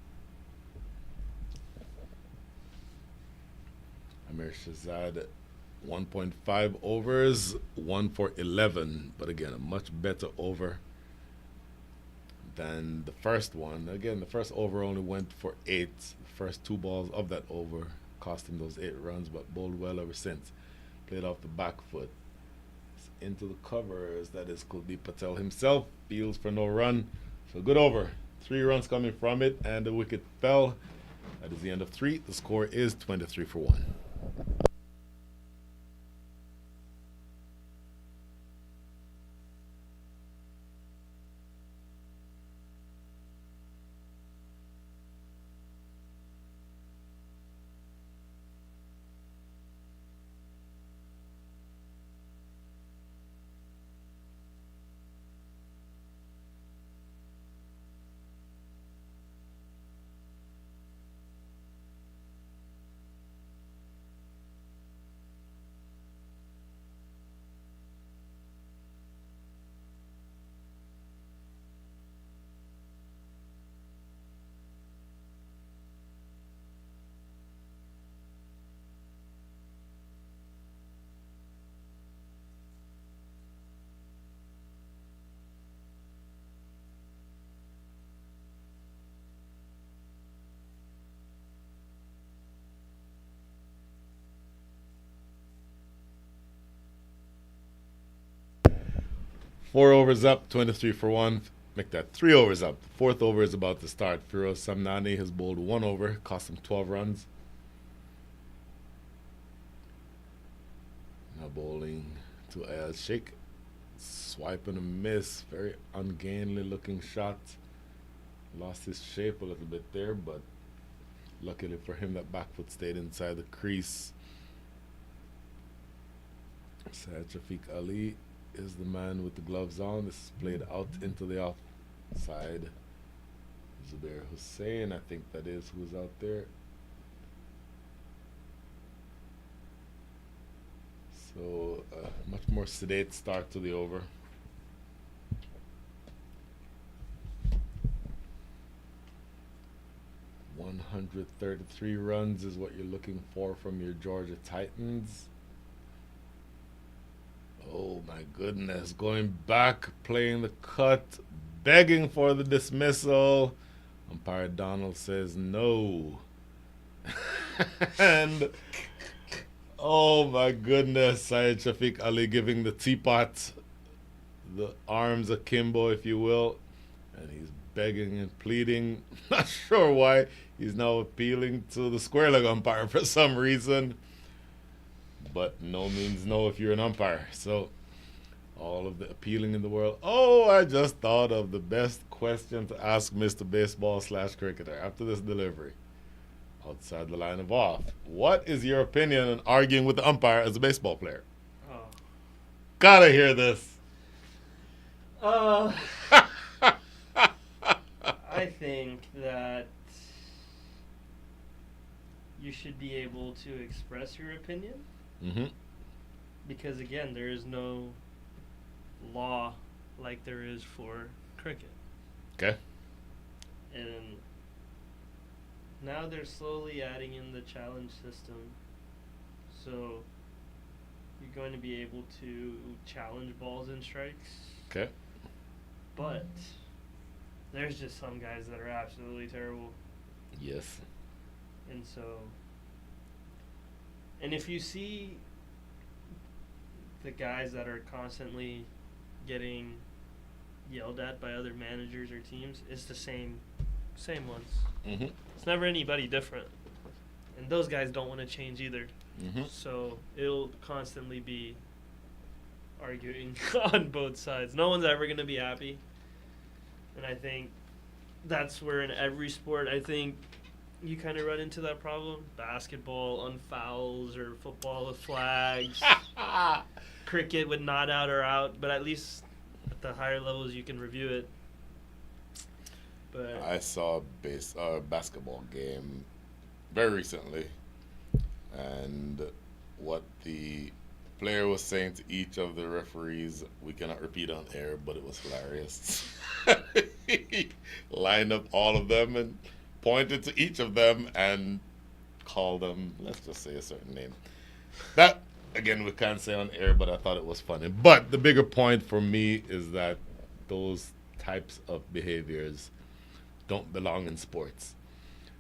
Amir Shahzad, 1.5 overs, 1 for 11. But again, a much better over than the first one. Again, the first over only went for 8. The first 2 balls of that over cost him those 8 runs, but bowled well ever since. Played off the back foot. It's into the covers. That is Kuldeep Patel himself. Fields for no run. So good over. 3 runs coming from it, and the wicket fell. That is the end of 3. The score is 23 for 1. Four overs up, 23 for 1. Make that 3 overs up. The 4th over is about to start. Firoz Samnani has bowled 1 over, cost him 12 runs. Now bowling to Ayaz Sheikh. Swipe and a miss. Very ungainly looking shot. Lost his shape a little bit there, but luckily for him, that back foot stayed inside the crease. Syed Shafiq Ali is the man with the gloves on. This is played out into the offside. Zubair Hussain, I think that is who's out there. So much more sedate start to the over. $133 runs is what you're looking for from your Georgia Titans. Oh my goodness, going back, playing the cut, begging for the dismissal. Umpire Donald says no. And oh my goodness, Syed Shafiq Ali giving the teapot, the arms akimbo, if you will. And he's begging and pleading. Not sure why. He's now appealing to the square leg umpire for some reason. But no means no if you're an umpire. So all of the appealing in the world. Oh, I just thought of the best question to ask Mr. Baseball / cricketer after this delivery. Outside the line of off. What is your opinion on arguing with the umpire as a baseball player? Oh. Gotta hear this. I think that you should be able to express your opinion. Mm-hmm. Because again, there is no law like there is for cricket. Okay. And now they're slowly adding in the challenge system. So you're going to be able to challenge balls and strikes. Okay. But there's just some guys that are absolutely terrible. Yes. And so, and if you see the guys that are constantly getting yelled at by other managers or teams, it's the same ones. Mm-hmm. It's never anybody different. And those guys don't want to change either. Mm-hmm. So it'll constantly be arguing on both sides. No one's ever going to be happy. And I think that's where in every sport, I think you kind of run into that problem. Basketball on fouls or football with flags. Cricket with not out or out, but at least at the higher levels you can review it. But I saw a basketball game very recently, and what the player was saying to each of the referees, we cannot repeat on air, but it was hilarious. He lined up all of them and pointed to each of them and called them, let's just say a certain name. That, again, we can't say on air, but I thought it was funny. But the bigger point for me is that those types of behaviors don't belong in sports.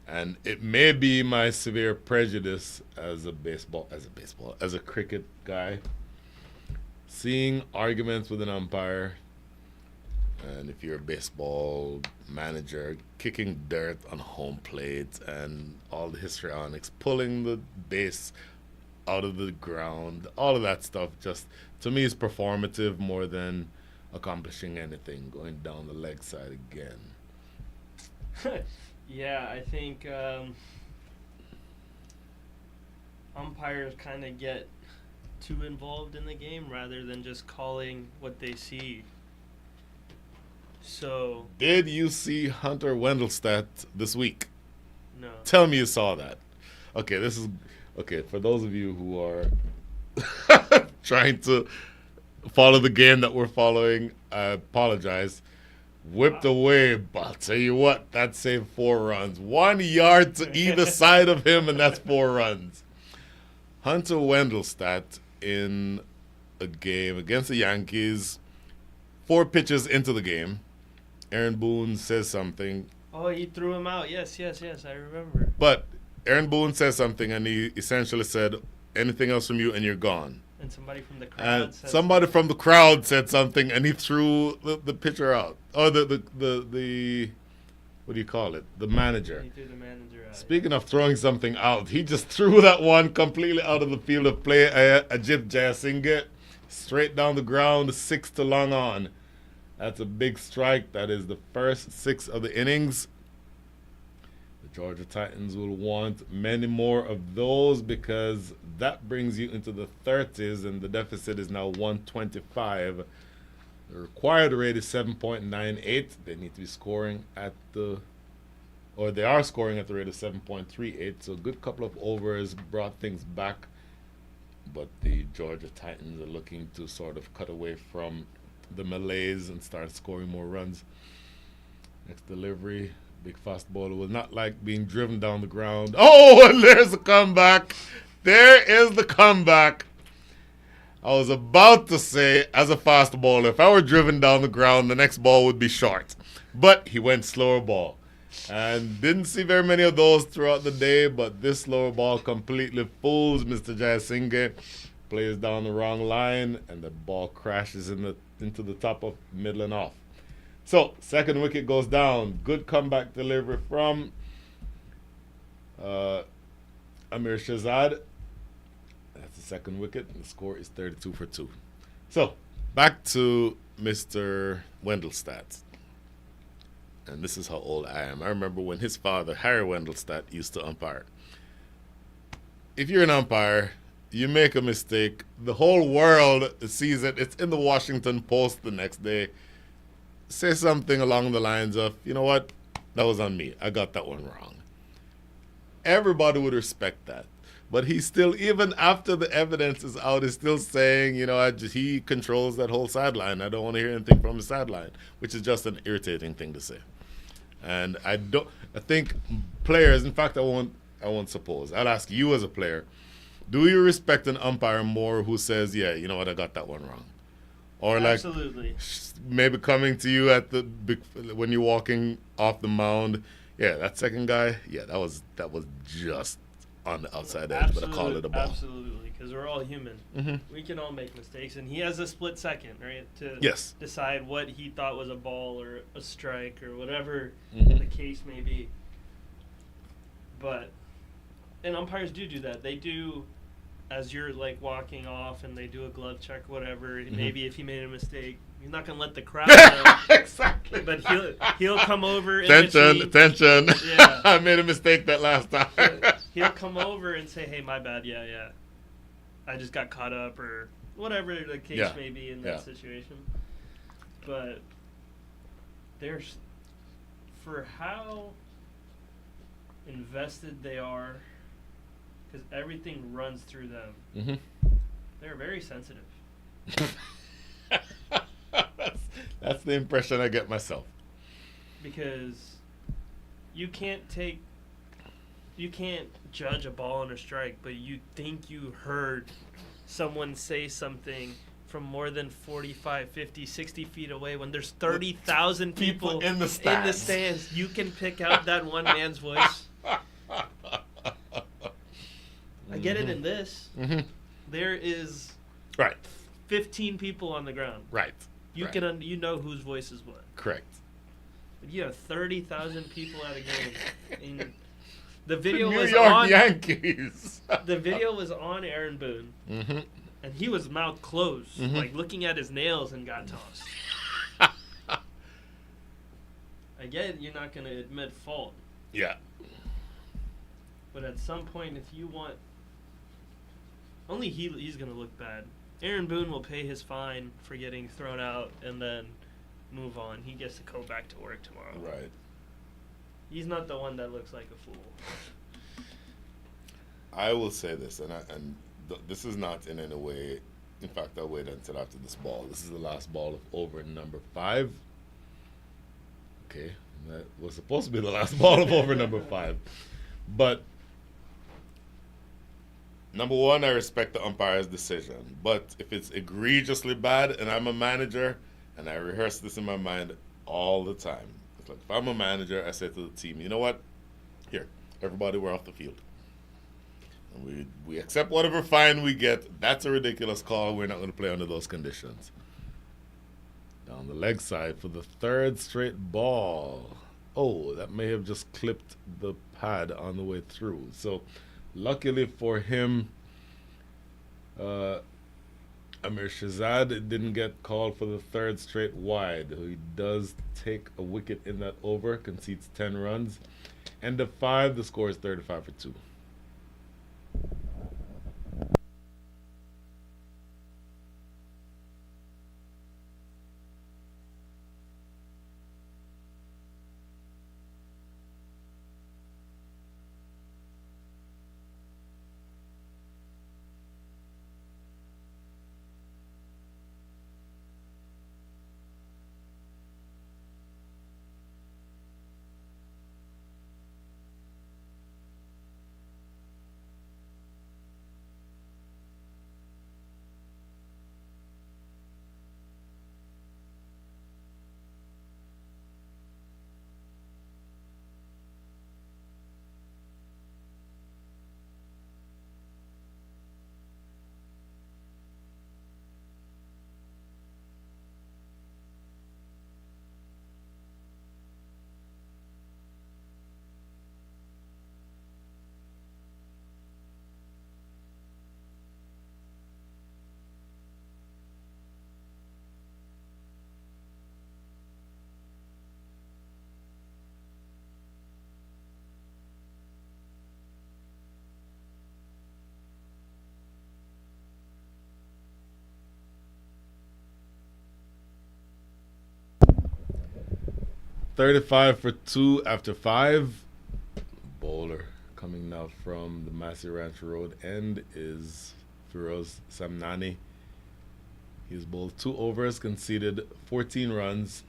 And it may be my severe prejudice as a cricket guy, seeing arguments with an umpire, and if you're a baseball manager, kicking dirt on home plate and all the histrionics, pulling the base out of the ground, all of that stuff just, to me, is performative more than accomplishing anything, going down the leg side again. Yeah, I think umpires kind of get too involved in the game rather than just calling what they see. So, did you see Hunter Wendelstedt this week? No. Tell me you saw that. Okay, for those of you who are trying to follow the game that we're following, I apologize. Whipped away, but I'll tell you what, that saved 4 runs. 1 yard to either side of him, and that's 4 runs. Hunter Wendelstedt in a game against the Yankees, 4 pitches into the game, Aaron Boone says something. Oh, he threw him out. Yes, I remember. But Aaron Boone says something, and he essentially said, anything else from you, and you're gone. And somebody from the crowd from the crowd said something, and he threw the pitcher out. Oh, the what do you call it? The manager. He threw the manager out. Speaking of throwing something out, he just threw that one completely out of the field of play. Ajit Jayasinghe, straight down the ground, 6 to long on. That's a big strike. That is the first 6 of the innings. The Georgia Titans will want many more of those because that brings you into the 30s, and the deficit is now 125. The required rate is 7.98. They need to be scoring they are scoring at the rate of 7.38. So a good couple of overs brought things back. But the Georgia Titans are looking to sort of cut away from the malaise and start scoring more runs. Next delivery, big fastball. It was not like being driven down the ground. Oh, and there's the comeback. There is the comeback. I was about to say, as a fast bowler, if I were driven down the ground, the next ball would be short. But he went slower ball. And didn't see very many of those throughout the day, but this slower ball completely fools Mr. Jayasinghe. Plays down the wrong line, and the ball crashes into the top of middle and off. So, second wicket goes down. Good comeback delivery from Amir Shahzad. That's the second wicket. The score is 32 for 2. So, back to Mr. Wendelstedt. And this is how old I am. I remember when his father, Harry Wendelstedt, used to umpire. If you're an umpire, you make a mistake, the whole world sees it. It's in the Washington Post the next day. Say something along the lines of, you know what, that was on me. I got that one wrong. Everybody would respect that. But he's still, even after the evidence is out, is still saying, he controls that whole sideline. I don't want to hear anything from the sideline, which is just an irritating thing to say. And I think players, in fact, I won't suppose. I'll ask you as a player, do you respect an umpire more who says, yeah, you know what, I got that one wrong? Or absolutely. Maybe coming to you when you're walking off the mound, yeah, that second guy, yeah, that was just on the outside edge, but I call it a ball. Absolutely, because we're all human. Mm-hmm. We can all make mistakes, and he has a split second, right, to decide what he thought was a ball or a strike or whatever the case may be. And umpires do that. They do as you're like walking off and they do a glove check, whatever. Maybe if he made a mistake, he's not gonna let the crowd know. Exactly. But he'll come over. Attention. Yeah. I made a mistake that last time. He'll come over and say, "Hey, my bad. Yeah. I just got caught up," or whatever the case may be in that situation. But there's, for how invested they are, because everything runs through them. They're very sensitive. That's the impression I get myself. Because you can't judge a ball on a strike, but you think you heard someone say something from more than 45, 50, 60 feet away when there's 30,000 people in the stands. You can pick out that one man's voice. I get it in this. There is 15 people on the ground. Right. You can you know whose voice is what. Correct. But you have 30,000 people at a game. And the video the was New York on Yankees. The video was on Aaron Boone. And he was mouth closed, like looking at his nails, and got tossed. I get it, you're not going to admit fault. Yeah. But at some point, if you want... Only he's going to look bad. Aaron Boone will pay his fine for getting thrown out and then move on. He gets to go back to work tomorrow. Right. He's not the one that looks like a fool. I will say this, and this is not in any way... In fact, I'll wait until after this ball. This is the last ball of over number 5. Okay. That was supposed to be the last ball of over number 5. But... Number one, I respect the umpire's decision. But if it's egregiously bad and I'm a manager, and I rehearse this in my mind all the time. It's like, if I'm a manager, I say to the team, you know what? Here, everybody, we're off the field. And we accept whatever fine we get. That's a ridiculous call. We're not going to play under those conditions. Down the leg side for the 3rd straight ball. Oh, that may have just clipped the pad on the way through. So... Luckily for him, Amir Shahzad didn't get called for the 3rd straight wide. He does take a wicket in that over, concedes 10 runs. End of 5, the score is 35 for 2. $35 for 2 after 5. Bowler coming now from the Massey Ranch Road end is Firoz Samnani. He's bowled 2 overs, conceded 14 runs.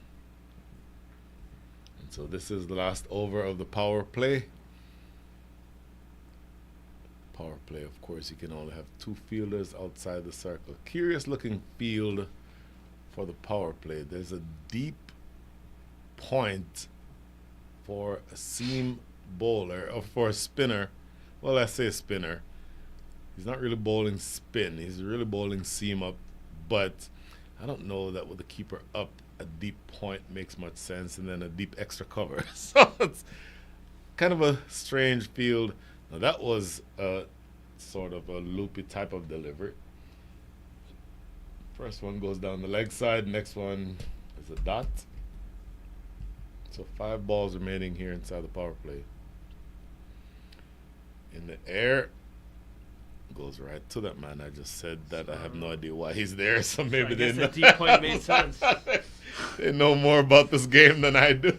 And so this is the last over of the power play. Power play, of course, you can only have 2 fielders outside the circle. Curious looking field for the power play. There's a deep point for a seam bowler, or for a spinner. Well, I say spinner. He's not really bowling spin. He's really bowling seam up. But I don't know that with the keeper up, a deep point makes much sense, and then a deep extra cover. So it's kind of a strange field. Now that was a sort of a loopy type of delivery. First one goes down the leg side, next one is a dot. So 5 balls remaining here inside the power play. In the air, goes right to that man. I just said that. I have no idea why he's there, so maybe I guess they the deep point made sense. they know more about this game than I do.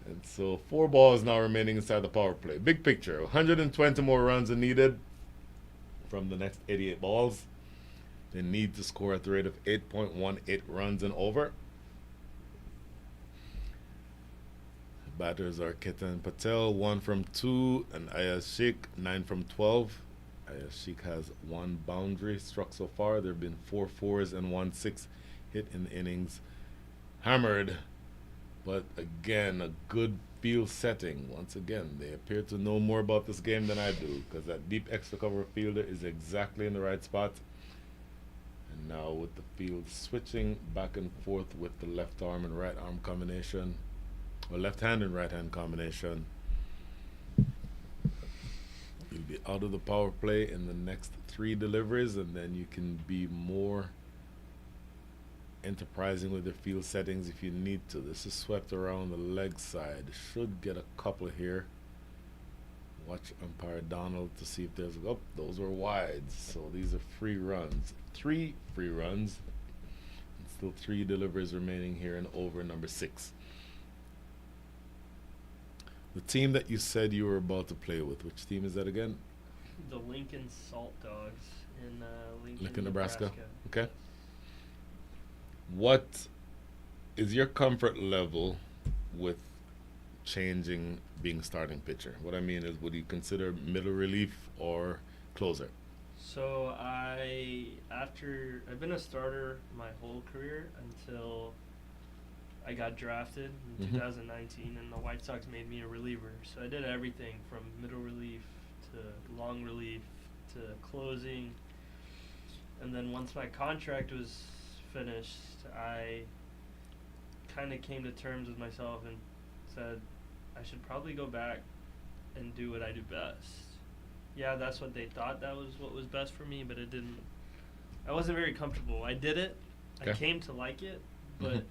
And so 4 balls now remaining inside the power play. Big picture, 120 more runs are needed from the next 88 balls. They need to score at the rate of 8.18 runs and over. Batters are Ketan Patel, 1 from 2, and Ayaz Sheikh, 9 from 12. Ayaz Sheikh has 1 boundary struck so far. There have been 4 fours and 1 6 hit in the innings. Hammered, but again, a good field setting. Once again, they appear to know more about this game than I do, because that deep extra cover fielder is exactly in the right spot. And now with the field switching back and forth with the left arm and right arm combination, or left hand and right hand combination, you'll be out of the power play in the next 3 deliveries, and then you can be more enterprising with the field settings if you need to. This is swept around the leg side. Should get a couple here. Watch umpire Donald to see if there's those were wides. So these are free runs. 3 free runs. And still 3 deliveries remaining here in over number 6. The team that you said you were about to play with, which team is that again? The Lincoln Salt Dogs in Lincoln, Nebraska. Okay. What is your comfort level with changing being starting pitcher? What I mean is, would you consider middle relief or closer? So I've been a starter my whole career until I got drafted in 2019, and the White Sox made me a reliever. So I did everything from middle relief to long relief to closing. And then once my contract was finished, I kind of came to terms with myself and said I should probably go back and do what I do best. Yeah, that's what they thought that was what was best for me, but it didn't. I wasn't very comfortable. I did it. Okay. I came to like it, but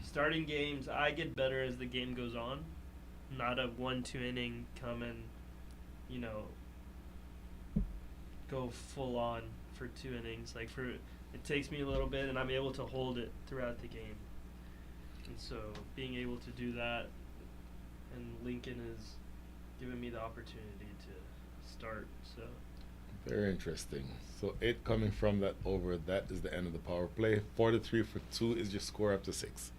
starting games, I get better as the game goes on. Not a 1-2 inning come and, go full on for 2 innings. It takes me a little bit, and I'm able to hold it throughout the game. And so being able to do that, and Lincoln has given me the opportunity to start. So very interesting. So 8 coming from that over. That is the end of the power play. 4-3 for 2 is your score up to 6.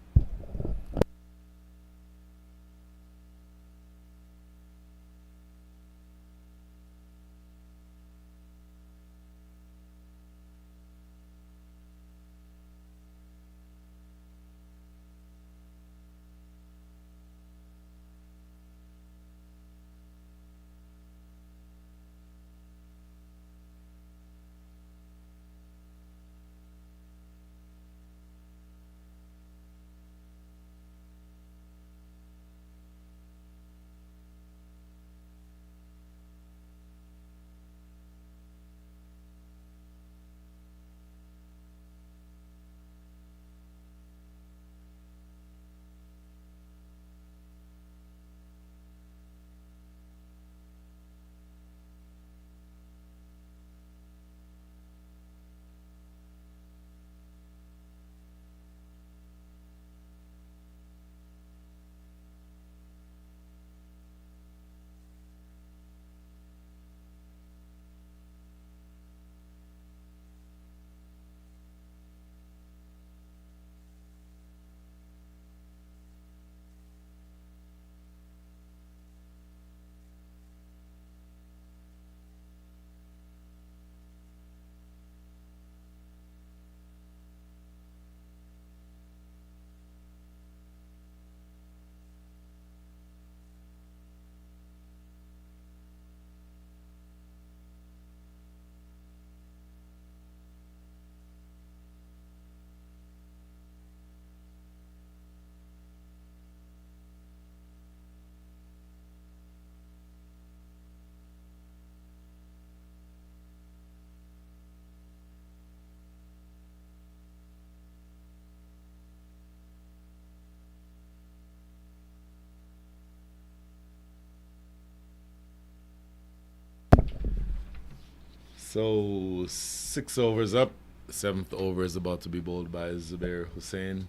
So 6 overs up. The 7th over is about to be bowled by Zubair Hussain.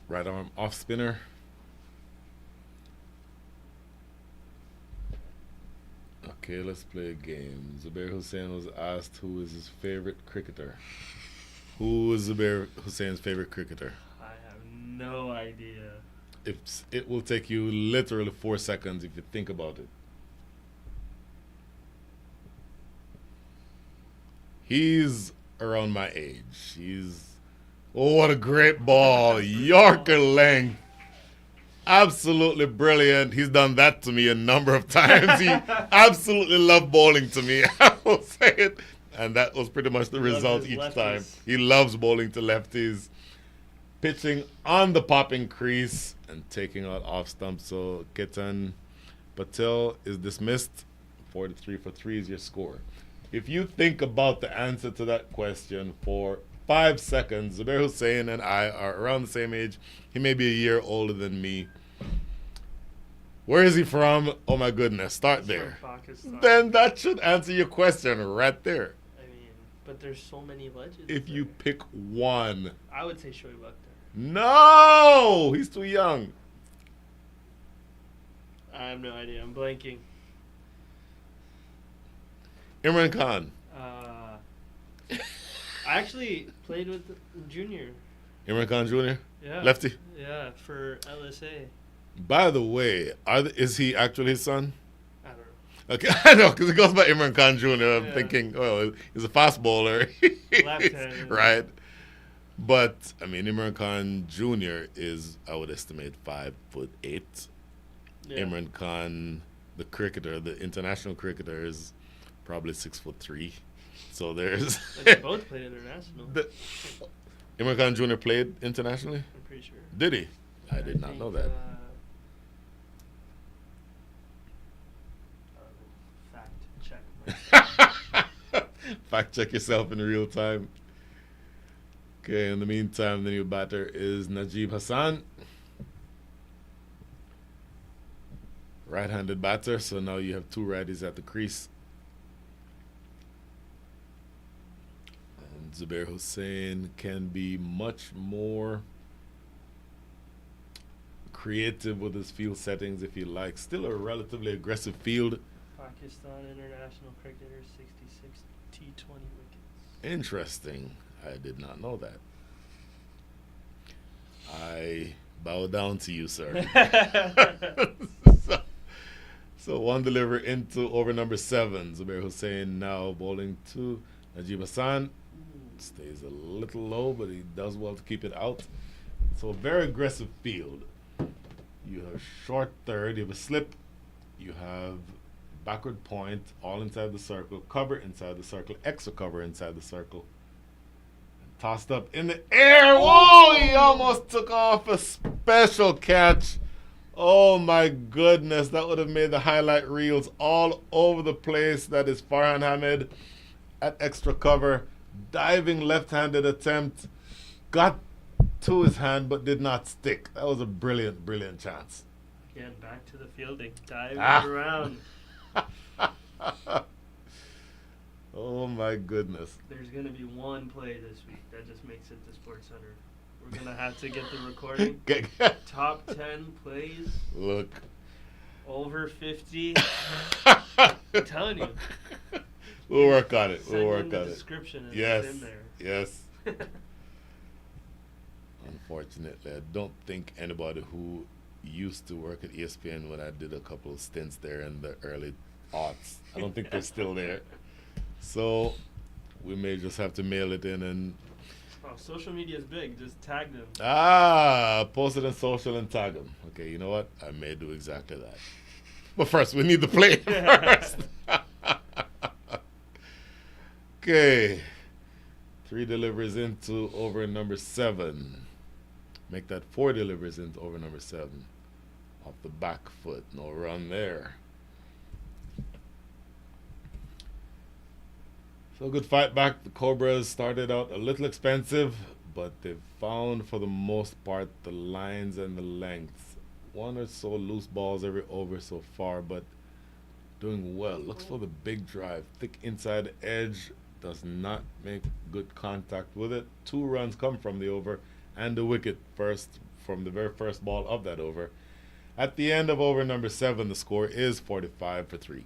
Right arm off spinner. Okay, let's play a game. Zubair Hussain was asked who is his favorite cricketer. Who is Zubair Hussain's favorite cricketer? I have no idea. It will take you literally 4 seconds if you think about it. He's around my age. Oh, what a great ball. Yorker length. Absolutely brilliant. He's done that to me a number of times. He absolutely loved bowling to me. I will say it. And that was pretty much the result each time. He loves bowling to lefties. Pitching on the popping crease and taking out off stump. So Ketan Patel is dismissed. 43 for 3 is your score. If you think about the answer to that question for 5 seconds, Zubair Hussain and I are around the same age. He may be a year older than me. Where is he from? Oh my goodness, start there. Pakistan. Then that should answer your question right there. I mean, but there's so many legends. If you pick one. I would say Shoaib Akhtar. No! He's too young. I have no idea. I'm blanking. Imran Khan. I actually played with Junior. Imran Khan Jr.? Yeah. Lefty? Yeah, for LSA. By the way, is he actually his son? I don't know. Okay, I know, because it goes by Imran Khan Jr. I'm Yeah. thinking, well, he's a fast bowler. Left-handed. Right. But, I mean, Imran Khan Jr. is, I would estimate, 5'8". Yeah. Imran Khan, the cricketer, the international cricketer, is probably 6'3". So there's... But they both played international. Imran Khan Jr. played internationally? I'm pretty sure. Did he? I did not know that. Fact check. Fact check yourself in real time. Okay, in the meantime, the new batter is Najib Hassan. Right-handed batter, so now you have 2 righties at the crease. And Zubair Hussain can be much more creative with his field settings if he likes. Still a relatively aggressive field. Pakistan international cricketer, 66 T20 wickets. Interesting. I did not know that. I bow down to you, sir. So one delivery into over number 7. Zubair Hussain now bowling to Najib Hassan. Stays a little low, but he does well to keep it out. So a very aggressive field. You have short third, you have a slip, you have backward point, all inside the circle, cover inside the circle, extra cover inside the circle. Tossed up in the air. Whoa, he almost took off a special catch. Oh my goodness, that would have made the highlight reels all over the place. That is Farhan Hamid at extra cover. Diving left-handed attempt. Got to his hand but did not stick. That was a brilliant, brilliant chance. Again, back to the fielding. Diving around. Oh my goodness. There's going to be one play this week that just makes it to Sports Center. We're going to have to get the recording. Top 10 plays. Look. Over 50. I'm telling you. We'll work on it. We'll work Send in on the it. description and Yes. it's in there. Yes. Unfortunately, I don't think anybody who used to work at ESPN when I did a couple of stints there in the early aughts, I don't think they're still there. So we may just have to mail it in and... Oh, social media is big. Just tag them. Post it on social and tag them. Okay, you know what? I may do exactly that. But first, we need the play first. Okay. 3 deliveries into over number 7. Make that 4 deliveries into over number 7. Off the back foot. No run there. So good fight back. The Cobras started out a little expensive, but they've found for the most part the lines and the lengths. 1 or so loose balls every over so far, but Doing well. Looks for the big drive. Thick inside edge. Does not make good contact with it. 2 runs come from the over and the wicket first from the very first ball of that over. At the end of over number 7, the score is 45 for 3.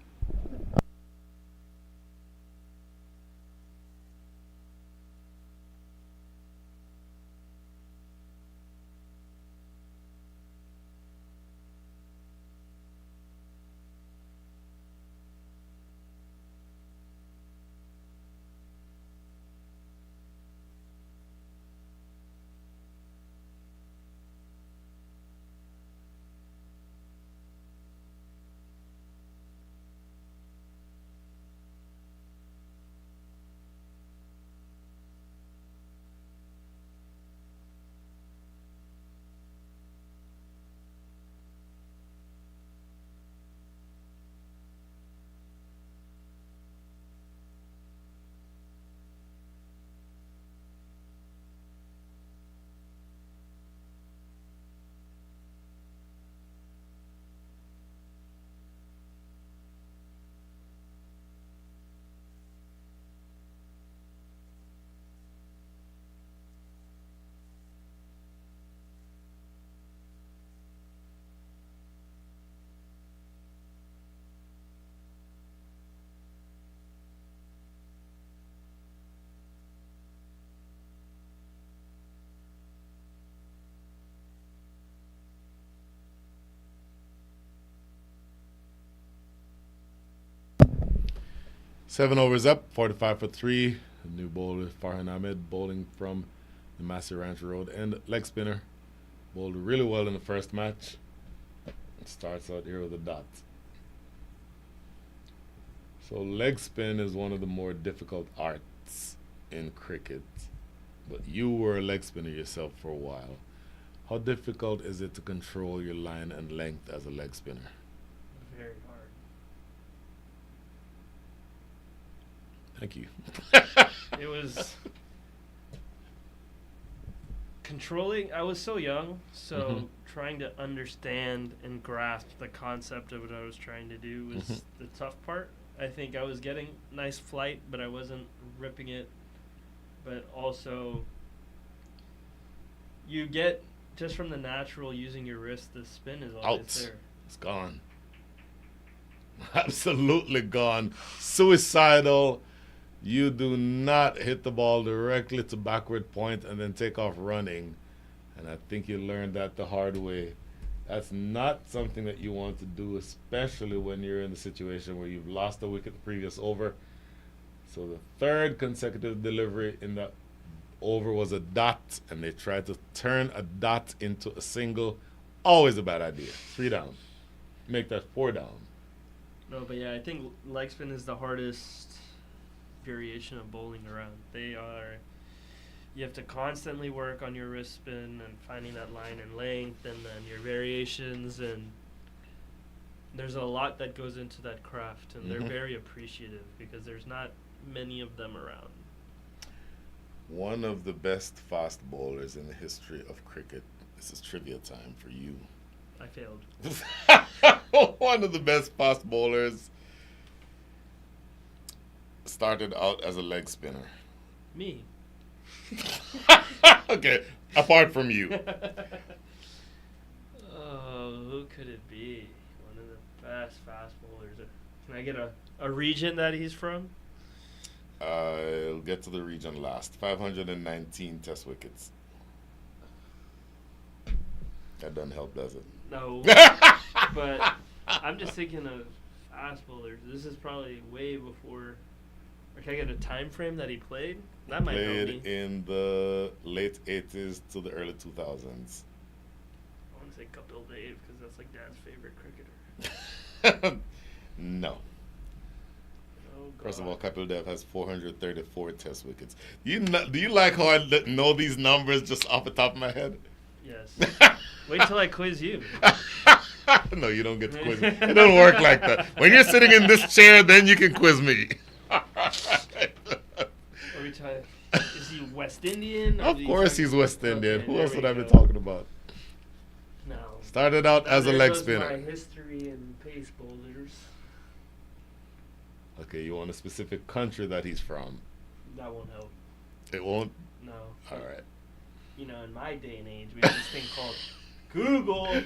Seven overs up, 45 for 3. The new bowler, Farhan Ahmed, bowling from the Massey Ranch Road. And leg spinner, bowled really well in the first match. Starts out here with a dot. So leg spin is one of the more difficult arts in cricket. But you were a leg spinner yourself for a while. How difficult is it to control your line and length as a leg spinner? Very hard. Thank you. It was controlling. I was so young, so trying to understand and grasp the concept of what I was trying to do was the tough part. I think I was getting nice flight, but I wasn't ripping it. But also, you get, just from the natural using your wrist, the spin is always Out. there. It's gone. Absolutely gone. Suicidal. You do not hit the ball directly to backward point and then take off running. And I think you learned that the hard way. That's not something that you want to do, especially when you're in the situation where you've lost a wicket the previous over. So the third consecutive delivery in that over was a dot, and they tried to turn a dot into a single. Always a bad idea. 3 down. Make that 4 down. No, but yeah, I think leg spin is the hardest variation of bowling around. You have to constantly work on your wrist spin and finding that line and length, and then your variations, and there's a lot that goes into that craft, and they're very appreciative because there's not many of them around. One of the best fast bowlers in the history of cricket. This is trivia time for you. I failed. One of the best fast bowlers started out as a leg spinner. Me. Okay, apart from you. Oh, who could it be? One of the best fast bowlers. Can I get a region that he's from? I'll get to the region last. 519 test wickets. That doesn't help, does it? No. But I'm just thinking of fast bowlers. This is probably way before. Or can I get a time frame that he played? That might help me. Played in the late 80s to the early 2000s. I want to say Kapil Dev because that's like Dad's favorite cricketer. No. Oh, God. First of all, Kapil Dev has 434 test wickets. Do you like how I know these numbers just off the top of my head? Yes. Wait till I quiz you. No, you don't get to quiz me. It don't work like that. When you're sitting in this chair, then you can quiz me. Is he West Indian? Of course he's West Indian. Okay, Who else there would I we be go. talking about? No. Started out as a There leg goes spinner. my history in pace bowlers. Okay, you want a specific country that he's from? That won't help. It won't? No. All right. You know, in my day and age, we have this thing called Google.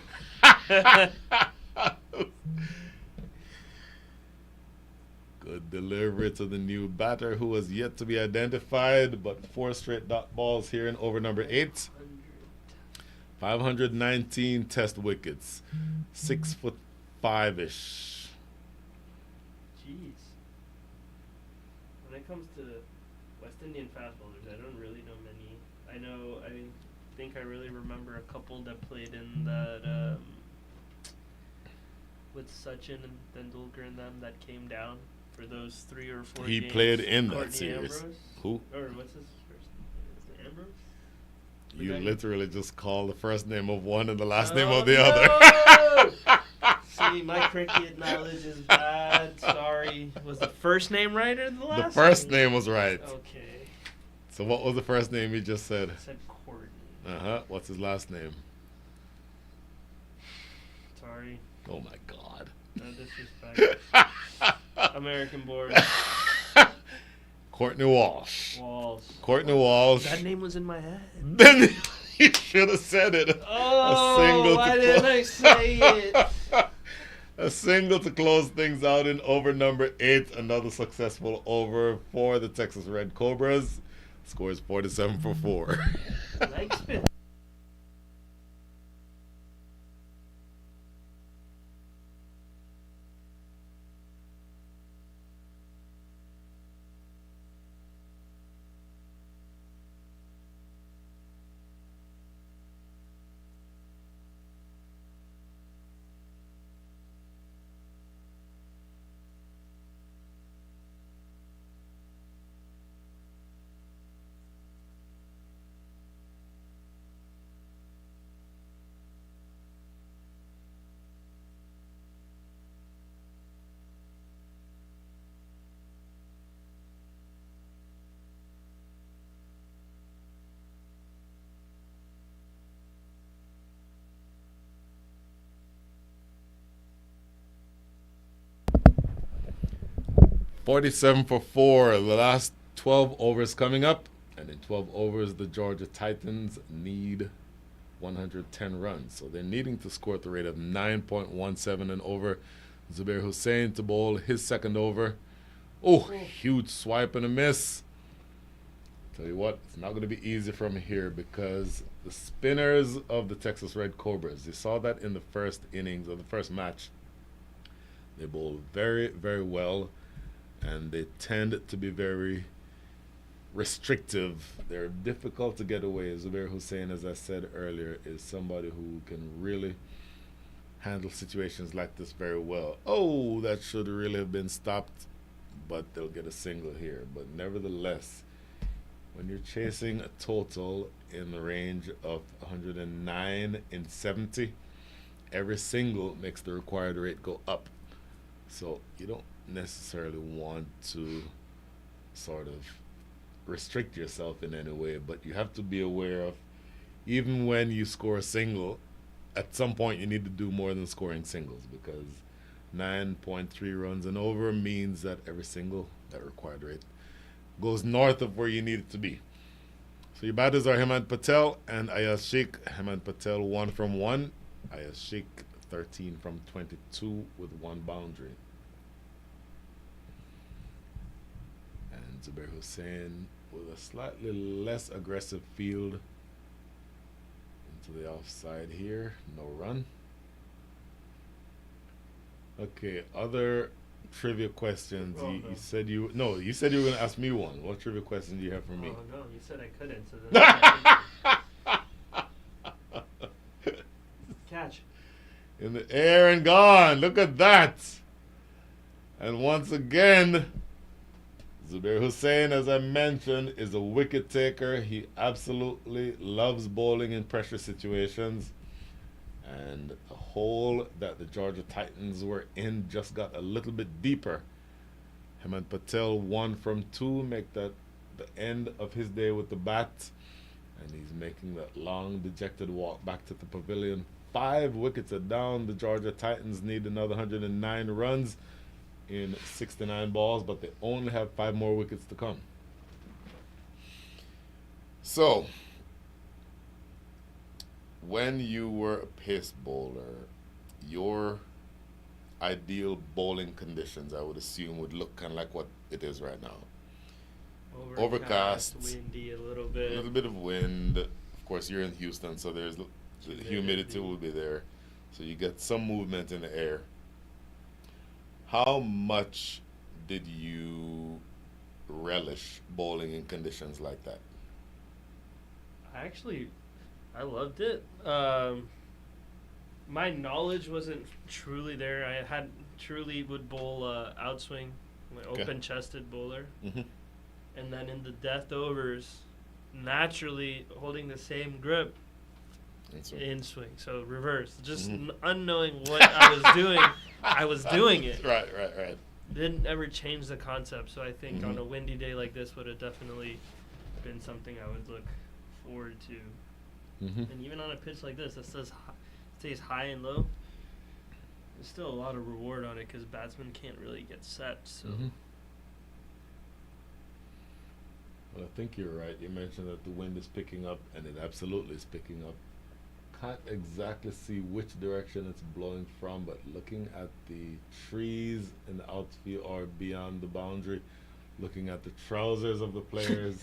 Good delivery to the new batter who was yet to be identified, but 4 straight dot balls here in over number 8. 519 test wickets. 6'5" ish. Jeez. When it comes to West Indian fast bowlers, I don't really know many. I think I really remember a couple that played in that, with Sachin and Tendulkar and them that came down for those 3 or 4 He games. played in that Courtney series. Ambrose? Who? Or what's his first name? Is it Ambrose? The You guy- literally just called the first name of one and the last name Oh, of the no! other. See, my cricket knowledge is bad. Sorry. Was the first name right or the last The first name was right. Okay. So what was the first name you just said? I said Courtney. Uh-huh. What's his last name? Sorry. Oh my God. No disrespect. American born. Courtney Walsh. Walls. Courtney Walsh. That name was in my head. Then you should have said it. Oh, why didn't I say it? A single to close things out in over number 8. Another successful over for the Texas Red Cobras. Scores 47 for 4. Leg spin. $47 for 4. The last 12 overs coming up. And in 12 overs, the Georgia Titans need 110 runs. So they're needing to score at the rate of 9.17 and over. Zubair Hussain to bowl his second over. Oh, huge swipe and a miss. Tell you what, it's not going to be easy from here because the spinners of the Texas Red Cobras, you saw that in the first innings of the first match. They bowl very, very well, and they tend to be very restrictive. They're difficult to get away. Zubair Hussain, as I said earlier, is somebody who can really handle situations like this very well. Oh, that should really have been stopped, but they'll get a single here. But nevertheless, when you're chasing a total in the range of 109 in 70, every single makes the required rate go up. So you don't necessarily want to sort of restrict yourself in any way, but you have to be aware of, even when you score a single, at some point you need to do more than scoring singles, because 9.3 runs and over means that every single, that required rate, goes north of where you need it to be. So your batters are Hemant Patel and Ayaz Sheikh. Hemant Patel 1 from 1. Ayaz Sheikh 13 from 22 with 1 boundary. And Zubair Hussain with a slightly less aggressive field into the offside here. No run. Okay, other trivia questions. You said you you said you were going to ask me one. What trivia question do you have for me? Oh no, you said I couldn't. So then catch. In the air and gone. Look at that. And once again, Zubair Hussain, as I mentioned, is a wicket taker. He absolutely loves bowling in pressure situations. And the hole that the Georgia Titans were in just got a little bit deeper. Hemant Patel 1 from 2, make that the end of his day with the bat. And he's making that long, dejected walk back to the pavilion. 5 wickets are down. The Georgia Titans need another 109 runs. in 69 balls, but they only have 5 more wickets to come. So, when you were a pace bowler, your ideal bowling conditions, I would assume, would look kind of like what it is right now. Overcast, windy a a little little bit of wind. Of course, you're in Houston, so there's the humidity will be there. So you get some movement in the air. How much did you relish bowling in conditions like that? I loved it. My knowledge wasn't truly there. I had truly would bowl outswing, my open-chested bowler. Mm-hmm. And then in the death overs, naturally holding the same grip in swing. So reverse. Just unknowing what I was doing, I was doing it. Right. Didn't ever change the concept. So I think on a windy day like this would have definitely been something I would look forward to. And even on a pitch like this that stays high and low, there's still a lot of reward on it because batsmen can't really get set. So. Well, I think you're right. You mentioned that the wind is picking up, and it absolutely is picking up. Can't exactly see which direction it's blowing from, but looking at the trees in the outfield or beyond the boundary, looking at the trousers of the players,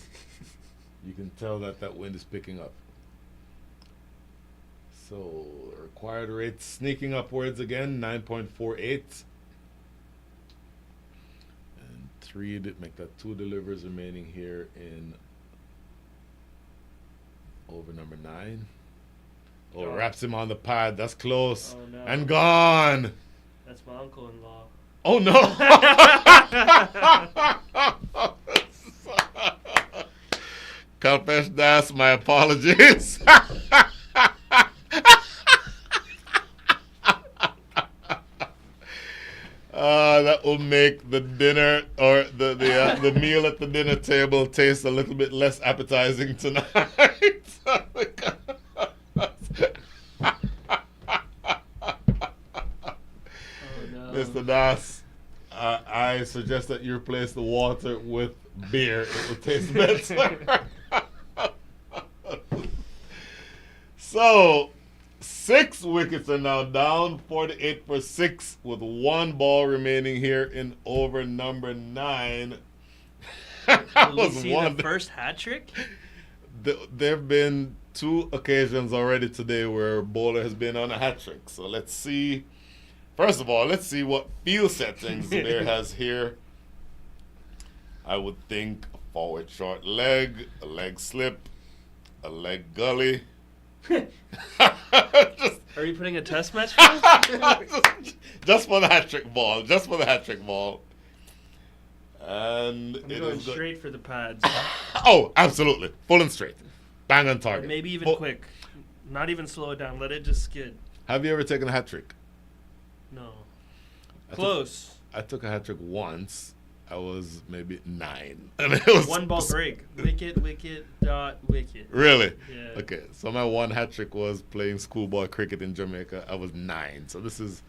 you can tell that that wind is picking up. So, required rate sneaking upwards again, 9.48. 3 did make that 2 delivers remaining here in over number 9. Oh, wraps him on the pad. That's close. Oh, no. And gone. That's my uncle-in-law. Oh, no. Kalpesh Das, my apologies. That will make the dinner or the meal at the dinner table taste a little bit less appetizing tonight. Oh, no. Mr. Das, I suggest that you replace the water with beer. It will taste better. So, 6 wickets are now down, 48 for 6, with 1 ball remaining here in over number 9. Will we see the first hat trick? There have been 2 occasions already today where bowler has been on a hat trick. So let's see. First of all, let's see what field settings there has here. I would think a forward short leg, a leg slip, a leg gully. Are you putting a test match? Just for the hat trick ball. Just for the hat trick ball. And I'm going straight for the pads. Oh, absolutely. Full and straight. Bang on target. Or maybe even quick. Not even slow it down. Let it just skid. Have you ever taken a hat trick? No. Close. I took a hat trick once. I was maybe 9. And it was 1 ball break. Wicket, dot, wicket. Really? Yeah. Okay. So my 1 hat trick was playing schoolboy cricket in Jamaica. I was 9. So this is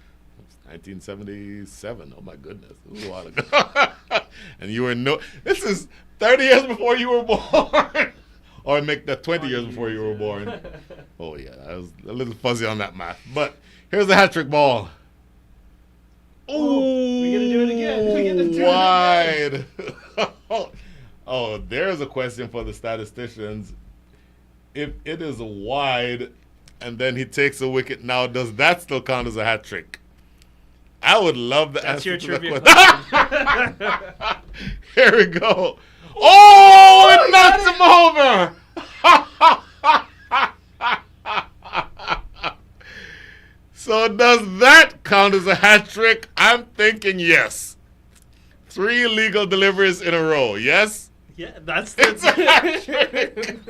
1977. Oh my goodness. It was a while ago. And you were this is 30 years before you were born. Or make that 20 years before you were born. Oh yeah, I was a little fuzzy on that math. But here's the hat trick ball. Oh, we gotta do it again. We gotta do wide. It again. Oh, there's a question for the statisticians. If it is wide and then he takes a wicket now, does that still count as a hat trick? I would love the That's answer your to trivia that question. question. Here we go. Oh, it knocked him over. So does that count as a hat trick? I'm thinking yes. 3 illegal deliveries in a row, yes? Yeah, that's It's a hat trick.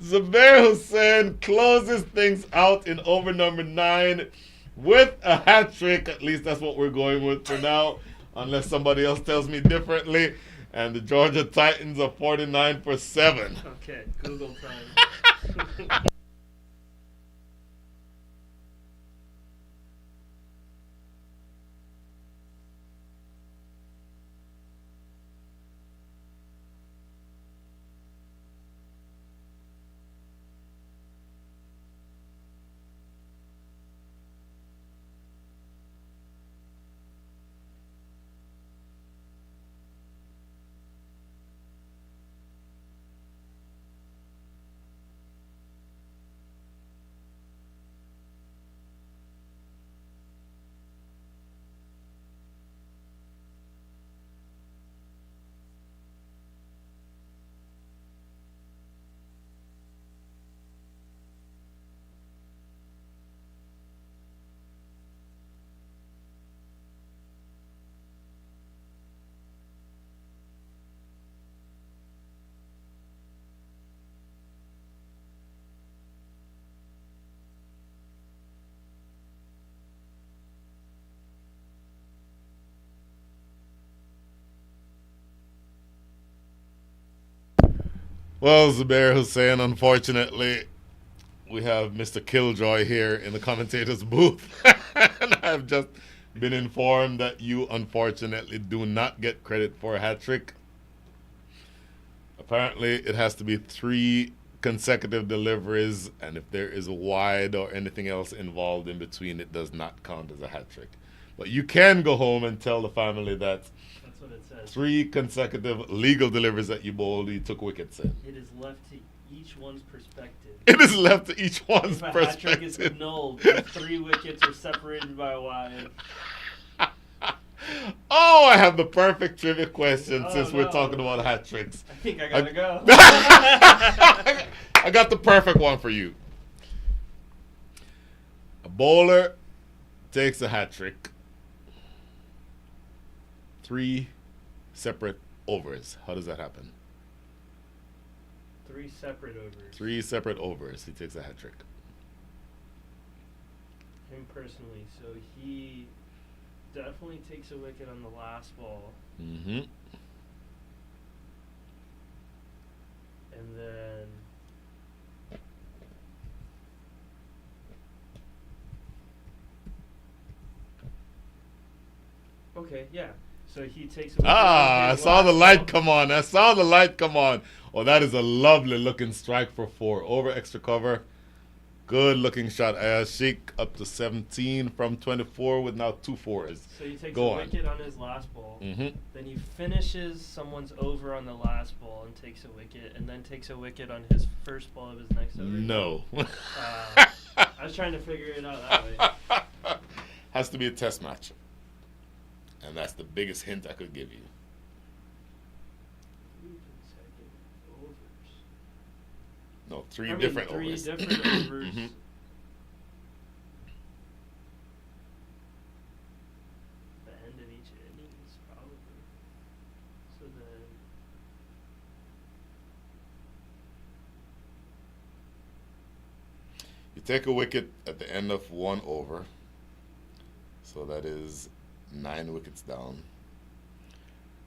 Zubair Hussain closes things out in over number 9 with a hat trick. At least that's what we're going with for now, unless somebody else tells me differently. And the Georgia Titans are 49 for 7. Okay, Google time. Well, Zubair Hussein, unfortunately, we have Mr. Killjoy here in the commentator's booth. And I've just been informed that you, unfortunately, do not get credit for a hat trick. Apparently, it has to be 3 consecutive deliveries, and if there is a wide or anything else involved in between, it does not count as a hat trick. But you can go home and tell the family that That's what it says. 3 consecutive legal deliveries that you bowled, you took wickets in. It is left to each one's perspective. It is left to each one's If a hat trick is perspective. annulled, if 3 wickets are separated by a wide. Oh, I have the perfect trivia question Oh, since no. we're talking about hat tricks. I think I gotta go. I got the perfect one for you. A bowler takes a hat trick. 3 separate overs. How does that happen? 3 separate overs. 3 separate overs. He takes a hat trick. Him personally, so he definitely takes a wicket on the last ball, Mm-hmm. and then okay, yeah. So he takes a wicket. Ah, on I his saw the last light ball. come on. I saw the light come on. Oh, that is a lovely looking strike for 4. Over extra cover. Good looking shot. Sheik up to 17 from 24 with now 2 fours. So he takes Go a on. wicket on his last ball. Mm-hmm. Then he finishes someone's over on the last ball and takes a wicket, and then takes a wicket on his first ball of his next over. No. I was trying to figure it out that way. Has to be a test match. And that's the biggest hint I could give you. 3 consecutive overs. No, 3 I mean, different 3 overs. different overs. Mhm. The end of each innings, probably. So then, You take a wicket at the end of 1 over. So that is 9 wickets down.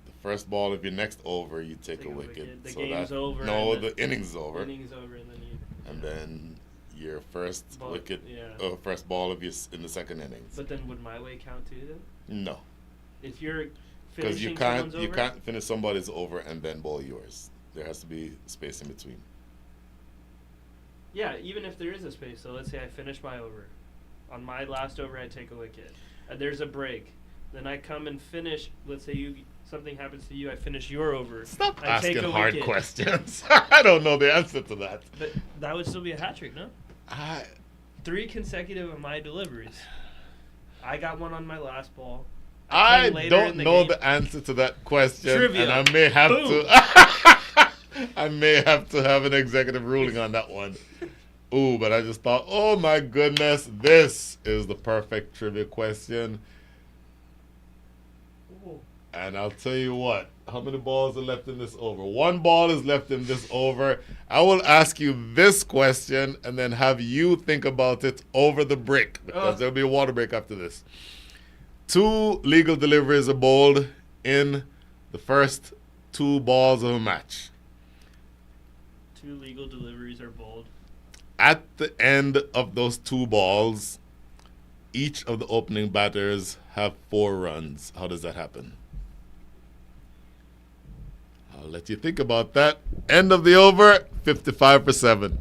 The first ball of your next over, you take a wicket. The so game's that, over. No, and the inning's over. Innings over, and then you. And then your first Ball- wicket, yeah. first ball of your in the second innings. But then would my way count too then? No, If you're because finishing you can't someone's over? you can't finish somebody's over and then bowl yours. There has to be space in between. Yeah, even if there is a space. So let's say I finish my over. On my last over, I take a wicket. There's a break. Then I come and finish. Let's say something happens to you. I finish your over. Stop I take asking a hard wicket. questions. I don't know the answer to that. But that would still be a hat trick, no? I 3 consecutive of my deliveries. I got one on my last ball. I came later don't in the know game. the answer to that question, Trivia. and I may have Boom. to. I may have to have an executive ruling on that one. Ooh, but I just thought, oh my goodness, this is the perfect trivia question. Ooh. And I'll tell you what, how many balls are left in this over? 1 ball is left in this over. I will ask you this question and then have you think about it over the break, because there'll be a water break after this. 2 legal deliveries are bowled in the first 2 balls of a match. 2 legal deliveries are bowled. At the end of those 2 balls, each of the opening batters have 4 runs. How does that happen? I'll let you think about that. End of the over, 55 for 7.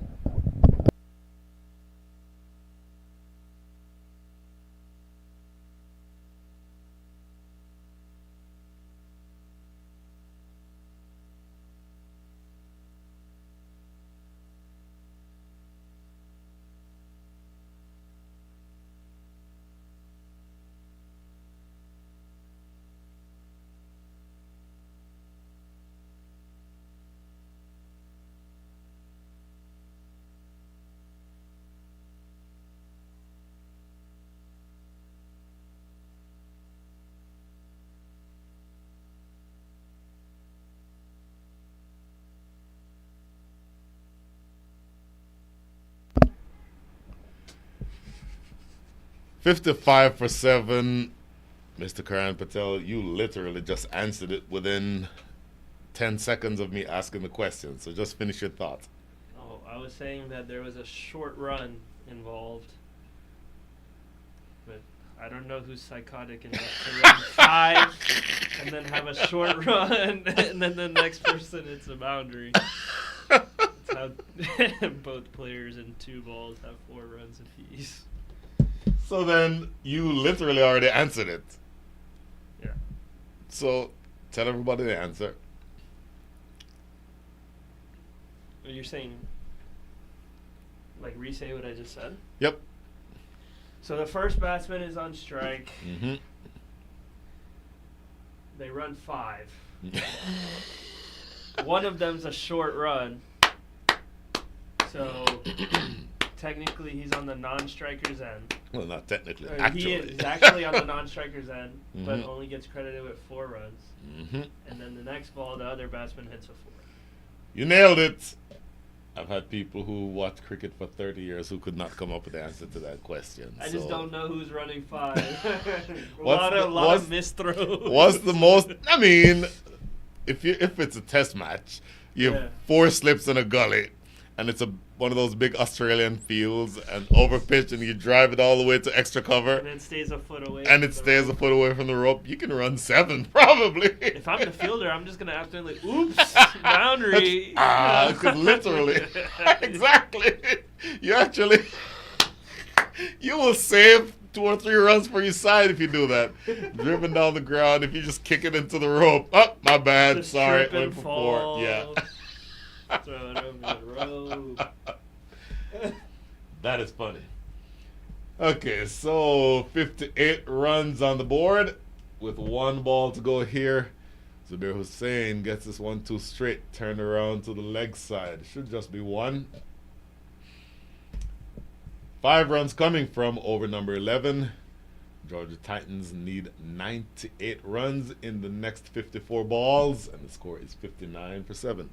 $55 for 7. Mr. Karan Patel, you literally just answered it within 10 seconds of me asking the question. So just finish your thought. Oh, I was saying that there was a short run involved. But I don't know who's psychotic enough to run 5 and then have a short run and then the next person hits a boundary. That's how both players in 2 balls have 4 runs apiece. So then you literally already answered it. Yeah. So tell everybody the answer. You're saying, like, re-say what I just said? Yep. So the first batsman is on strike. Mm-hmm. They run 5. One of them's a short run. So technically he's on the non-striker's end. Well, not technically. He is actually on the non-striker's end, but only gets credited with 4 runs. Mm-hmm. And then the next ball, the other batsman hits a 4. You nailed it. I've had people who watched cricket for 30 years who could not come up with the answer to that question. I just don't know who's running 5. a What's lot of misthrows. What's the most? I mean, if it's a test match, you have 4 slips in a gully, and it's one of those big Australian fields and over pitch, and you drive it all the way to extra cover, and it stays a foot away. And it stays a foot away from the rope. You can run 7 probably. If I'm the fielder, I'm just gonna have to like, oops, boundary. Because literally, exactly. You will save 2 or 3 runs for your side if you do that. Driven down the ground, if you just kick it into the rope. Oh, my bad. Just sorry, trip and went for fall. 4. Yeah. Throw it over the rope. That is funny. Okay, so 58 runs on the board with 1 ball to go here. Zubair Hussain gets this 1-2 straight, turned around to the leg side. Should just be 1. 5 runs coming from over number 11. Georgia Titans need 98 runs in the next 54 balls, and the score is 59-7.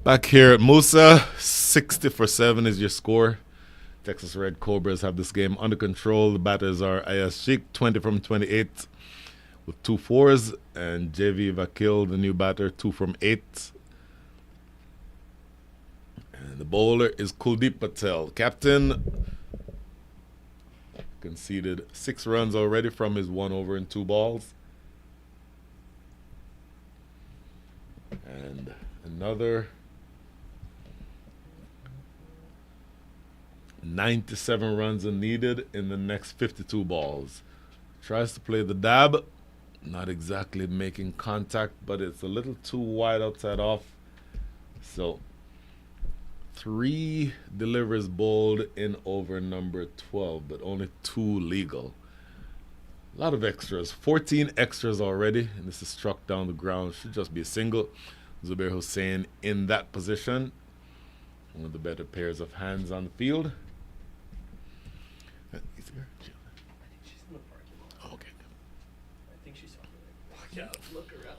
Back here at Moosa, 60 for 7 is your score. Texas Red Cobras have this game under control. The batters are Ayaz Sheikh, 20 from 28 with 2 4s, and JV Vakil, the new batter, 2 from 8. And the bowler is Kuldeep Patel. Captain conceded 6 runs already from his 1 over and 2 balls. And another 97 runs are needed in the next 52 balls. Tries to play the dab. Not exactly making contact, but it's a little too wide outside off. So 3 delivers bowled in over number 12, but only 2 legal. A lot of extras. 14 extras already, and this is struck down the ground. Should just be a single. Zubair Hussain in that position. One of the better pairs of hands on the field. I think she's in the parking lot. Oh, okay. I think she saw me walk out, look around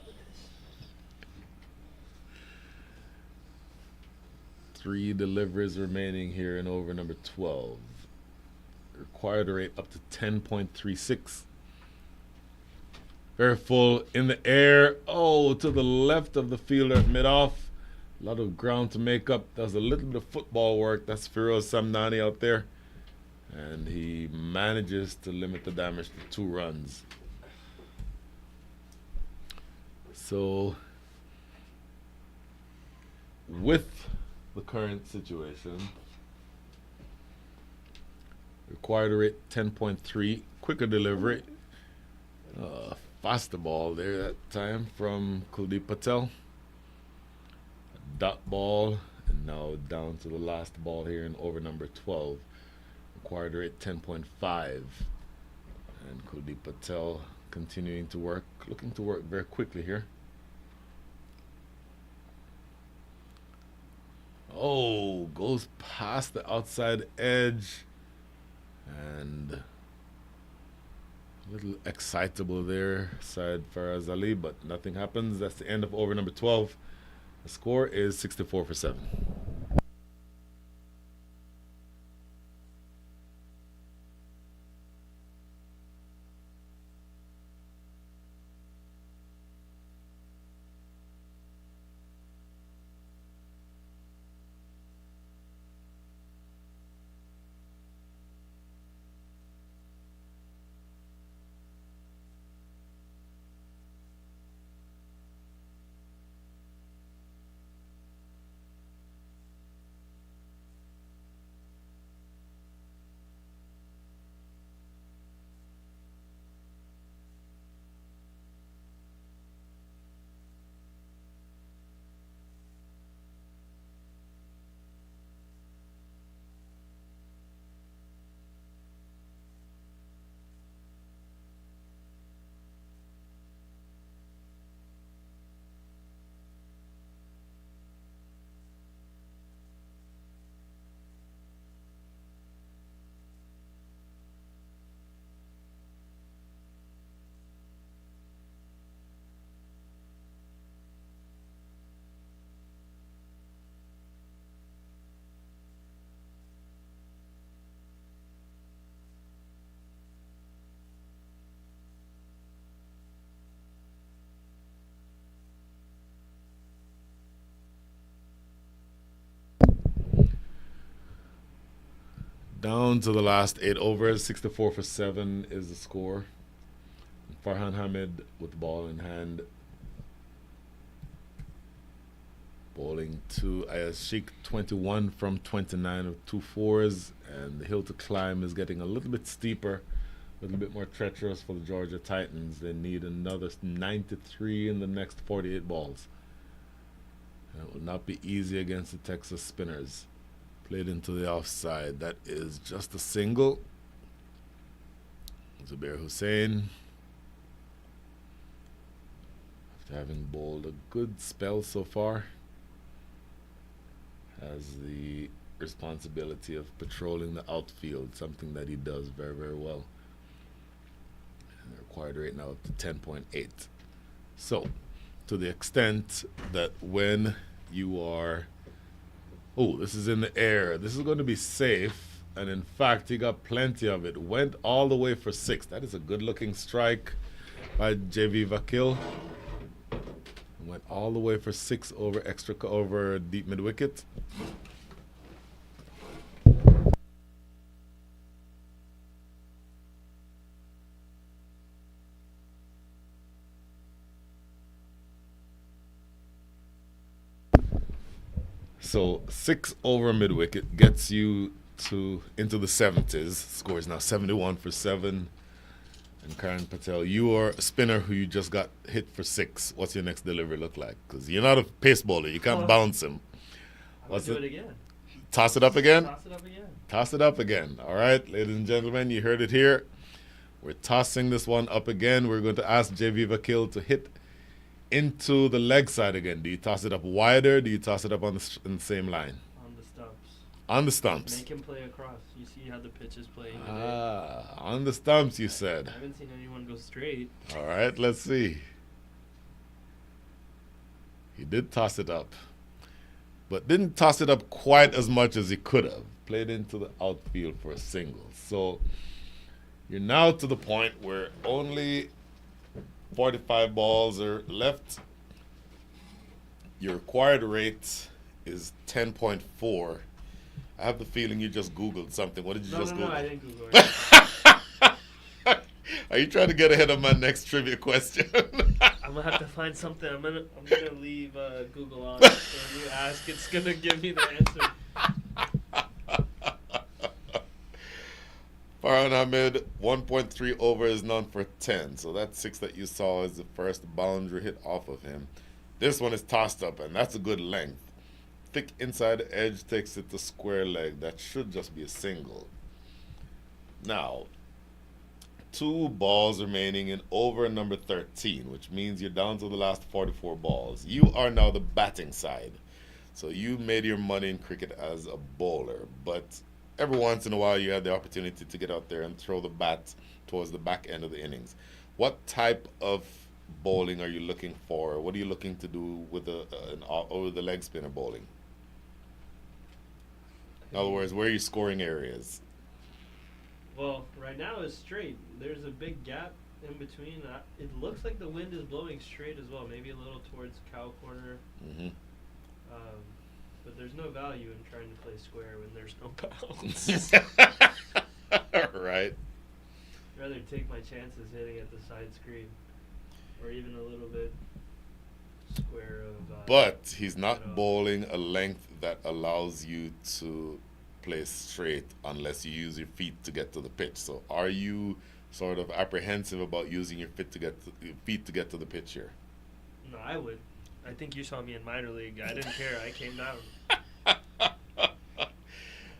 3 deliveries remaining here in over number 12. Required rate up to 10.36. Very full in the air. Oh, to the left of the fielder at mid-off. A lot of ground to make up. Does a little bit of football work. That's Firoz Samnani out there. And he manages to limit the damage to 2 runs. So, with the current situation, required rate 10.3, quicker delivery, faster ball there that time from Kuldeep Patel. A dot ball, and now down to the last ball here in over number 12. Required rate 10.5, and Kuldeep Patel continuing to work, looking to work very quickly here. Oh, goes past the outside edge, and a little excitable there, side Faraz Ali, but nothing happens. That's the end of over number 12. The score is 64 for 7. Down to the last 8 overs, 64 for 7 is the score. Farhan Hamid with the ball in hand. Bowling to Ayaz Sheikh, 21 from 29 of 2 fours, and the hill to climb is getting a little bit steeper, a little bit more treacherous for the Georgia Titans. They need another 93 in the next 48 balls. And it will not be easy against the Texas Spinners. Played into the offside. That is just a single. Zubair Hussain, after having bowled a good spell so far, has the responsibility of patrolling the outfield, something that he does very, very well. And the required rate now up to 10.8. So, to the extent that when you are... Oh, this is in the air. This is going to be safe. And in fact, he got plenty of it. Went all the way for 6. That is a good-looking strike by JV Vakil. Went all the way for 6 over deep mid-wicket. So 6 over mid-wicket gets you into the 70s. Score is now 71 for 7. And Karan Patel, you are a spinner who you just got hit for 6. What's your next delivery look like? Because you're not a pace bowler. You can't bounce him. Let's do it again. Toss it up again? Toss it up again. Toss it up again. All right, ladies and gentlemen, you heard it here. We're tossing this one up again. We're going to ask JV Vakil to hit into the leg side again. Do you toss it up wider? Do you toss it up on the same line? On the stumps. On the stumps. Make him play across. You see how the pitch is playing today. On the stumps, you said. I haven't seen anyone go straight. All right, let's see. He did toss it up. but didn't toss it up quite as much as he could have. Played into the outfield for a single. So you're now to the point where only 45 balls are left. Your required rate is 10.4. I have the feeling you just Googled something. What did you just Google? No, I didn't Google it. Are you trying to get ahead of my next trivia question? I'm gonna have to find something. I'm gonna leave Google on. So when you ask, it's gonna give me the answer. Farhan Ahmed, 1.3 over is none for 10. So that 6 that you saw is the first boundary hit off of him. This one is tossed up, and that's a good length. Thick inside edge takes it to square leg. That should just be a single. Now, 2 balls remaining in over number 13, which means you're down to the last 44 balls. You are now the batting side. So you made your money in cricket as a bowler, but every once in a while you have the opportunity to get out there and throw the bat towards the back end of the innings. What type of bowling are you looking for? What are you looking to do with the leg spinner bowling? In other words, where are you scoring areas? Well, right now it's straight. There's a big gap in between. It looks like the wind is blowing straight as well, maybe a little towards cow corner. Mm-hmm. But there's no value in trying to play square when there's no bounce. Right. I'd rather take my chances hitting at the side screen, or even a little bit square of. But he's not bowling a length that allows you to play straight unless you use your feet to get to the pitch. So are you sort of apprehensive about using your feet to get to the pitch here? No, I would. I think you saw me in minor league. I didn't care. I came down.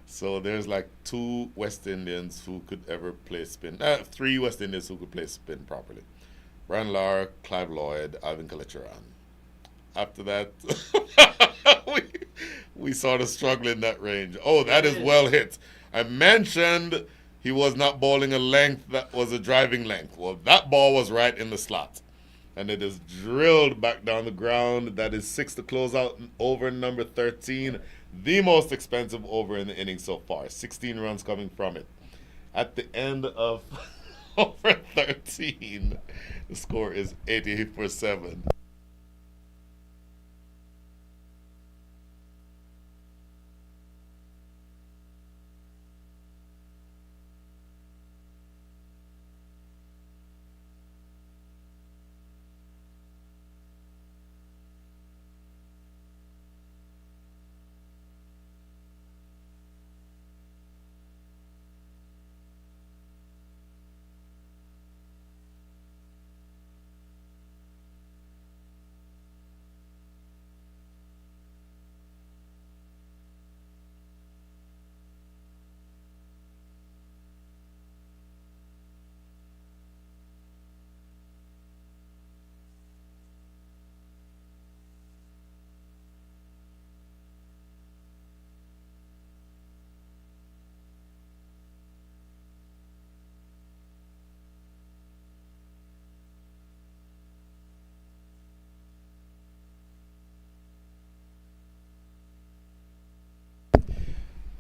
So there's like 2 West Indians who could ever play spin. 3 West Indians who could play spin properly. Brian Lara, Clive Lloyd, Alvin Kalecharan. After that, we sort of struggle in that range. Oh, that is well hit. I mentioned he was not bowling a length that was a driving length. Well, that ball was right in the slot. And it is drilled back down the ground. That is 6 to close out over number 13. The most expensive over in the inning so far. 16 runs coming from it. At the end of over 13, the score is 88 for 7.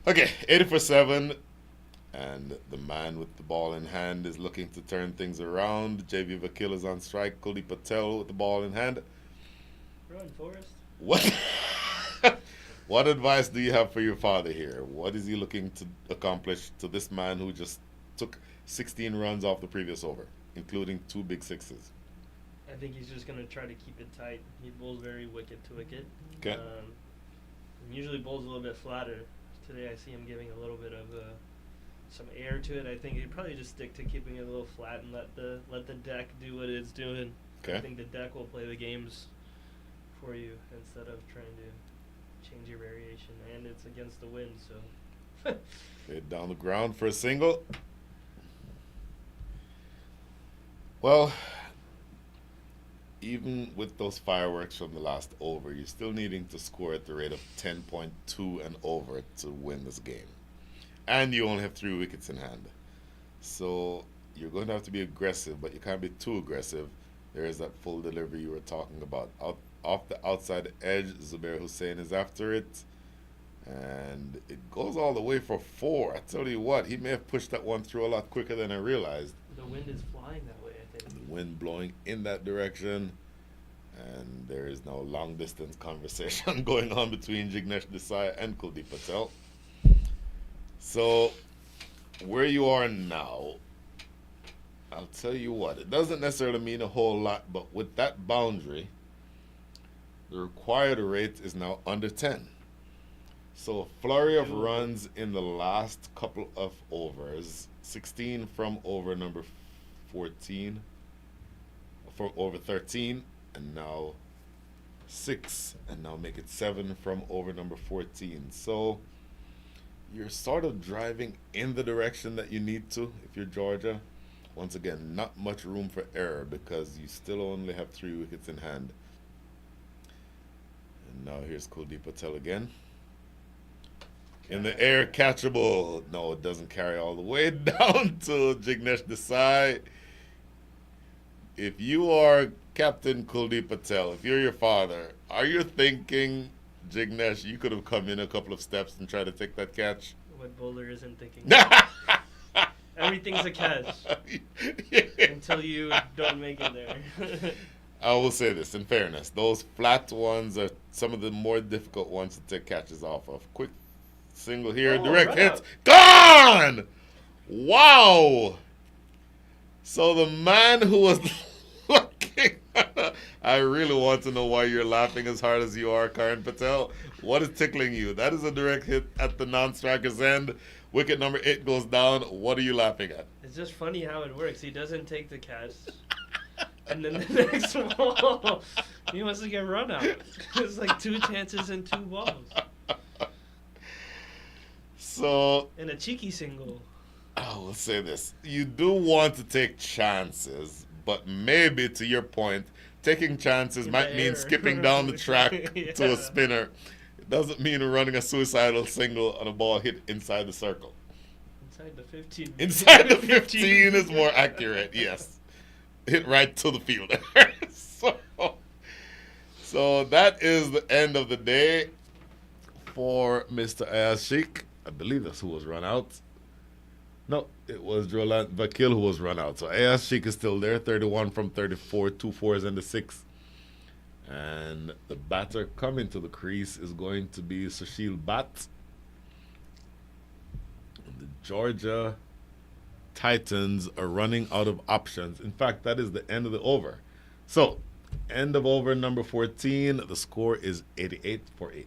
Okay, 80 for 7. And the man with the ball in hand is looking to turn things around. JV Vakil is on strike. Kuldeep Patel with the ball in hand. Run, Forrest. What? What advice do you have for your father here? What is he looking to accomplish to this man who just took 16 runs off the previous over, including 2 big sixes? I think he's just going to try to keep it tight. He bowls very wicket to wicket. Okay. Usually bowls a little bit flatter. Today I see him giving a little bit of some air to it. I think he'd probably just stick to keeping it a little flat and let the deck do what it's doing. Okay. I think the deck will play the games for you instead of trying to change your variation. And it's against the wind, so. Hit down the ground for a single. Well, even with those fireworks from the last over, you're still needing to score at the rate of 10.2 and over to win this game. And you only have 3 wickets in hand. So you're going to have to be aggressive, but you can't be too aggressive. There is that full delivery you were talking about. off the outside edge. Zubair Hussein is after it. And it goes all the way for 4. I tell you what, he may have pushed that one through a lot quicker than I realized. The wind is flying that way, I think. The wind blowing in that direction. And there is now long distance conversation going on between Jignesh Desai and Kuldeep Patel. So, where you are now, I'll tell you what, it doesn't necessarily mean a whole lot, but with that boundary, the required rate is now under 10. So, a flurry of runs in the last couple of overs, 16 from over number 14, from over 13, and now 6, and now make it 7 from over number 14. So, you're sort of driving in the direction that you need to if you're Georgia. Once again, not much room for error because you still only have 3 wickets in hand. And now here's Kuldeep Patel again. In the air, catchable. No, it doesn't carry all the way down to Jignesh Desai. If you are Captain Kuldeep Patel, if you're your father, are you thinking, Jignesh, you could have come in a couple of steps and tried to take that catch? What bowler isn't thinking? Everything's a catch until you don't make it there. I will say this, in fairness, those flat ones are some of the more difficult ones to take catches off of. Quick single here, direct hits, gone! Wow! So the man who was looking, I really want to know why you're laughing as hard as you are, Karan Patel. What is tickling you? That is a direct hit at the non-striker's end. Wicket number 8 goes down. What are you laughing at? It's just funny how it works. He doesn't take the catch. And then the next ball, he wants to get run out. It's like 2 chances and 2 balls. So, and a cheeky single. I will say this. You do want to take chances, but maybe, to your point, taking chances might mean skipping down the track to a spinner. It doesn't mean running a suicidal single on a ball hit inside the circle. Inside the 15. Inside the 15 is more accurate, yes. Hit right to the fielder. So that is the end of the day for Mr. Ayaz Sheikh. I believe that's who was run out. No, it was Roland Vakil who was run out. So Ayaz Sheikh is still there, 31 from 34, 2 4s and the 6. And the batter coming to the crease is going to be Sushil Bhatt. The Georgia Titans are running out of options. In fact, that is the end of the over. So, end of over number 14. The score is 88 for 8.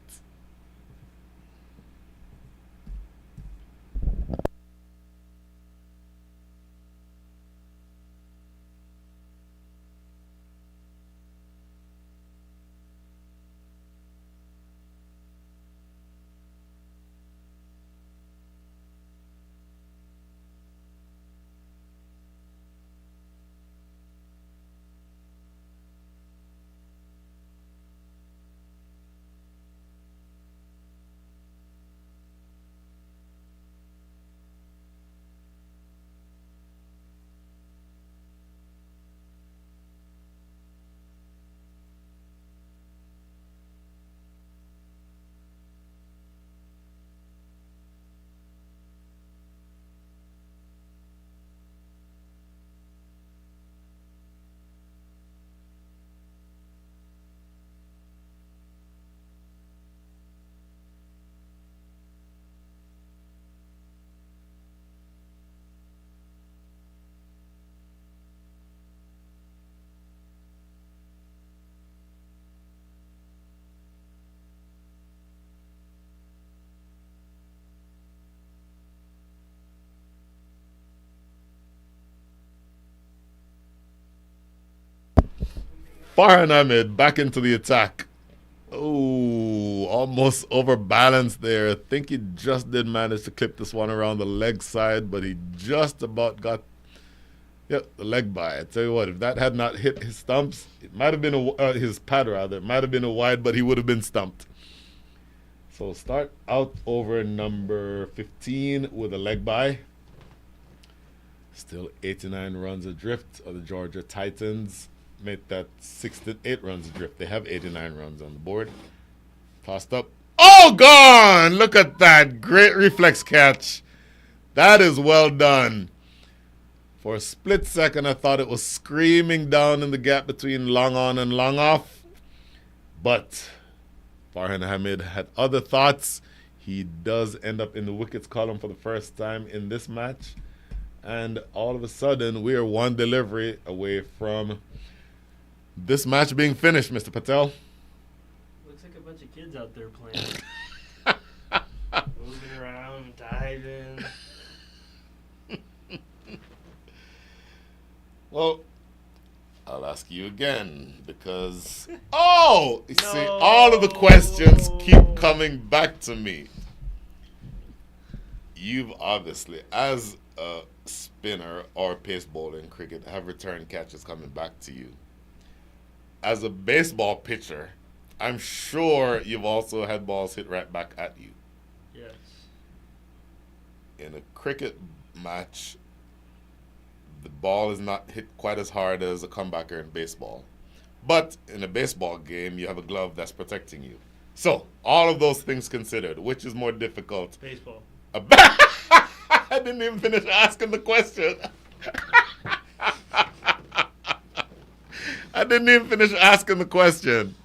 Farhan Ahmed back into the attack. Oh, almost overbalanced there. I think he just did manage to clip this one around the leg side, but he just about got the leg by. I tell you what, if that had not hit his stumps, it might have been his pad rather. It might have been a wide, but he would have been stumped. So start out over number 15 with a leg by. Still 89 runs adrift of the Georgia Titans. make that 6 to 8 runs adrift. They have 89 runs on the board. Tossed up. Oh, gone! Look at that. Great reflex catch. That is well done. For a split second, I thought it was screaming down in the gap between long on and long off. But Farhan Hamid had other thoughts. He does end up in the wickets column for the first time in this match. And all of a sudden, we are one delivery away from this match being finished, Mr. Patel. Looks like a bunch of kids out there playing. Moving around, diving. Well, I'll ask you again because, oh, you see, all of the questions keep coming back to me. You've obviously, as a spinner or pace bowler in cricket, have return catches coming back to you. As a baseball pitcher, I'm sure you've also had balls hit right back at you. Yes. In a cricket match, the ball is not hit quite as hard as a comebacker in baseball. But in a baseball game, you have a glove that's protecting you. So, all of those things considered, which is more difficult? Baseball. I didn't even finish asking the question. I didn't even finish asking the question.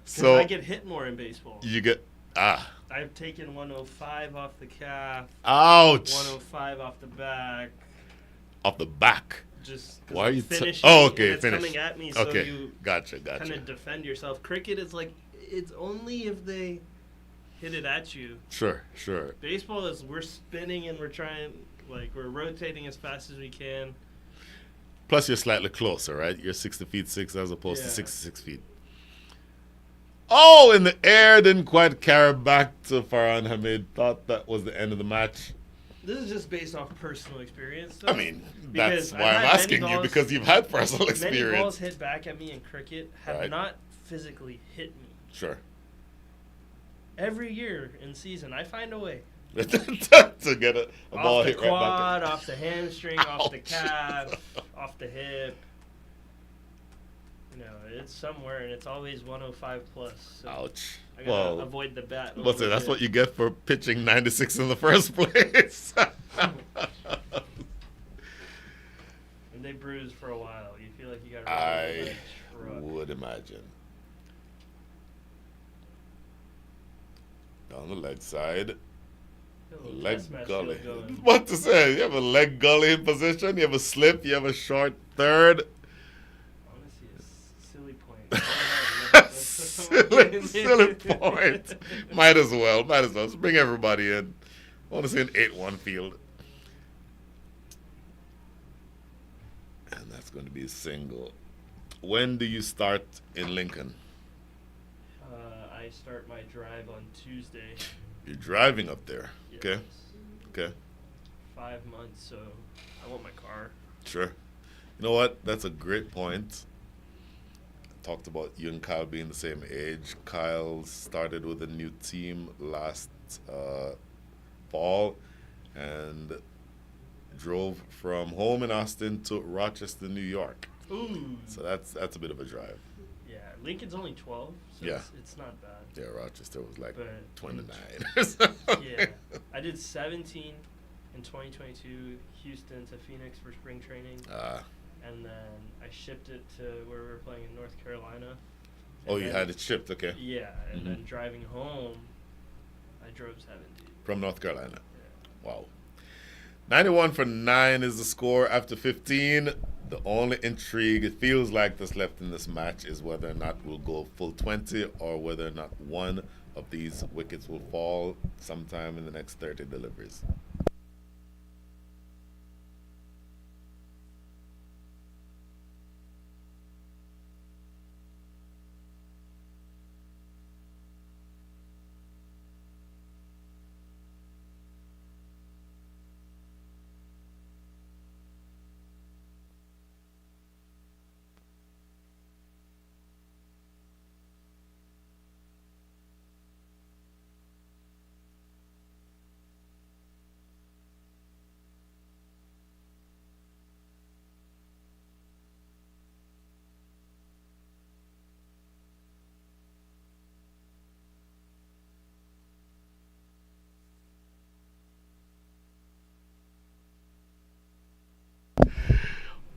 So I get hit more in baseball. You get, I've taken 105 off the calf. Ouch. 105 off the back. Off the back. Just why are you finishing? okay, it's finish. Coming at me, so okay, you gotcha. kind of defend yourself. Cricket is like, it's only if they hit it at you. Sure. Baseball is we're spinning and we're trying, like we're rotating as fast as we can. Plus, you're slightly closer, right? You're 60 feet 6 as opposed to 66 feet. Oh, in the air, didn't quite carry back to Farhan Hamid. Thought that was the end of the match. This is just based off personal experience. I mean, that's why I'm asking you, because you've had personal experience. Many balls hit back at me in cricket have not physically hit me. Sure. Every year in season, I find a way. to get a ball off the hit quad, right back. off the hamstring, off the calf, off the hip. You know, it's somewhere, and it's always 105 plus. So Ouch. I gotta avoid the bat. That's what you get for pitching 96 in the first place. And they bruise for a while. You feel like you gotta. I would imagine. Down the leg side. Leg gully. What to say? You have a leg gully in position. You have a slip. You have a short third. Honestly, a silly point. silly point. Might as well. Let's bring everybody in. I want to see an 8-1 field. And that's going to be a single. When do you start in Lincoln? I start my drive on Tuesday. You're driving up there. Yes. Okay. 5 months, so I want my car. Sure. You know what? That's a great point. I talked about you and Kyle being the same age. Kyle started with a new team last fall and drove from home in Austin to Rochester, New York. Ooh. So that's a bit of a drive. Yeah, Lincoln's only 12, so it's not bad. Yeah, Rochester was like 29 Yeah. I did 17 in 2022, Houston to Phoenix for spring training. And then I shipped it to where we were playing in North Carolina. Oh, you had it shipped, okay. Yeah, and then driving home, I drove 17. From North Carolina? Yeah. Wow. 91 for 9 is the score after 15. The only intrigue it feels like that's left in this match is whether or not we'll go full 20 or whether or not one of these wickets will fall sometime in the next 30 deliveries.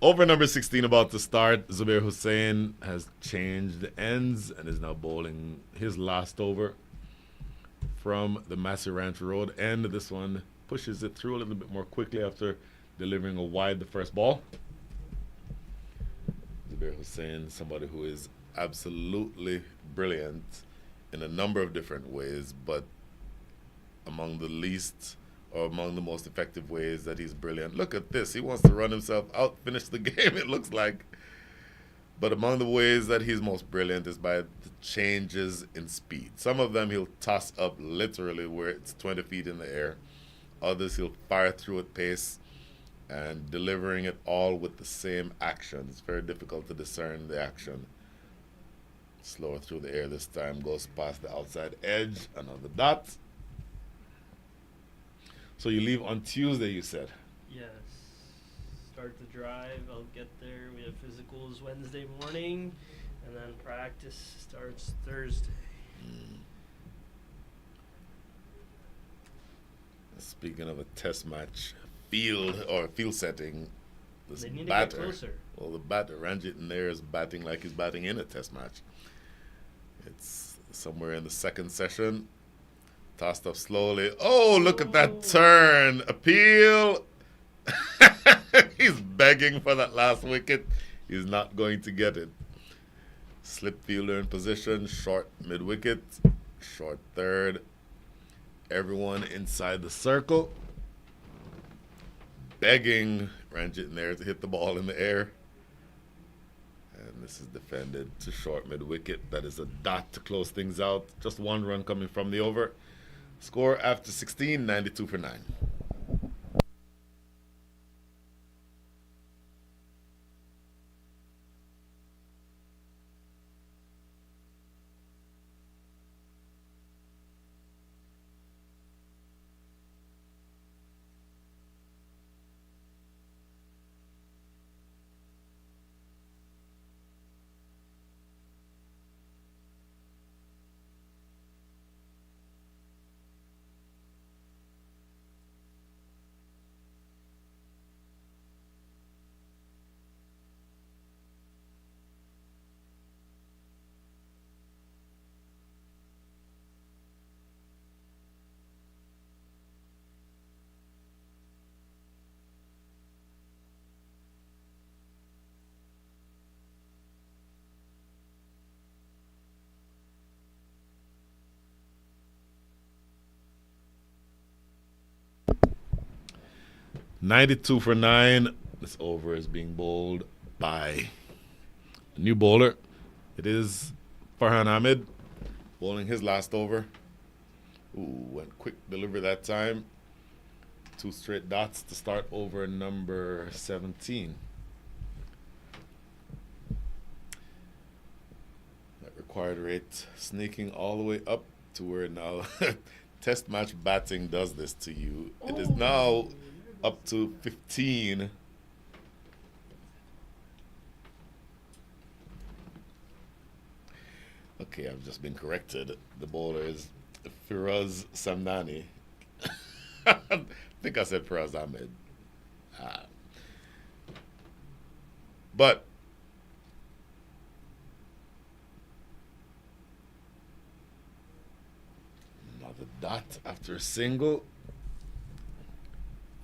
Over number 16 about to start. Zubair Hussain has changed the ends and is now bowling his last over from the Massey Ranch Road end. This one pushes it through a little bit more quickly after delivering a wide the first ball. Zubair Hussain, somebody who is absolutely brilliant in a number of different ways, but among the least or among the most effective ways that he's brilliant. Look at this. He wants to run himself out, finish the game, it looks like. But among the ways that he's most brilliant is by the changes in speed. Some of them he'll toss up literally where it's 20 feet in the air. Others he'll fire through at pace and delivering it all with the same action. It's very difficult to discern the action. Slower through the air this time, goes past the outside edge, another dot. So you leave on Tuesday, you said? Yes. Start the drive. I'll get there. We have physicals Wednesday morning, and then practice starts Thursday. Speaking of a test match field setting, this They need batter, to get closer. well, the batter Ranjit in there is batting like he's batting in a test match. It's somewhere in the second session. Tossed up slowly. Oh, look at that turn. Appeal. He's begging for that last wicket. He's not going to get it. Slip fielder in position. Short mid-wicket. Short third. Everyone inside the circle. Begging Ranjit in there to hit the ball in the air. And this is defended to short mid-wicket. That is a dot to close things out. Just one run coming from the over. Score after 16, 92 for 9. $92 for 9. This over is being bowled by a new bowler. It is Farhan Ahmed bowling his last over. Ooh, went quick delivery that time. 2 straight dots to start over number 17. That required rate sneaking all the way up to where now test match batting does this to you. It is now up to 15. Okay, I've just been corrected. The bowler is Firaz Samnani. I think I said Firaz Ahmed. But another dot after a single.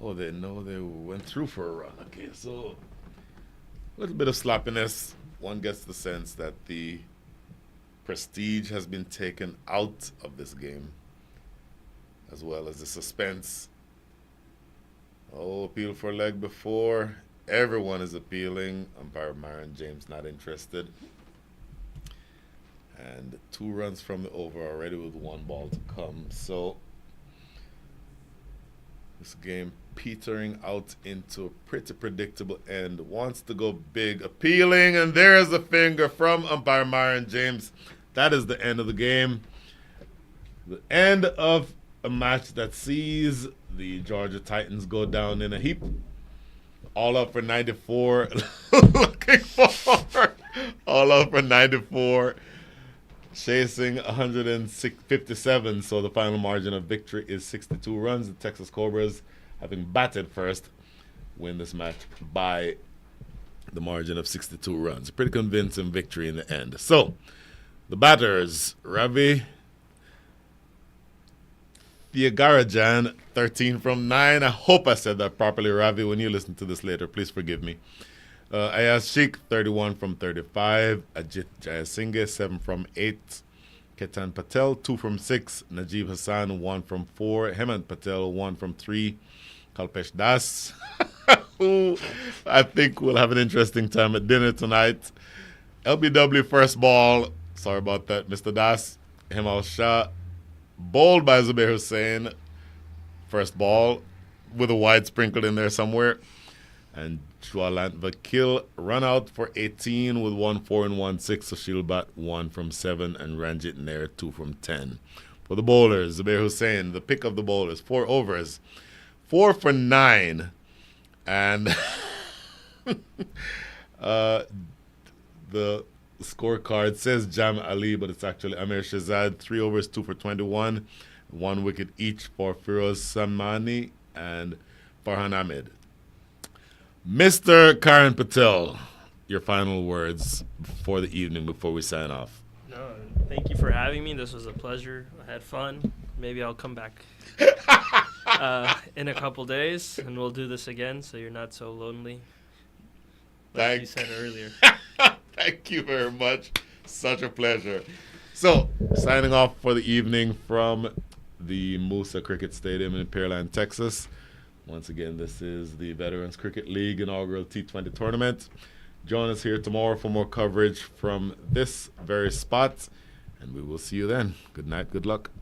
Oh, they know they went through for a run. Okay, so a little bit of sloppiness. One gets the sense that the prestige has been taken out of this game, as well as the suspense. Oh, appeal for a leg before. Everyone is appealing. Umpire Myron James not interested. And 2 runs from the over already with 1 ball to come. So this game petering out into a pretty predictable end. Wants to go big. Appealing, and there's a finger from umpire Myron James. That is the end of the game. The end of a match that sees the Georgia Titans go down in a heap. All up for 94. Looking forward. All up for 94. Chasing 157. So the final margin of victory is 62 runs. The Texas Cobras, having batted first, win this match by the margin of 62 runs. Pretty convincing victory in the end. So, the batters, Ravi Thiagarajan, 13 from 9. I hope I said that properly, Ravi. When you listen to this later, please forgive me. Ayaz Sheikh, 31 from 35. Ajit Jayasinghe, 7 from 8. Ketan Patel, 2 from 6. Najib Hassan, 1 from 4. Hemant Patel, 1 from 3. Kalpesh Das, who I think we'll have an interesting time at dinner tonight. LBW first ball. Sorry about that, Mr. Das. Hemal Shah, bowled by Zubair Hussain. First ball with a wide sprinkled in there somewhere. And Jualant Vakil run out for 18 with 1 4 and 1 6. So she'll bat 1 from 7 and Ranjit Nair 2 from 10. For the bowlers, Zubair Hussain, the pick of the bowlers, 4 overs, 4 for 9. And the scorecard says Jam Ali, but it's actually Amir Shazad. 3 overs, 2 for 21. 1 wicket each for Firoz Samani and Farhan Ahmed. Mr. Karan Patel, your final words for the evening before we sign off. No, thank you for having me. This was a pleasure. I had fun. Maybe I'll come back in a couple days, and we'll do this again so you're not so lonely. Like you said earlier. Thank you very much. Such a pleasure. So, signing off for the evening from the Moosa Cricket Stadium in Pearland, Texas. Once again, this is the Veterans Cricket League inaugural T20 tournament. Join us here tomorrow for more coverage from this very spot, and we will see you then. Good night, good luck.